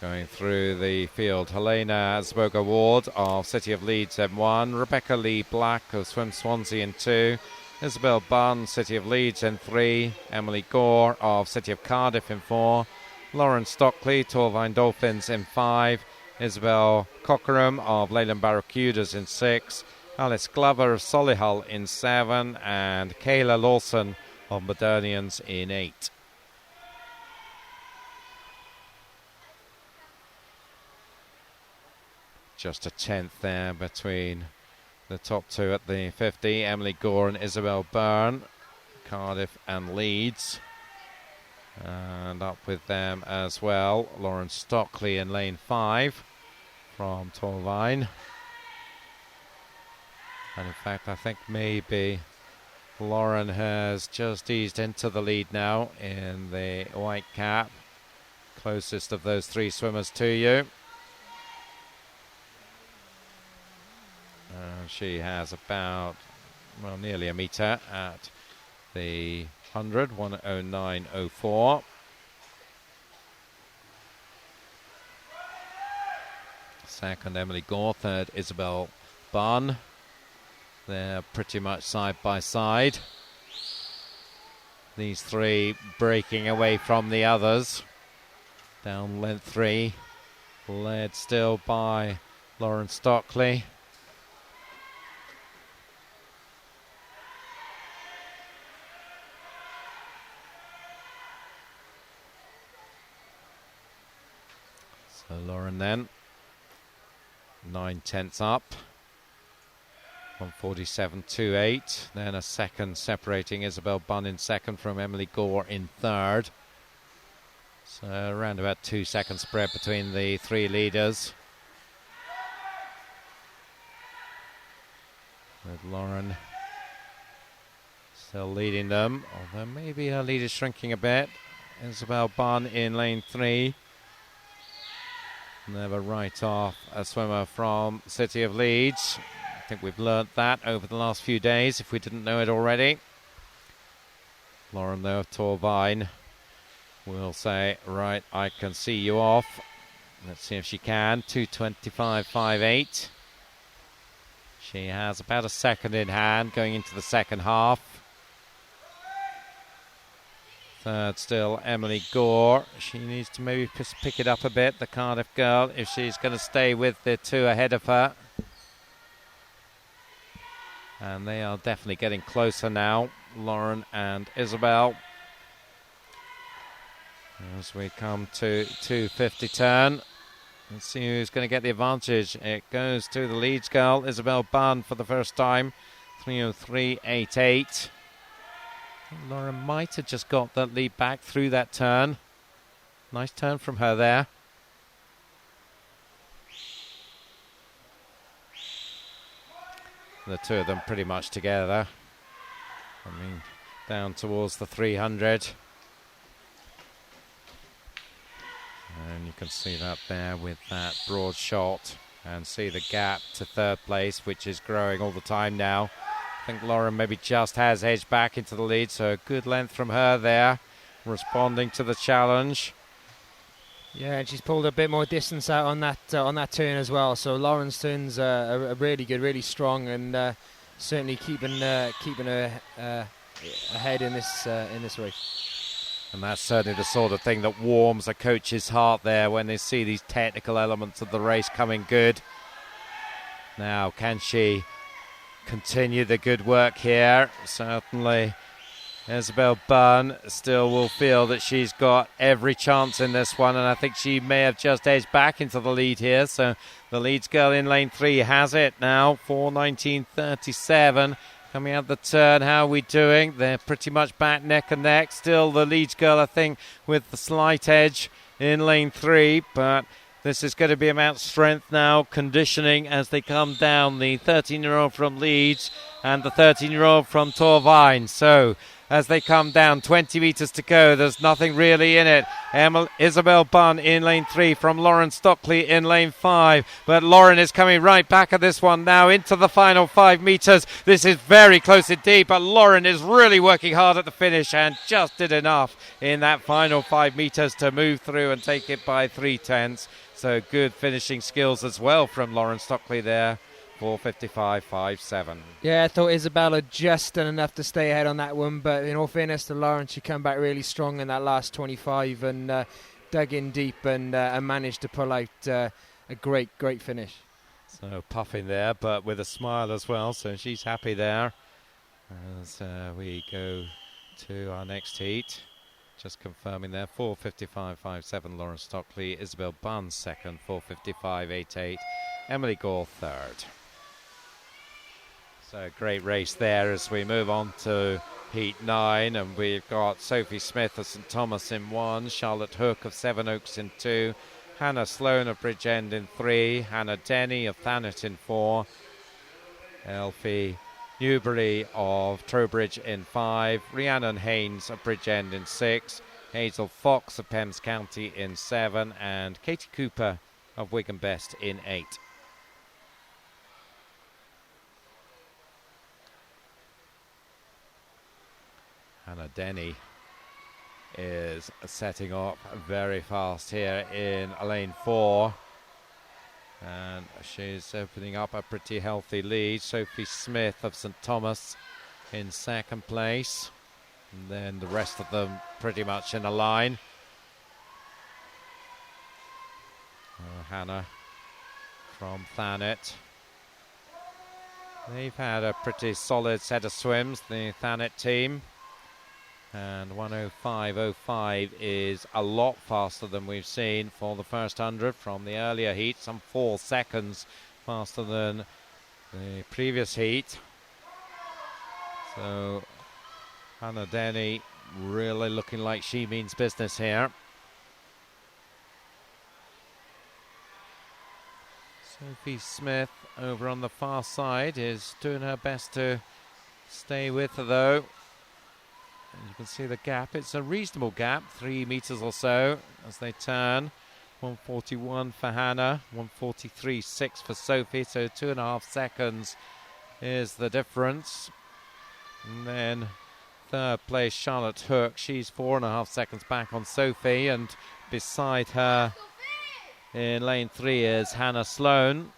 Going through the field, Helena Zboga Ward of City of Leeds in 1, Rebecca Lee Black of Swim Swansea in 2, Isabel Bunn, City of Leeds in 3, Emily Gore of City of Cardiff in 4, Lauren Stockley, Torvine Dolphins in 5, Isabel Cockerham of Leyland Barracudas in 6, Alice Glover of Solihull in 7, and Kayla Lawson of Modernians in 8. Just a tenth there between the top two at the 50, Emily Gore and Isabel Byrne, Cardiff and Leeds. And up with them as well, Lauren Stockley in lane 5 from Torvine. And in fact, I think maybe Lauren has just eased into the lead now in the white cap. Closest of those three swimmers to you. She has about, well, nearly a metre at the 100, 1:09.04. Second, Emily Gore. Third, Isabel Bunn. They're pretty much side by side. These three breaking away from the others. Down length 3. Led still by Lauren Stockley. So Lauren then, 9/10 up, 1:47.28. Then a second separating Isabel Bunn in second from Emily Gore in third. So around about 2 seconds spread between the three leaders. With Lauren still leading them, although maybe her lead is shrinking a bit. Isabel Bunn in lane 3. Never write off a swimmer from City of Leeds. I think we've learnt that over the last few days, if we didn't know it already. Lauren, though, of Torvine will say, right, I can see you off. Let's see if she can. 2:25.58. She has about a second in hand going into the second half. Third still Emily Gore. She needs to maybe just pick it up a bit, the Cardiff girl, if she's going to stay with the two ahead of her. And they are definitely getting closer now, Lauren and Isabel. As we come to 250 turn, let's see who's going to get the advantage. It goes to the Leeds girl, Isabel Bunn, for the first time, 3:03.88. Lauren might have just got that lead back through that turn. Nice turn from her there. The two of them pretty much together. I mean, down towards the 300. And you can see that there with that broad shot and see the gap to third place, which is growing all the time now. I think Lauren maybe just has edged back into the lead, so a good length from her there, responding to the challenge. Yeah, and she's pulled a bit more distance out on that turn as well. So Lauren's turns are really good, really strong, and certainly keeping her ahead in this race. And that's certainly the sort of thing that warms a coach's heart there when they see these technical elements of the race coming good. Now, can she continue the good work here? Certainly Isabel Bunn still will feel that she's got every chance in this one, and I think she may have just edged back into the lead here. So the Leeds girl in lane 3 has it now, 4:19.37. Coming out the turn, how are we doing? They're pretty much back neck and neck. Still the Leeds girl, I think, with the slight edge in lane 3, but this is going to be about strength now, conditioning as they come down. The 13-year-old from Leeds and the 13-year-old from Torvine. So as they come down, 20 metres to go. There's nothing really in it. Isabel Bunn in lane 3 from Lauren Stockley in lane 5. But Lauren is coming right back at this one now into the final 5 metres. This is very close indeed, but Lauren is really working hard at the finish and just did enough in that final 5 metres to move through and take it by 3/10. So good finishing skills as well from Lauren Stockley there. 4:55.57. Yeah, I thought Isabella just done enough to stay ahead on that one, but in all fairness to Lauren, she came back really strong in that last 25 and dug in deep and managed to pull out a great finish. So puffing there, but with a smile as well, so she's happy there. As we go to our next heat. Just confirming there, 4:55.57, Lauren Stockley. Isabel Bunn second, 4:55.88. Emily Gore third. So great race there as we move on to Heat 9, and we've got Sophie Smith of St Thomas in 1, Charlotte Hook of Sevenoaks in 2, Hannah Sloan of Bridgend in 3, Hannah Denny of Thanet in 4, Elfie Newbury of Trowbridge in 5, Rhiannon Haynes of Bridgend in 6, Hazel Fox of Pembs County in 7, and Katie Cooper of Wigan Best in 8. Hannah Denny is setting up very fast here in lane 4. And she's opening up a pretty healthy lead. Sophie Smith of St Thomas in second place. And then the rest of them pretty much in a line. Hannah from Thanet. They've had a pretty solid set of swims, the Thanet team. And 1:05.05 is a lot faster than we've seen for the first 100 from the earlier heat, some 4 seconds faster than the previous heat. So Hannah Denny really looking like she means business here. Sophie Smith over on the far side is doing her best to stay with her though. And you can see the gap. It's a reasonable gap, 3 metres or so as they turn. 1:41 for Hannah, 1:43.6 for Sophie, so 2.5 seconds is the difference. And then third place Charlotte Hook, she's 4.5 seconds back on Sophie, and beside her in lane 3 is Hannah Sloan.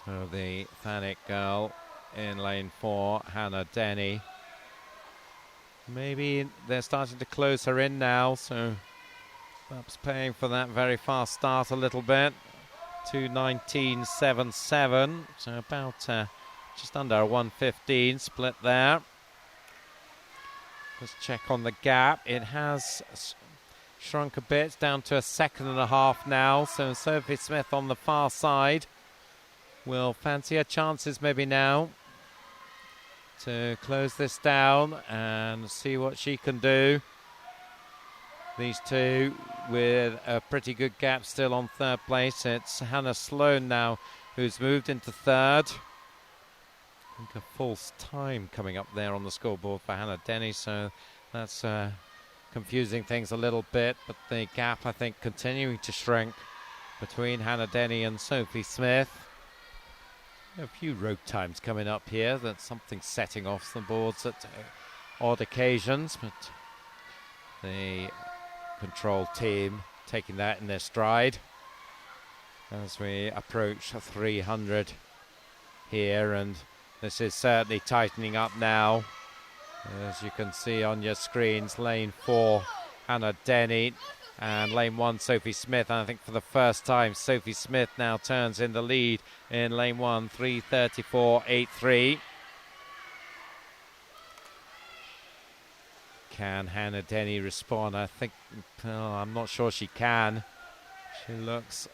So the Thanet girl in lane 4, Hannah Denny. Maybe they're starting to close her in now, so perhaps paying for that very fast start a little bit. 2:19.77, so about just under a 1:15 split there. Let's check on the gap. It has shrunk a bit, down to a 1.5 now. So Sophie Smith on the far side will fancy her chances maybe now to close this down and see what she can do. These two with a pretty good gap still on third place. It's Hannah Sloan now who's moved into third. I think a false time coming up there on the scoreboard for Hannah Denny, so that's confusing things a little bit, but the gap I think continuing to shrink between Hannah Denny and Sophie Smith. A few road times coming up here. That's something setting off the boards at odd occasions, but the control team taking that in their stride as we approach 300 here, and this is certainly tightening up now. As you can see on your screens, lane 4 Hannah Denny and lane 1 Sophie Smith, and I think for the first time Sophie Smith now turns in the lead in lane 1, 3:34.83. Can Hannah Denny respond? I think, I'm not sure she can. She looks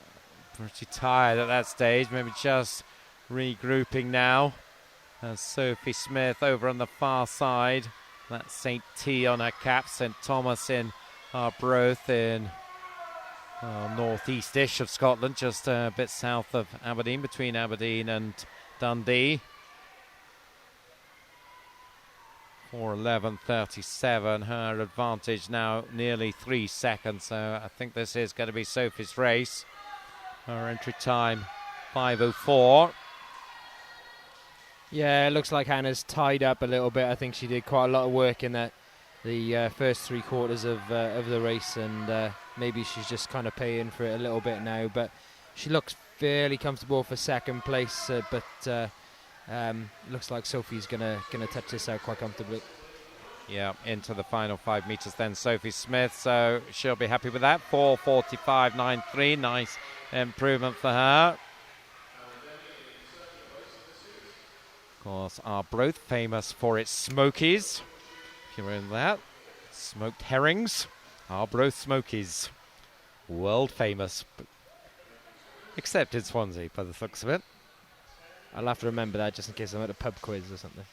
pretty tired at that stage, maybe just regrouping now. As Sophie Smith over on the far side, that's St T on her cap, St Thomas in Arbroath in northeast-ish of Scotland, just a bit south of Aberdeen, between Aberdeen and Dundee. 4:11.37, her advantage now nearly 3 seconds, so I think this is going to be Sophie's race. Her entry time 5:04. Yeah, it looks like Hannah's tied up a little bit. I think she did quite a lot of work in the first 3 quarters of the race, and maybe she's just kind of paying for it a little bit now. But she looks fairly comfortable for second place. But looks like Sophie's gonna touch this out quite comfortably. Yeah, into the final 5 meters then Sophie Smith, so she'll be happy with that. 4:45.93, nice improvement for her. Of course, Arbroath, famous for its smokies. If you're in that, smoked herrings, Arbroath smokies, world famous, except in Swansea by the looks of it. I'll have to remember that just in case I'm at a pub quiz or something.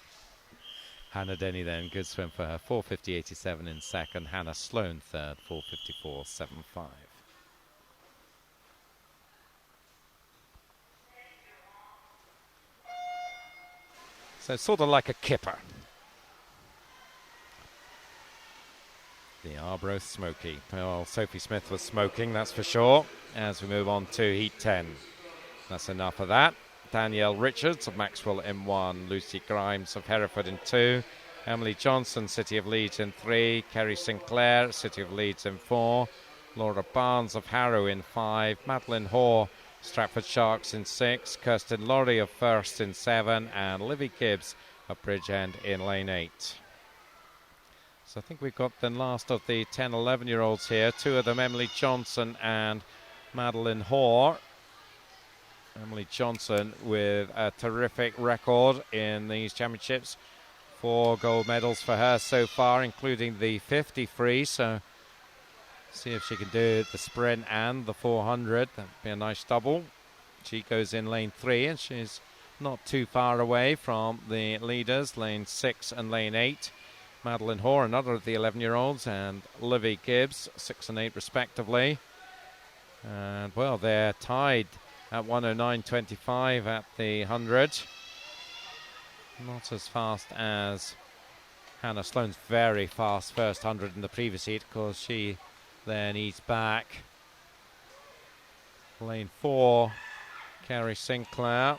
Hannah Denny then, good swim for her. 4:50.87 in second. Hannah Sloan third, 4:54.75. So sort of like a kipper. The Arbroath Smoky. Well, Sophie Smith was smoking, that's for sure. As we move on to Heat 10. That's enough of that. Danielle Richards of Maxwell in 1. Lucy Grimes of Hereford in 2. Emily Johnson, City of Leeds in 3. Kerry Sinclair, City of Leeds in 4. Laura Barnes of Harrow in 5. Madeline Hoare, Stratford Sharks in 6. Kirsten Laurie of First in 7. And Livy Gibbs of Bridgend in lane 8. So I think we've got the last of the 10, 11-year-olds here. 2 of them, Emily Johnson and Madeline Hoare. Emily Johnson with a terrific record in these championships. 4 gold medals for her so far, including the 50 free. So see if she can do the sprint and the 400. That'd be a nice double. She goes in lane 3, and she's not too far away from the leaders, lane 6 and lane 8. Madeline Hoare, another of the 11-year-olds, and Livy Gibbs, 6 and 8 respectively. And, well, they're tied at 1:09.25 at the 100. Not as fast as Hannah Sloan's very fast first 100 in the previous heat, because she then eased back. Lane 4, Kerry Sinclair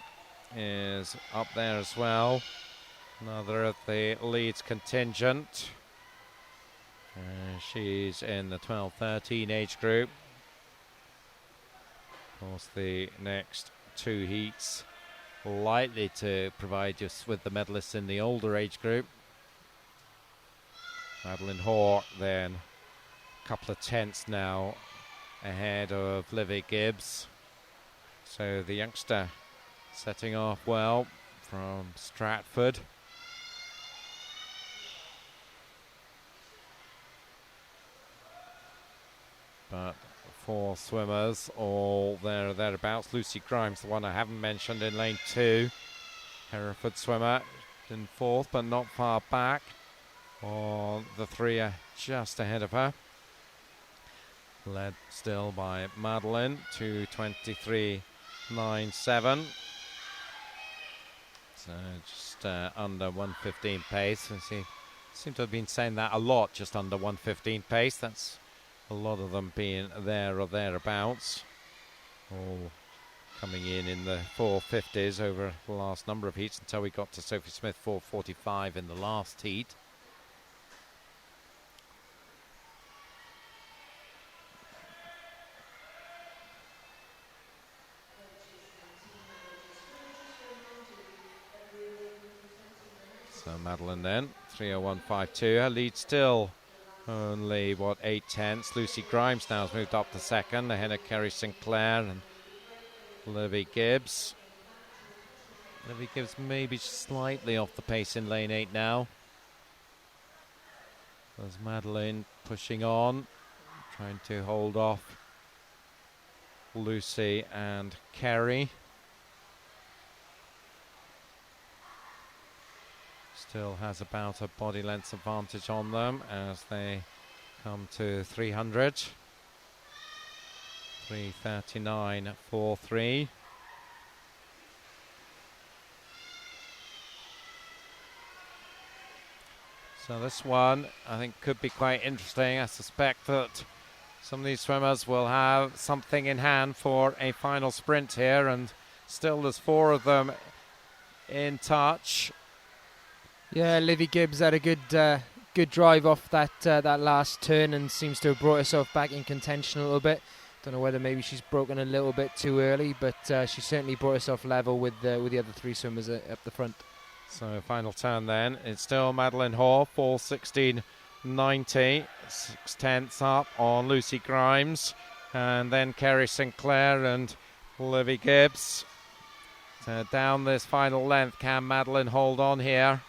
is up there as well. Another of the Leeds contingent. She's in the 12-13 age group. Of course, the next 2 heats likely to provide us with the medalists in the older age group. Madeline Hoare then a couple of tenths now ahead of Livy Gibbs. So the youngster setting off well from Stratford. But 4 swimmers, all there or thereabouts. Lucy Grimes, the one I haven't mentioned, in lane 2. Hereford swimmer in 4th, but not far back. The 3 are just ahead of her. Led still by Madeline, 2:23.97. So just under 1:15 pace. I seem to have been saying that a lot, just under 1:15 pace. That's a lot of them being there or thereabouts. All coming in the 450s over the last number of heats until we got to Sophie Smith, 4:45 in the last heat. So Madeline then, 3:01.52. Her lead still only, 8 tenths. Lucy Grimes now has moved up to 2nd, ahead of Kerry Sinclair and Livy Gibbs. Livy Gibbs maybe slightly off the pace in lane 8 now. There's Madeline pushing on, trying to hold off Lucy and Kerry. Still has about a body length advantage on them as they come to 300. 3:39.43. So this one I think could be quite interesting. I suspect that some of these swimmers will have something in hand for a final sprint here, and still there's 4 of them in touch. Yeah, Livy Gibbs had a good drive off that last turn and seems to have brought herself back in contention a little bit. Don't know whether maybe she's broken a little bit too early, but she certainly brought herself level with the other 3 swimmers up the front. So final turn then, it's still Madeline Hoare, 4:16.90, 6 tenths up on Lucy Grimes, and then Kerry Sinclair and Livy Gibbs. So down this final length, can Madeline hold on here?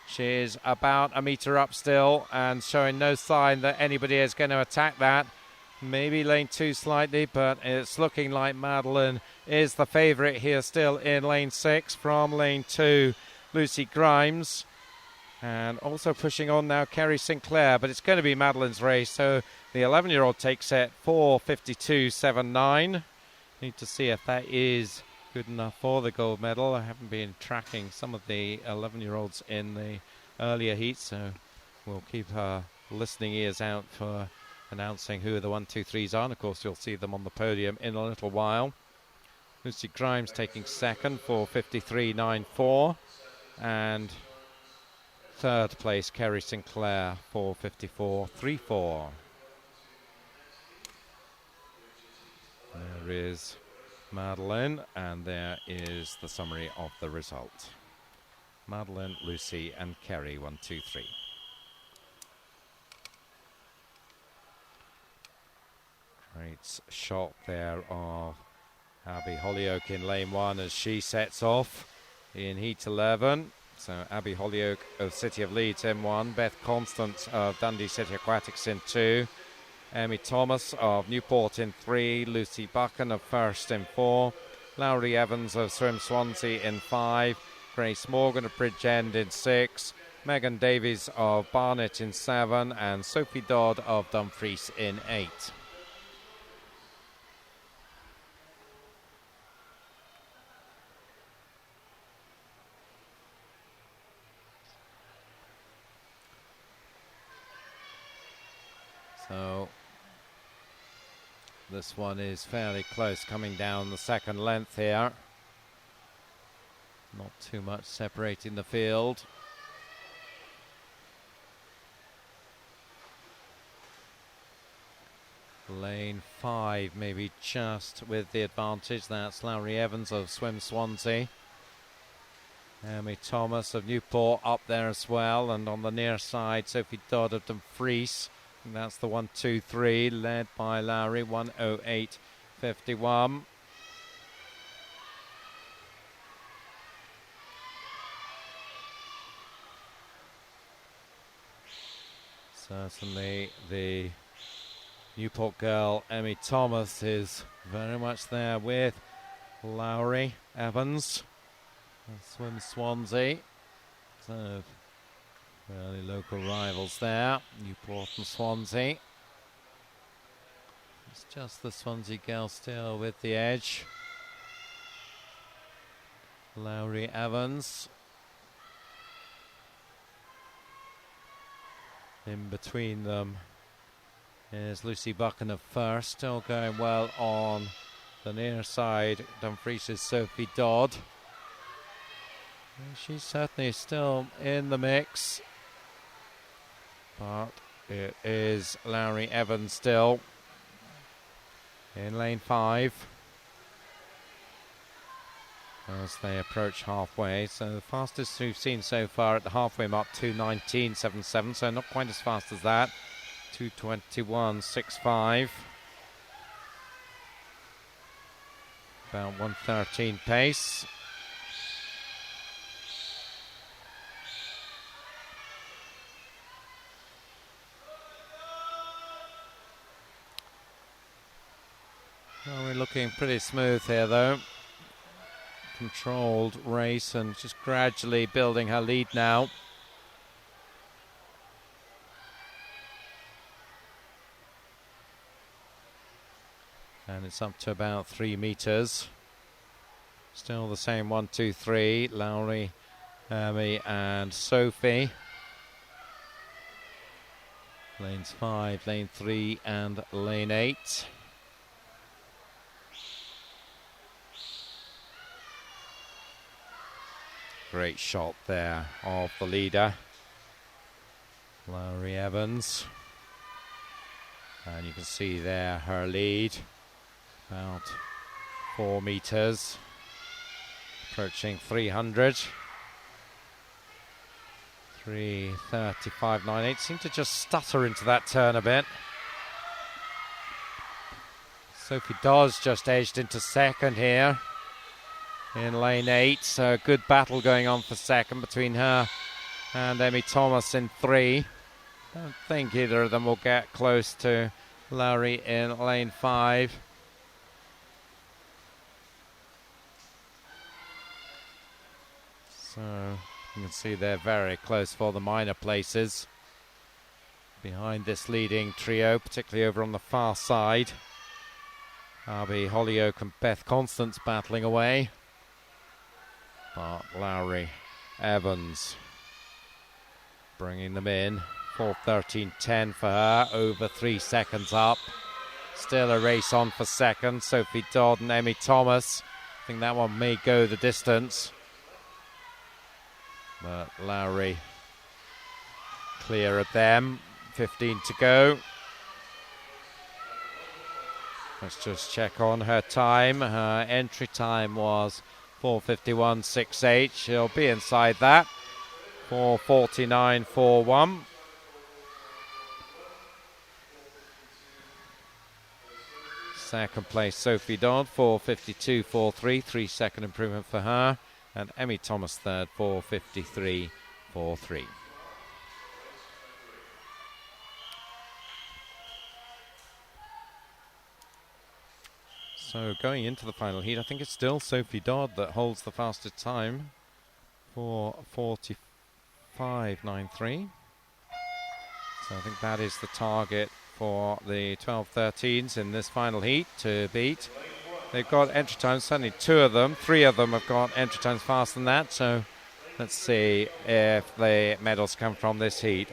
She's about a metre up still and showing no sign that anybody is going to attack that. Maybe lane 2 slightly, but it's looking like Madeline is the favourite here still in lane 6 from lane 2. Lucy Grimes, and also pushing on now Kerry Sinclair, but it's going to be Madeline's race, so the 11-year-old takes it 4:52.79. Need to see if that is good enough for the gold medal. I haven't been tracking some of the 11-year-olds in the earlier heats, so we'll keep our listening ears out for announcing who the 1, 2, 3s are, and of course you'll see them on the podium in a little while. Lucy Grimes taking 2nd, 4:53.94, and 3rd place Kerry Sinclair, 4:54.34. There is Madeline, and there is the summary of the result. Madeline, Lucy and Kerry, 1, 2, 3. Great shot there of Abby Hollyoake in lane 1 as she sets off in heat 11. So Abby Hollyoake of City of Leeds in 1, Beth Constant of Dundee City Aquatics in 2, Emmy Thomas of Newport in 3, Lucy Buchan of First in 4, Lowry Evans of Swim Swansea in 5, Grace Morgan of Bridgend in 6, Megan Davies of Barnet in 7, and Sophie Dodd of Dumfries in 8. So this one is fairly close, coming down the 2nd length here. Not too much separating the field. Lane 5 maybe just with the advantage. That's Lowry Evans of Swim Swansea. Amy Thomas of Newport up there as well, and on the near side Sophie Dodd of Dumfries. And that's the 1-2-3 led by Lowry, 1:08.51. Certainly the Newport girl Emmy Thomas is very much there with Lowry Evans. Swim Swansea. So fairly local rivals there, Newport and Swansea. It's just the Swansea girl still with the edge. Lowry Evans. In between them is Lucy Buchan of first, still going well on the near side. Dumfries' Sophie Dodd. And she's certainly still in the mix, but it is Lowry Evans still in lane 5 as they approach halfway. So the fastest we've seen so far at the halfway mark, 2:19.77, so not quite as fast as that. 2:21.65, about 1:13 pace. Well, we're looking pretty smooth here though. Controlled race and just gradually building her lead now. And it's up to about 3 meters. Still the same 1, 2, 3. Lowry, Amy and Sophie. Lanes 5, lane 3 and lane 8. Great shot there of the leader, Lowry Evans. And you can see there her lead, about 4 meters, approaching 300. 3:35.98. Seemed to just stutter into that turn a bit. Sophie Dawes just edged into second here in lane 8, so a good battle going on for second between her and Emmy Thomas in 3. Don't think either of them will get close to Lowry in lane 5. So you can see they're very close for the minor places behind this leading trio, particularly over on the far side. Abby Hollyoak and Beth Constance battling away. But Lowry Evans bringing them in. 4:13.10 for her, over 3 seconds up. Still a race on for second. Sophie Dodd and Emmy Thomas. I think that one may go the distance. But Lowry clear of them. 15 to go. Let's just check on her time. Her entry time was 4:51.68. She'll be inside that. 4:49.41. Second place Sophie Dodd, 4:52.43. 3 second improvement for her. And Emmy Thomas third, 4:53.43. So going into the final heat, I think it's still Sophie Dodd that holds the fastest time, 4:45.93. So I think that is the target for the 12-13s in this final heat to beat. They've got entry times, certainly 2 of them. 3 of them have got entry times faster than that. So let's see if the medals come from this heat.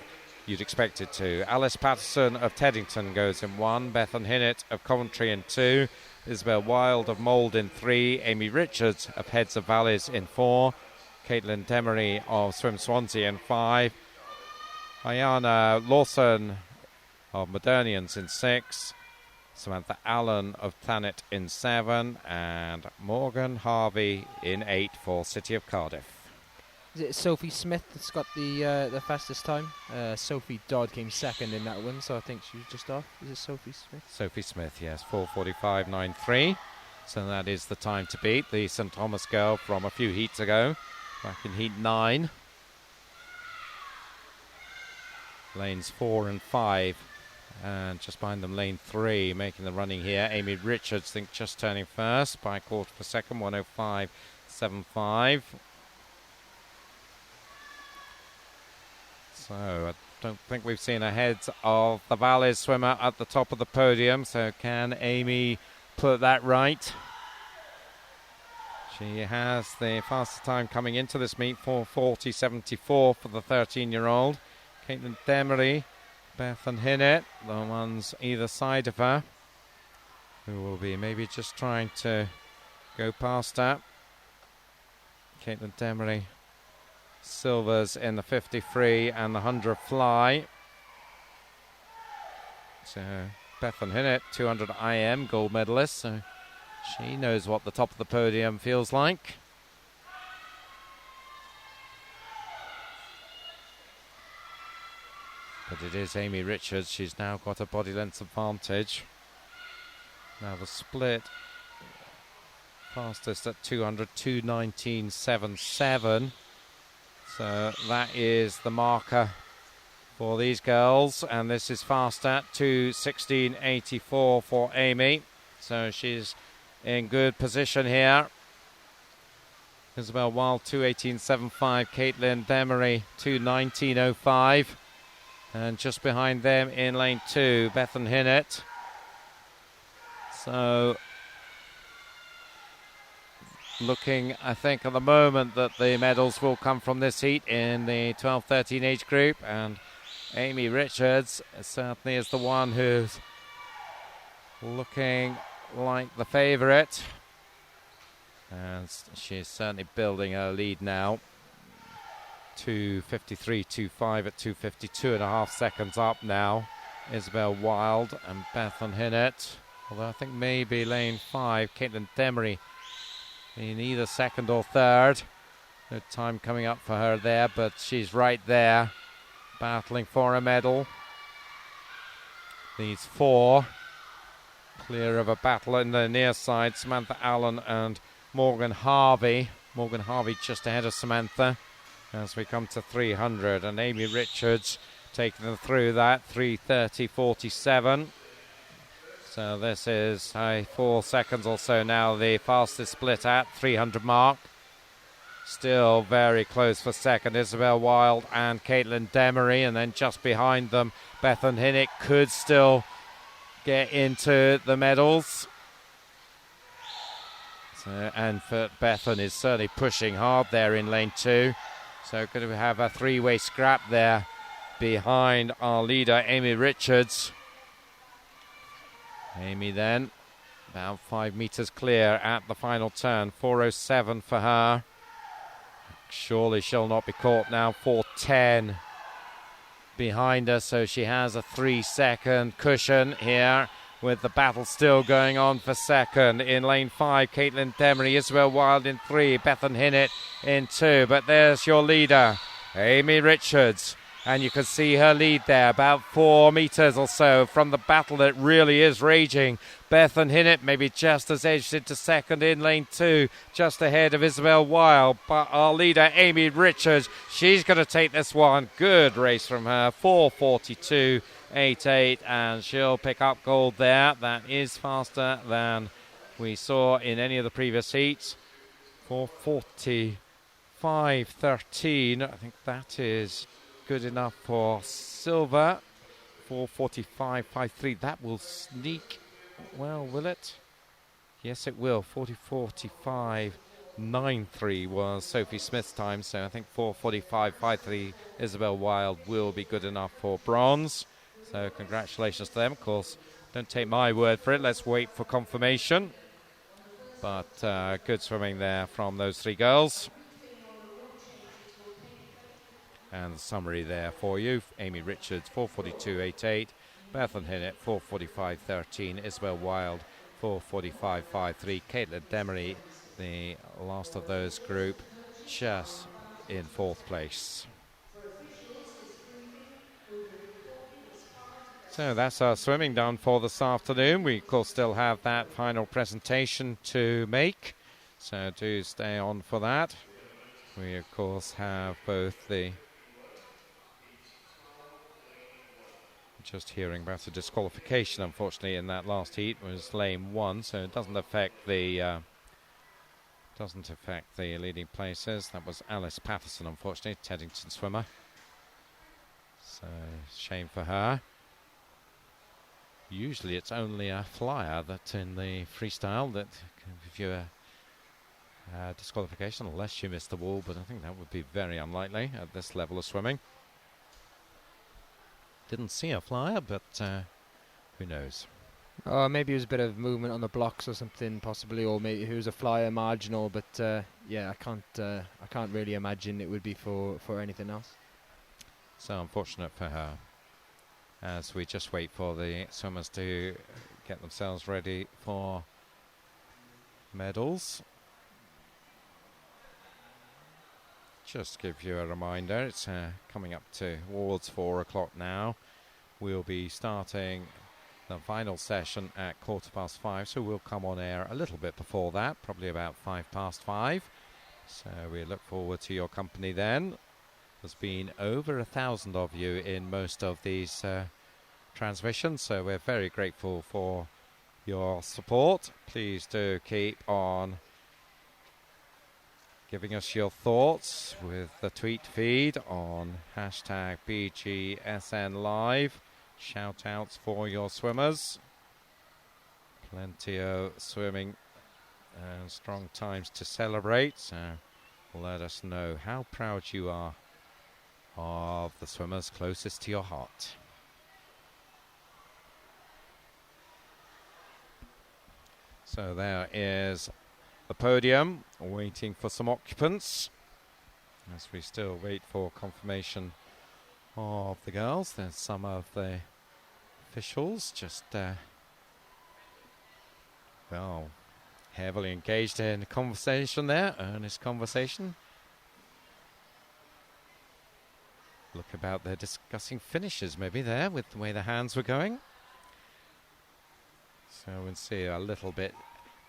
You'd expect it to. Alice Patterson of Teddington goes in 1. Bethan Hinnett of Coventry in 2. Isabel Wilde of Mould in 3. Amy Richards of Heads of Valleys in 4. Caitlin Demery of Swim Swansea in 5. Ayana Lawson of Modernians in 6. Samantha Allen of Thanet in 7. And Morgan Harvey in 8 for City of Cardiff. Is it Sophie Smith that's got the fastest time? Sophie Dodd came second in that one, so I think she was just off. Is it Sophie Smith? Sophie Smith, yes, 4:45.93. So that is the time to beat the St Thomas girl from a few heats ago, back in heat 9. Lanes 4 and 5, and just behind them lane 3, making the running here. Amy Richards, I think, just turning first by a quarter per second, 1:05.75. So I don't think we've seen ahead of the Valles swimmer at the top of the podium. So can Amy put that right? She has the fastest time coming into this meet, 4:40.74 for the 13-year-old. Caitlin Demery, Bethan Hinnett, the ones either side of her, who will be maybe just trying to go past her. Caitlin Demery, silvers in the 50 free and the 100 fly. So Bethan Hinnett, 200 IM gold medalist, so she knows what the top of the podium feels like. But it is Amy Richards. She's now got a body length advantage. Now the split fastest at 200, 2:19.77. So that is the marker for these girls, and this is fast at 2:16.84 for Amy. So she's in good position here. Isabel Wild 2:18.75, Caitlin Demery 2:19.05, and just behind them in lane 2, Bethan Hinnett. So looking, I think, at the moment that the medals will come from this heat in the 12-13 age group, and Amy Richards certainly is the one who's looking like the favourite, and she's certainly building her lead now. 2:53.25 at 2:52.5 seconds up now. Isabel Wild and Bethan Hinnett, although I think maybe lane 5, Caitlin Demery, in either second or third. No time coming up for her there, but she's right there, battling for a medal. These 4 clear of a battle in the near side, Samantha Allen and Morgan Harvey. Morgan Harvey just ahead of Samantha as we come to 300, and Amy Richards taking them through that, 3:30.47. So this is 4 seconds or so now, the fastest split at 300 mark. Still very close for second, Isabel Wild and Caitlin Demery, and then just behind them, Bethan Hinnett could still get into the medals. So, and for Bethan is certainly pushing hard there in lane 2. So going to have a 3-way scrap there behind our leader, Amy Richards. Amy then about 5 metres clear at the final turn, 4:07 for her. Surely she'll not be caught now, 4:10 behind her, so she has a 3-second cushion here, with the battle still going on for second. In lane 5, Caitlin Demery, Isabel Wild in 3, Bethan Hinnett in 2. But there's your leader, Amy Richards. And you can see her lead there, about 4 metres or so from the battle that really is raging. Bethan Hinnett maybe just as edged into second in lane 2, just ahead of Isabel Wild. But our leader, Amy Richards, she's going to take this one. Good race from her, 4:42.88, and she'll pick up gold there. That is faster than we saw in any of the previous heats. 4:45.13, I think that is good enough for silver. 4:45.53, that will sneak. Well, will it? Yes, it will. 4:45.93 was Sophie Smith's time, so I think 4:45.53 Isabel Wild will be good enough for bronze. So congratulations to them. Of course, don't take my word for it. Let's wait for confirmation. But good swimming there from those 3 girls. And the summary there for you. Amy Richards, 4:42.88. Bethan Hinnett, 4:45.13. Isabel Wild, 4:45.53. Caitlin Demery, the last of those group, just in 4th place. So that's our swimming done for this afternoon. We, of course, still have that final presentation to make, so do stay on for that. We, of course, have both the... Just hearing about a disqualification, unfortunately, in that last heat was lane 1, so it doesn't affect the leading places. That was Alice Patterson, unfortunately, Teddington swimmer. So shame for her. Usually it's only a flyer that in the freestyle that can give you a disqualification unless you miss the wall, but I think that would be very unlikely at this level of swimming. Didn't see a flyer, but who knows? Maybe it was a bit of movement on the blocks or something, possibly, or maybe it was a flyer marginal. But yeah, I can't really imagine it would be for anything else. So unfortunate for her. As we just wait for the swimmers to get themselves ready for medals. Just to give you a reminder, it's coming up towards 4 o'clock now. We'll be starting the final session at 5:15, so we'll come on air a little bit before that, probably about 5:05. So we look forward to your company then. There's been over 1,000 of you in most of these transmissions, so we're very grateful for your support. Please do keep on giving us your thoughts with the tweet feed on hashtag BGSN Live. Shout outs for your swimmers. Plenty of swimming and strong times to celebrate, so let us know how proud you are of the swimmers closest to your heart. So there is the podium waiting for some occupants as we still wait for confirmation of the girls. There's some of the officials just well, heavily engaged in conversation there, earnest conversation. Look about they're discussing finishes maybe there with the way the hands were going. So we'll see a little bit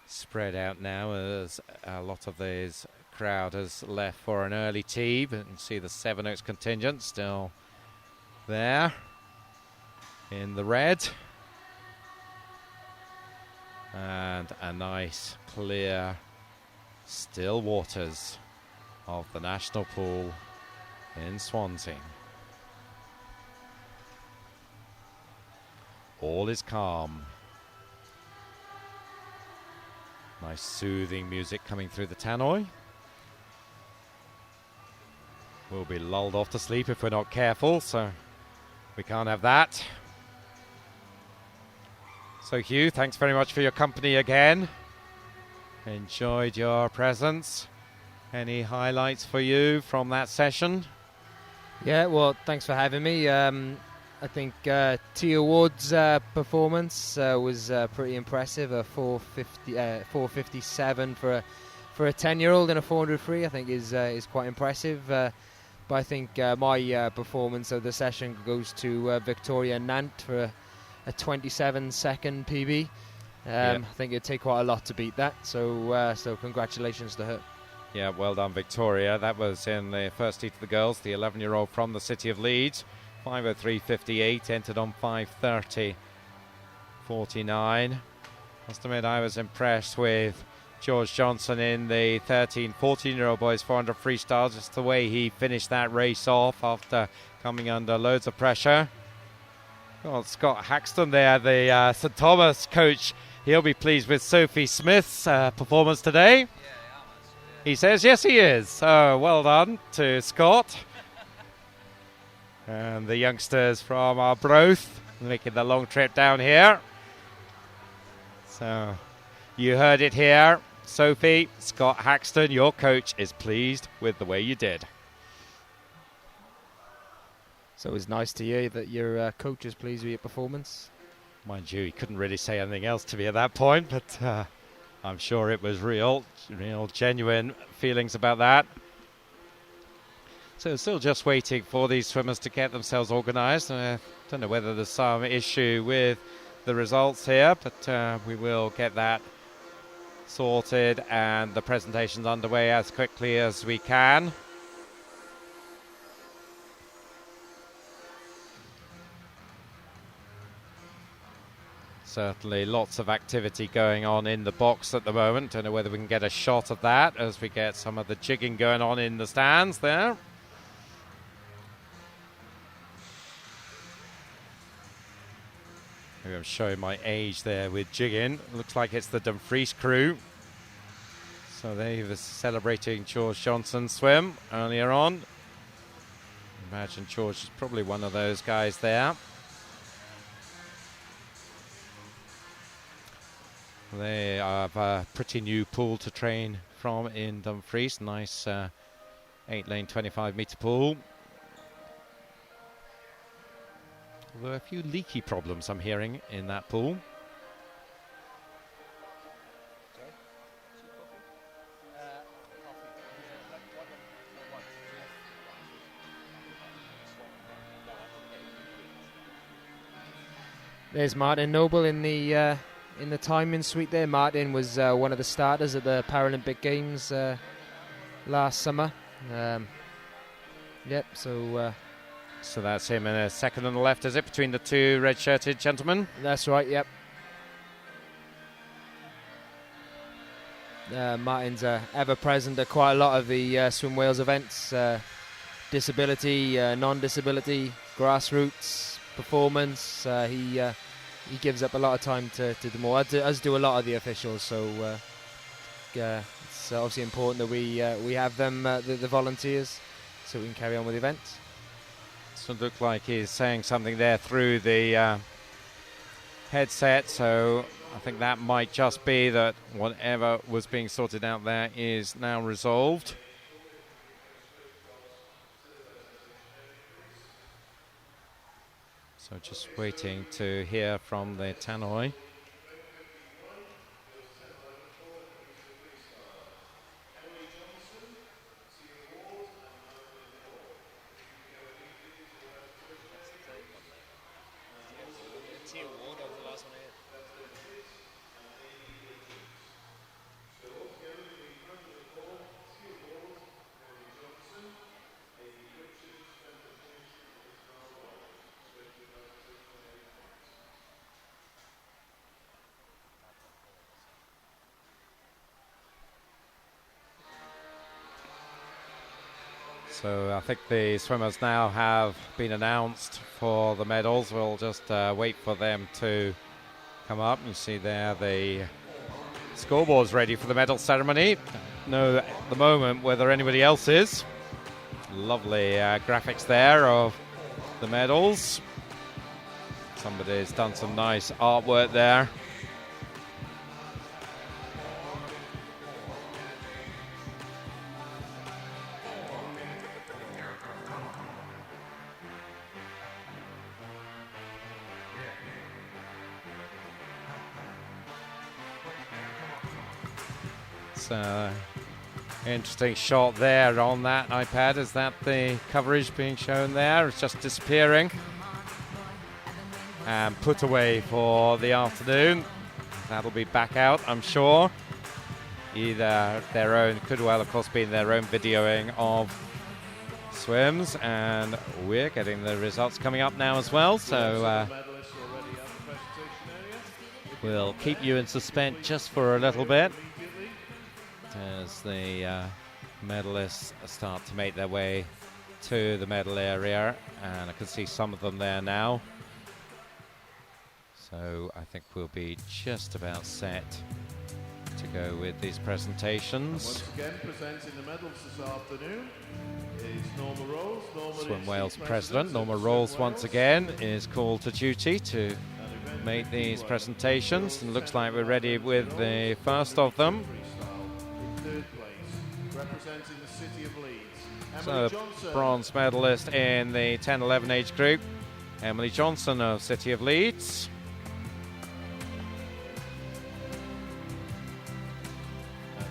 spread out now as a lot of this crowd has left for an early tea, but you can see the Seven Oaks contingent still there in the red. And a nice clear still waters of the National Pool in Swansea. All is calm. Nice soothing music coming through the tannoy. We'll be lulled off to sleep if we're not careful, so we can't have that. So Hugh, thanks very much for your company again. Enjoyed your presence. Any highlights for you from that session? Yeah, well, thanks for having me. I think Tia Ward's performance was pretty impressive. A 4:57 for a 10-year-old in a 400 free, I think is quite impressive. But I think my performance of the session goes to Victoria Nant for a 27-second PB. I think it'd take quite a lot to beat that. So congratulations to her. Yeah, well done, Victoria. That was in the first heat of the girls, the 11-year-old from the city of Leeds. 5:03.58, entered on 5:30.49. Must admit, I was impressed with George Johnson in the 14-year-old boys 400 freestyle, just the way he finished that race off after coming under loads of pressure. Well, Scott Haxton there, the St Thomas coach, he'll be pleased with Sophie Smith's performance today. He says yes, he is. So well done to Scott. And the youngsters from Arbroath making the long trip down here. So you heard it here. Sophie, Scott Haxton, your coach, is pleased with the way you did. So it was nice to hear that your coach is pleased with your performance. Mind you, he couldn't really say anything else to me at that point, but I'm sure it was real genuine feelings about that. So still just waiting for these swimmers to get themselves organised. Don't know whether there's some issue with the results here, but we will get that sorted and the presentations underway as quickly as we can. Certainly lots of activity going on in the box at the moment. Don't know whether we can get a shot of that as we get some of the jigging going on in the stands there. Maybe I'm showing my age there with jigging. Looks like it's the Dumfries crew. So they were celebrating George Johnson's swim earlier on. Imagine George is probably one of those guys there. They have a pretty new pool to train from in Dumfries. Nice 8-lane 25-metre pool. Although a few leaky problems I'm hearing in that pool. There's Martin Noble in the timing suite there. Martin was one of the starters at the Paralympic Games last summer. Yep, So that's him in a second on the left, is it, between the two red-shirted gentlemen? that's right, yep. Martin's ever present at quite a lot of the Swim Wales events. Disability, non-disability, grassroots, performance. He gives up a lot of time to do more, as do a lot of the officials. So it's obviously important that we have them, the volunteers, so we can carry on with the event. So it looked like he's saying something there through the headset, so I think that might just be that whatever was being sorted out there is now resolved. So just waiting to hear from the tannoy. So I think the swimmers now have been announced for the medals. We'll just wait for them to come up. You see there the scoreboard's ready for the medal ceremony. No, at the moment whether anybody else is. Lovely graphics there of the medals. Somebody's done some nice artwork there. Interesting shot there on that iPad. Is that the coverage being shown there? It's just disappearing and put away for the afternoon. That'll be back out, I'm sure. Either their own, could well of course be their own videoing of swims, and we're getting the results coming up now as well, so we'll keep you in suspense just for a little bit as the medalists start to make their way to the medal area, and I can see some of them there now. So I think we'll be just about set to go with these presentations. Once again, presenting the medals this afternoon is Norma Rolls. Swim Wales President Norma Rolls once again is called to duty to make these presentations, and looks like we're ready with the first of them. Third place, representing the City of Leeds. So bronze medalist in the 10-11 age group, Emily Johnson of City of Leeds.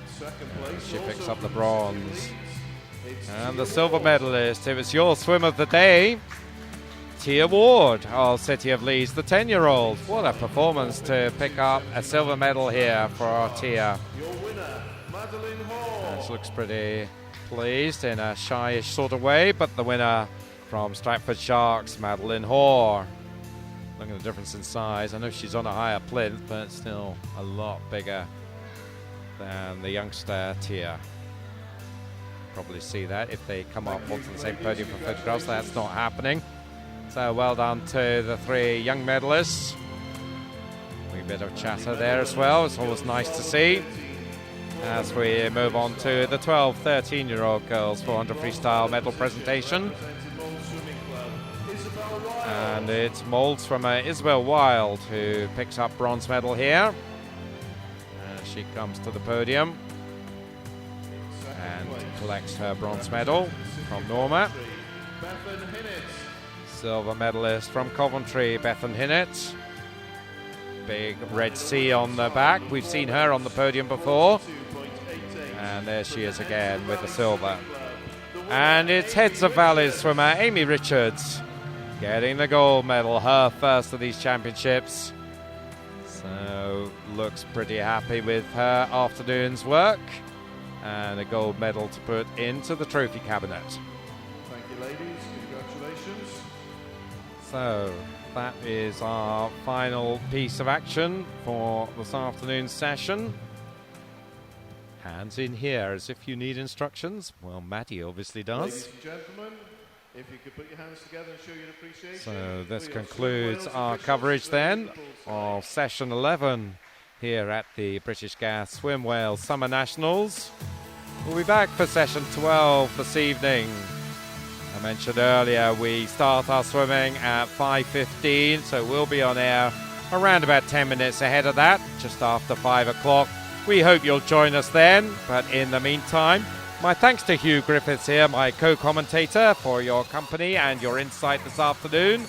Second place, She picks also up the from bronze. City of Leeds, And the silver medalist, it was your swim of the day, Tia Ward of City of Leeds, the 10-year-old. What a performance to pick up a silver medal here for our Tia. She looks pretty pleased in a shyish sort of way, but the winner from Stratford Sharks, Madeline Hoare. Look at the difference in size. I know she's on a higher plinth, but still a lot bigger than the youngster Tia. Probably see that if they come up onto the same podium for photographs. That's not happening. So well done to the three young medalists. A bit of chatter there as well. It's always nice to see. As we move on to the 12, 13-year-old girls 400 freestyle medal presentation. And it's molds from Isabel Wild who picks up bronze medal here. As she comes to the podium and collects her bronze medal from Norma. Silver medalist from Coventry, Bethan Hinnett. Big red C on the back. We've seen her on the podium before. And there she is again with the silver. And it's Heads of Valleys from Amy Richards getting the gold medal, her first of these championships. So looks pretty happy with her afternoon's work. And a gold medal to put into the trophy cabinet. Thank you, ladies. Congratulations. So that is our final piece of action for this afternoon's session. Hands in here as if you need instructions. Well, Maddie obviously does. Ladies and gentlemen, if you could put your hands together and show your appreciation. So this concludes our coverage then of session 11 here at the British Gas Swim Wales Summer Nationals. We'll be back for session 12 this evening. I mentioned earlier we start our swimming at 5:15, so we'll be on air around about 10 minutes ahead of that, just after 5 o'clock. We hope you'll join us then, but in the meantime, my thanks to Hugh Griffiths here, my co-commentator, for your company and your insight this afternoon.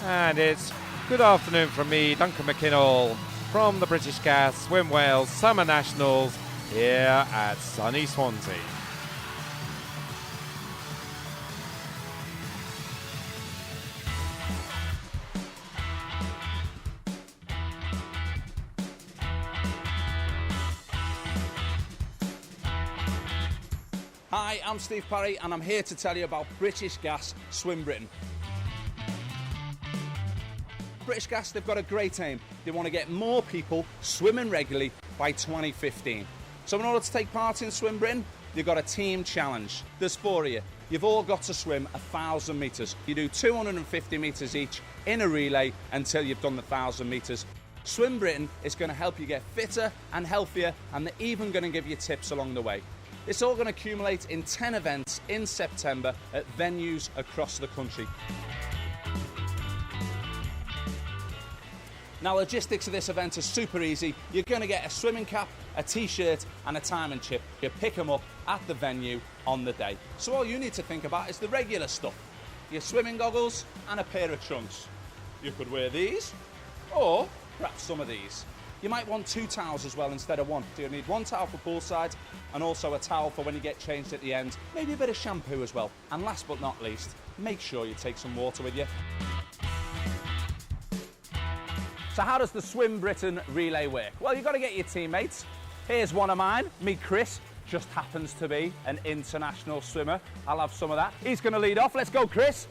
And it's good afternoon from me, Duncan McKinnell, from the British Gas Swim Wales Summer Nationals here at sunny Swansea. Hi, I'm Steve Parry and I'm here to tell you about British Gas Swim Britain. British Gas, they've got a great aim. They want to get more people swimming regularly by 2015. So in order to take part in Swim Britain, you've got a team challenge. There's 4 of you. You've all got to swim 1,000 metres. You do 250 metres each in a relay until you've done the 1,000 metres. Swim Britain is going to help you get fitter and healthier, and they're even going to give you tips along the way. It's all going to accumulate in 10 events in September at venues across the country. Now, logistics of this event are super easy. You're going to get a swimming cap, a t-shirt and a timing chip. You pick them up at the venue on the day. So all you need to think about is the regular stuff. Your swimming goggles and a pair of trunks. You could wear these or perhaps some of these. You might want 2 towels as well instead of 1. So you'll need 1 towel for poolside and also a towel for when you get changed at the end. Maybe a bit of shampoo as well. And last but not least, make sure you take some water with you. So how does the Swim Britain relay work? Well, you've got to get your teammates. Here's one of mine, me Chris, just happens to be an international swimmer. I'll have some of that. He's going to lead off. Let's go, Chris.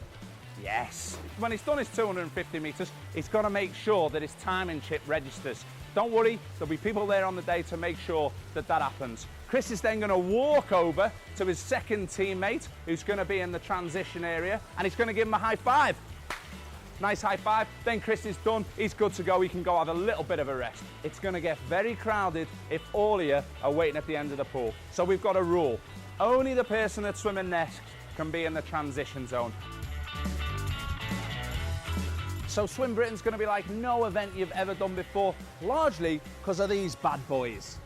Yes. When he's done his 250 metres, he's got to make sure that his timing chip registers. Don't worry, there'll be people there on the day to make sure that that happens. Chris is then going to walk over to his second teammate, who's going to be in the transition area, and he's going to give him a high five. Nice high five. Then Chris is done. He's good to go. He can go have a little bit of a rest. It's going to get very crowded if all of you are waiting at the end of the pool. So we've got a rule. Only the person that's swimming next can be in the transition zone. So Swim Britain's going to be like no event you've ever done before, largely because of these bad boys.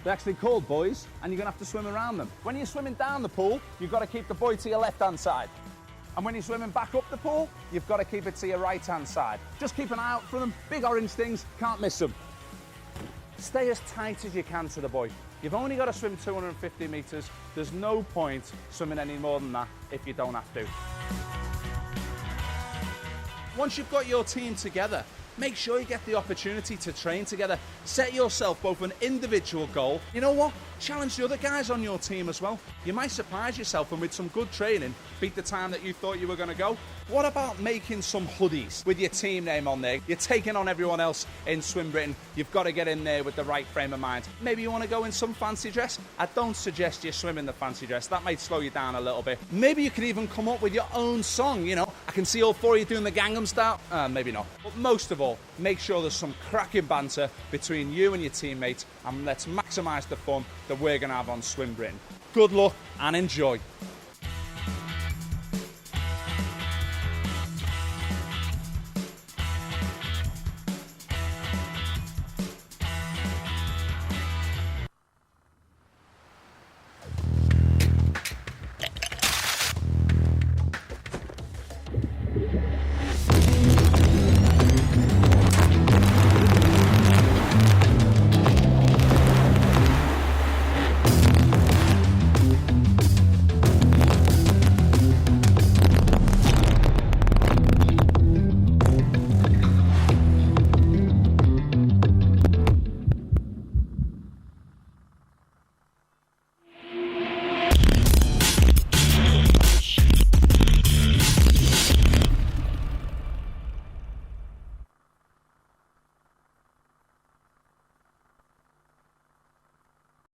They're actually called buoys, and you're going to have to swim around them. When you're swimming down the pool, you've got to keep the buoy to your left-hand side. And when you're swimming back up the pool, you've got to keep it to your right-hand side. Just keep an eye out for them. Big orange things, can't miss them. Stay as tight as you can to the buoy. You've only got to swim 250 metres. There's no point swimming any more than that if you don't have to. Once you've got your team together, make sure you get the opportunity to train together. Set yourself both an individual goal. You know what? Challenge the other guys on your team as well. You might surprise yourself and with some good training, beat the time that you thought you were going to go. What about making some hoodies with your team name on there? You're taking on everyone else in Swim Britain. You've got to get in there with the right frame of mind. Maybe you want to go in some fancy dress. I don't suggest you swim in the fancy dress. That might slow you down a little bit. Maybe you can even come up with your own song, you know. I can see all four of you doing the Gangnam Style. Maybe not. But most of all, make sure there's some cracking banter between you and your teammates, and let's maximise the fun that we're going to have on Swim Britain. Good luck and enjoy.